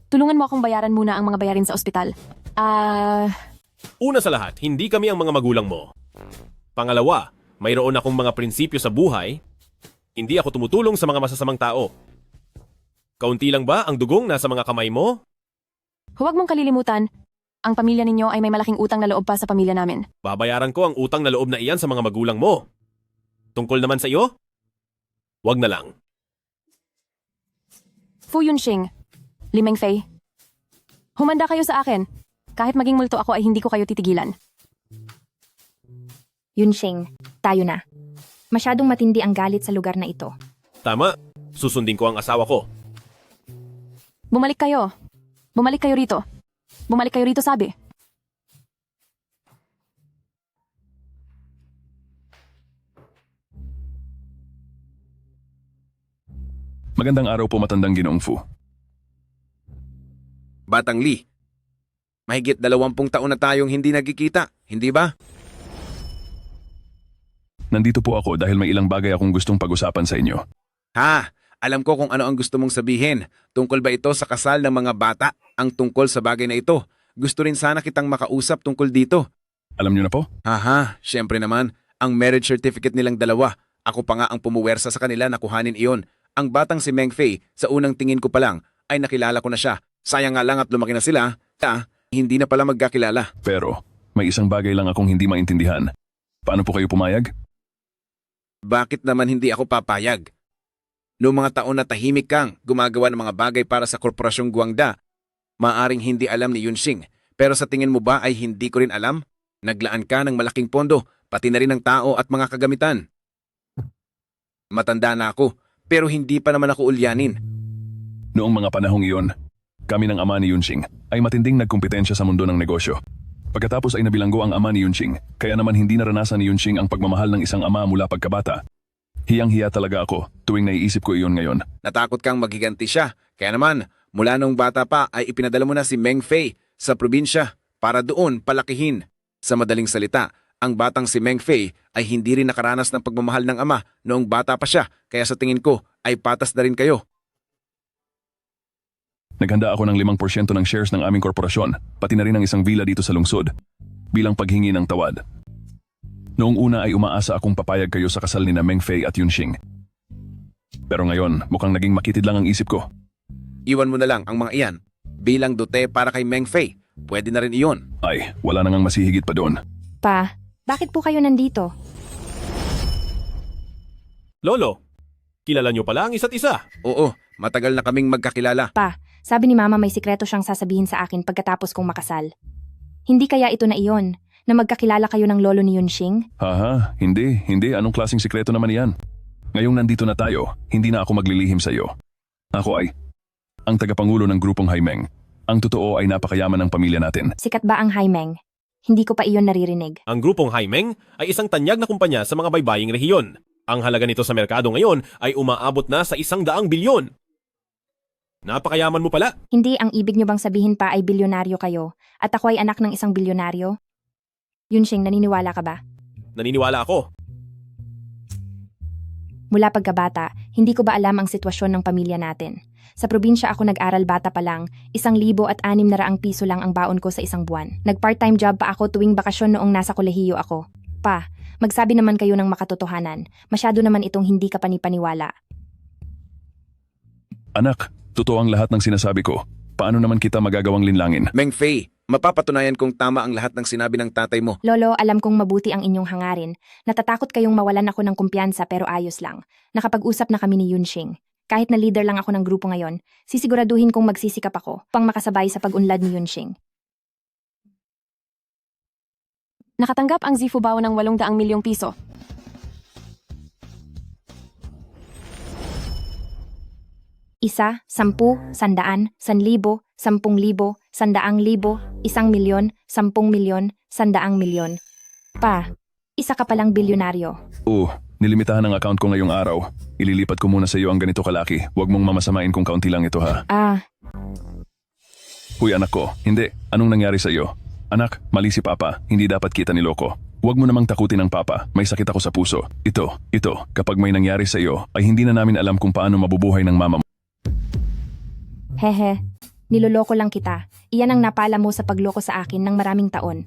Tulungan mo akong bayaran muna ang mga bayarin sa ospital. Una sa lahat, hindi kami ang mga magulang mo. Pangalawa, mayroon akong mga prinsipyo sa buhay. Hindi ako tumutulong sa mga masasamang tao. Kaunti lang ba ang dugong nasa mga kamay mo? Huwag mong kalilimutan, ang pamilya ninyo ay may malaking utang na loob pa sa pamilya namin. Babayaran ko ang utang na loob na iyan sa mga magulang mo. Tungkol naman sa iyo? Wag na lang. Fu Yunxing, Li Mengfei, humanda kayo sa akin. Kahit maging multo ako ay hindi ko kayo titigilan. Yunxing, tayo na. Masyadong matindi ang galit sa lugar na ito. Tama, susundin ko ang asawa ko. Bumalik kayo. Bumalik kayo rito. Bumalik kayo rito, sabi. Magandang araw po matandang Ginoong Fu. Batang Lee, mahigit 20 taon na tayong hindi nagkikita, hindi ba? Nandito po ako dahil may ilang bagay akong gustong pag-usapan sa inyo. Ha, alam ko kung ano ang gusto mong sabihin. Tungkol ba ito sa kasal ng mga bata? Ang tungkol sa bagay na ito. Gusto rin sana kitang makausap tungkol dito. Alam niyo na po? Haha, syempre naman. Ang marriage certificate nilang dalawa. Ako pa nga ang pumuwersa sa kanila na kuhanin iyon. Ang batang si Mengfei, sa unang tingin ko pa lang, ay nakilala ko na siya. Sayang nga lang at lumaki na sila. Hindi na pala magkakilala. Pero, may isang bagay lang akong hindi maintindihan. Paano po kayo pumayag? Bakit naman hindi ako papayag? Noong mga taon na tahimik kang gumagawa ng mga bagay para sa Korporasyong Guangda, maaring hindi alam ni Yunxing. Pero sa tingin mo ba ay hindi ko rin alam? Naglaan ka ng malaking pondo, pati na rin ng tao at mga kagamitan. Matanda na ako, pero hindi pa naman ako ulyanin. Noong mga panahong iyon, kami ng ama ni Yunxing ay matinding nagkumpetensya sa mundo ng negosyo. Pagkatapos ay nabilanggo ang ama ni Yunxing, kaya naman hindi naranasan ni Yunxing ang pagmamahal ng isang ama mula pagkabata. Hiyang-hiya talaga ako tuwing naiisip ko iyon ngayon. Natakot kang maghiganti siya, kaya naman mula nung bata pa ay ipinadala mo na si Mengfei sa probinsya para doon palakihin. Sa madaling salita, ang batang si Meng Fei ay hindi rin nakaranas ng pagmamahal ng ama noong bata pa siya, kaya sa tingin ko ay patas na rin kayo. Naghanda ako ng 5% ng shares ng aming korporasyon, pati na rin ang isang villa dito sa lungsod, bilang paghingi ng tawad. Noong una ay umaasa akong papayag kayo sa kasal ni na Meng Fei at Yunxing. Pero ngayon, mukhang naging makitid lang ang isip ko. Iwan mo na lang ang mga iyan. Bilang dote para kay Meng Fei, pwede na rin iyon. Ay, wala nang masihigit pa doon. Pa, bakit po kayo nandito? Lolo, kilala niyo pala ang isa't isa. Oo, matagal na kaming magkakilala. Pa, sabi ni Mama may sikreto siyang sasabihin sa akin pagkatapos kong makasal. Hindi kaya ito na iyon, na magkakilala kayo ng lolo ni Yunxing? Haha, hindi. Anong klaseng sikreto naman yan? Ngayong nandito na tayo, hindi na ako maglilihim sa iyo. Ako ay ang tagapangulo ng grupong Haimeng. Ang totoo ay napakayaman ng pamilya natin. Sikat ba ang Haimeng? Hindi ko pa iyon naririnig. Ang grupong Haimeng ay isang tanyag na kumpanya sa mga baybaying rehiyon. Ang halaga nito sa merkado ngayon ay umaabot na sa 100 bilyon. Napakayaman mo pala. Hindi ang ibig niyo bang sabihin pa ay bilyonaryo kayo at ako ay anak ng isang bilyonaryo? Yunxing, naniniwala ka ba? Naniniwala ako. Mula pagkabata, hindi ko ba alam ang sitwasyon ng pamilya natin? Sa probinsya ako nag-aral bata pa lang, 1,600 piso lang ang baon ko sa isang buwan. Nag-part-time job pa ako tuwing bakasyon noong nasa kolehiyo ako. Pa, magsabi naman kayo ng makatotohanan. Masyado naman itong hindi ka panipaniwala. Anak, totoo ang lahat ng sinasabi ko. Paano naman kita magagawang linlangin? Meng Fei, mapapatunayan kong tama ang lahat ng sinabi ng tatay mo. Lolo, alam kong mabuti ang inyong hangarin. Natatakot kayong mawalan ako ng kumpiyansa pero ayos lang. Nakapag-usap na kami ni Yunxing. Kahit na leader lang ako ng grupo ngayon, sisiguraduhin kong magsisikap ako pang makasabay sa pag-unlad ni Yunxing. Nakatanggap ang Zifu Bao ng 800 milyong piso. Isa, 10, 100, 1,000, 10,000, 100,000, 1,milyon, 10 milyon, 100 milyon. Pa, isa ka palang bilyonaryo. Oo, nilimitahan ang account ko ngayong araw. Ililipat ko muna sa iyo ang ganito kalaki. Huwag mong mamasamain kung kaunti lang ito ha. Huy anak ko, hindi. Anong nangyari sa iyo? Anak, mali si Papa. Hindi dapat kita niloko. Huwag mo namang takutin ang Papa. May sakit ako sa puso. Ito. Kapag may nangyari sa iyo, ay hindi na namin alam kung paano mabubuhay ng mama mo. Hehe, niloloko lang kita. Iyan ang napala mo sa pagloko sa akin ng maraming taon.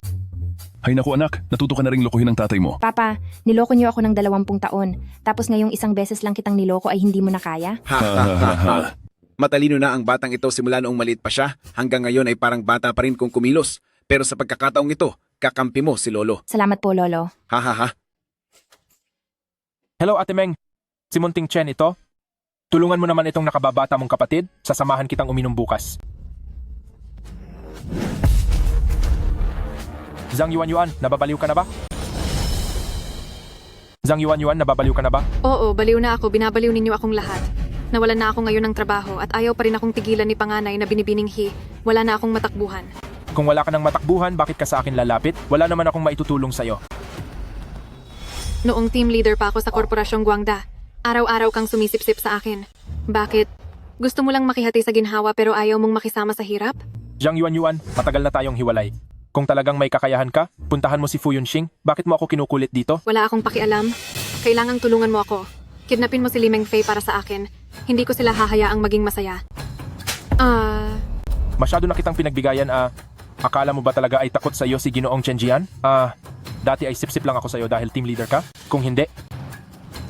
Hay naku anak, natuto ka na ring lokohin ng tatay mo. Papa, niloko niyo ako ng 20 taon. Tapos ngayong isang beses lang kitang niloko ay hindi mo na kaya? Matalino na ang batang ito simula noong maliit pa siya. Hanggang ngayon ay parang bata pa rin kung kumilos. Pero sa pagkakataong ito, kakampi mo si Lolo. Salamat po, Lolo. Hello Ate Meng, si Munting Chen ito. Tulungan mo naman itong nakababata mong kapatid. Sasamahan kitang uminom bukas. Zhang Yuan, nababaliw ka na ba? Zhang Yuan, nababaliw ka na ba? Oo, baliw na ako. Binabaliw ninyo akong lahat. Nawalan na ako ngayon ng trabaho at ayaw pa rin akong tigilan ni panganay na binibininghi. Wala na akong matakbuhan. Kung wala ka ng matakbuhan, bakit ka sa akin lalapit? Wala naman akong maitutulong sa'yo. Noong team leader pa ako sa Korporasyong Guangda, araw-araw kang sumisipsip sa akin. Bakit? Gusto mo lang makihati sa ginhawa pero ayaw mong makisama sa hirap? Zhang Yuan, matagal na tayong hiwalay. Kung talagang may kakayahan ka, puntahan mo si Fu Yunxing. Bakit mo ako kinukulit dito? Wala akong pakialam. Kailangang tulungan mo ako. Kidnapin mo si Li Mengfei para sa akin. Hindi ko sila hahayaang maging masaya. Masyado na kitang pinagbigayan, akala mo ba talaga ay takot sa iyo si Ginoong Chen Jian? Dati ay sip-sip lang ako sa iyo dahil team leader ka? Kung hindi,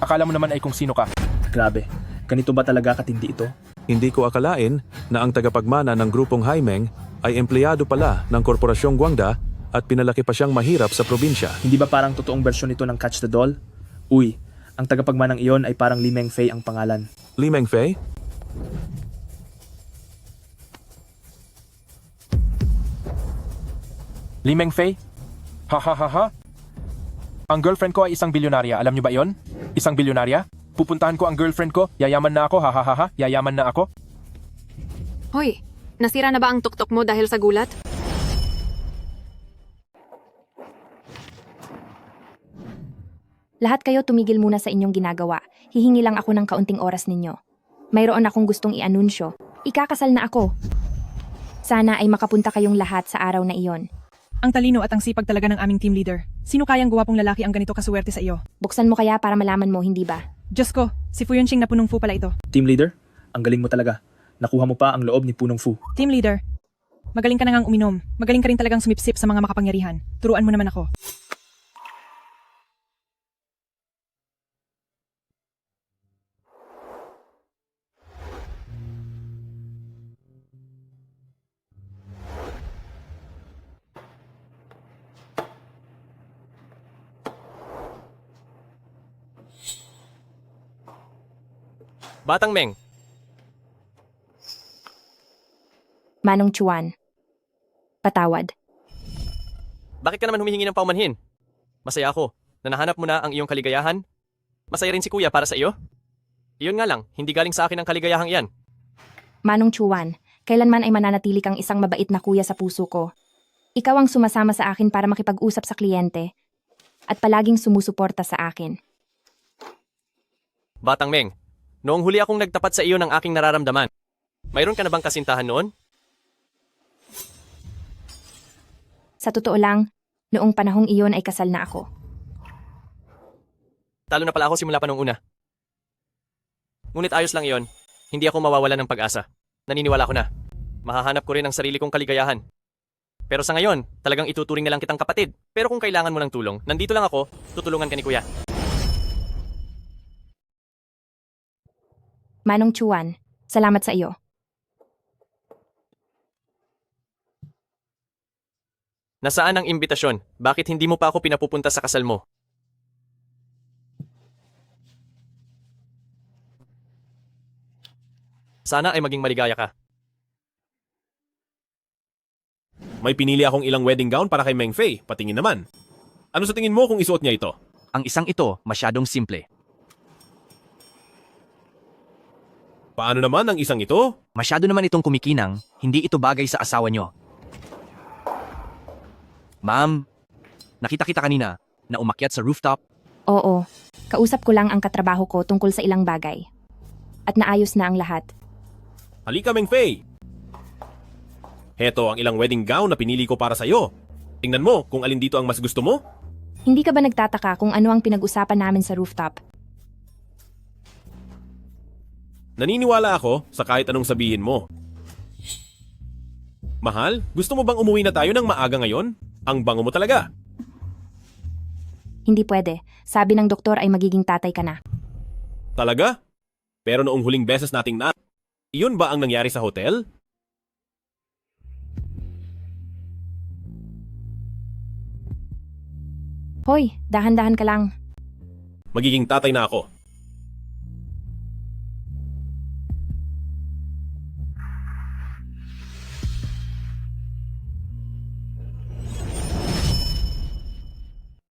akala mo naman ay kung sino ka. Grabe, ganito ba talaga katindi ito? Hindi ko akalain na ang tagapagmana ng grupong Haimeng ay empleyado pala ng Korporasyong Guangda at pinalaki pa siyang mahirap sa probinsya. Hindi ba parang totoong bersyon ito ng Catch the Doll? Uy, ang tagapagmanang iyon ay parang Li Mengfei ang pangalan. Li Mengfei? Li Mengfei? Ha. Ang girlfriend ko ay isang bilyonarya. Alam niyo ba yon? Isang bilyonarya? Pupuntahan ko ang girlfriend ko. Yayaman na ako. Ha. Yayaman na ako. Hoy, nasira na ba ang tuktok mo dahil sa gulat? Lahat kayo tumigil muna sa inyong ginagawa. Hihingi lang ako ng kaunting oras ninyo. Mayroon akong gustong i-anunsyo. Ikakasal na ako. Sana ay makapunta kayong lahat sa araw na iyon. Ang talino at ang sipag talaga ng aming team leader. Sino kayang gwapong lalaki ang ganito kasuwerte sa iyo? Buksan mo kaya para malaman mo, hindi ba? Diyos ko, si Fu Yunxing na punong Fu pala ito. Team leader, ang galing mo talaga. Nakuha mo pa ang loob ni Punong Fu. Team leader, magaling ka na ngang uminom. Magaling ka rin talagang sumipsip sa mga makapangyarihan. Turuan mo naman ako. Batang Meng, Manong Chuan. Patawad. bakit ka naman humihingi ng paumanhin? Masaya ako na nahanap mo na ang iyong kaligayahan. Masaya rin si Kuya para sa iyo. Iyon nga lang, hindi galing sa akin ang kaligayahang iyan. Manong Chuan, kailanman ay mananatili kang isang mabait na kuya sa puso ko. Ikaw ang sumasama sa akin para makipag-usap sa kliyente at palaging sumusuporta sa akin. Batang Meng, noong huli akong nagtapat sa iyo ng aking nararamdaman, mayroon ka na bang kasintahan noon? Sa totoo lang, noong panahong iyon ay kasal na ako. Talo na pala ako simula pa nung una. Ngunit ayos lang iyon, hindi ako mawawala ng pag-asa. Naniniwala ko na. Mahahanap ko rin ang sarili kong kaligayahan. Pero sa ngayon, talagang ituturing na lang kitang kapatid. Pero kung kailangan mo ng tulong, nandito lang ako, tutulungan ka ni Kuya. Manong Chuan, salamat sa iyo. Nasaan ang imbitasyon? Bakit hindi mo pa ako pinapupunta sa kasal mo? Sana ay maging maligaya ka. May pinili akong ilang wedding gown para kay Meng Fei. Patingin naman. Ano sa tingin mo kung isuot niya ito? Ang isang ito, masyadong simple. Paano naman ang isang ito? Masyado naman itong kumikinang, hindi ito bagay sa asawa nyo. Ma'am, nakita kita kanina na umakyat sa rooftop. Oo, kausap ko lang ang katrabaho ko tungkol sa ilang bagay. At naayos na ang lahat. Halika, Meng Fei! Heto ang ilang wedding gown na pinili ko para sa'yo. Tingnan mo kung alin dito ang mas gusto mo. Hindi ka ba nagtataka kung ano ang pinag-usapan namin sa rooftop? Naniniwala ako sa kahit anong sabihin mo. Mahal, gusto mo bang umuwi na tayo ng maaga ngayon? Ang bango mo talaga. Hindi pwede. Sabi ng doktor ay magiging tatay ka na. Talaga? Pero noong huling beses nating iyon ba ang nangyari sa hotel? Hoy, dahan-dahan ka lang. Magiging tatay na ako.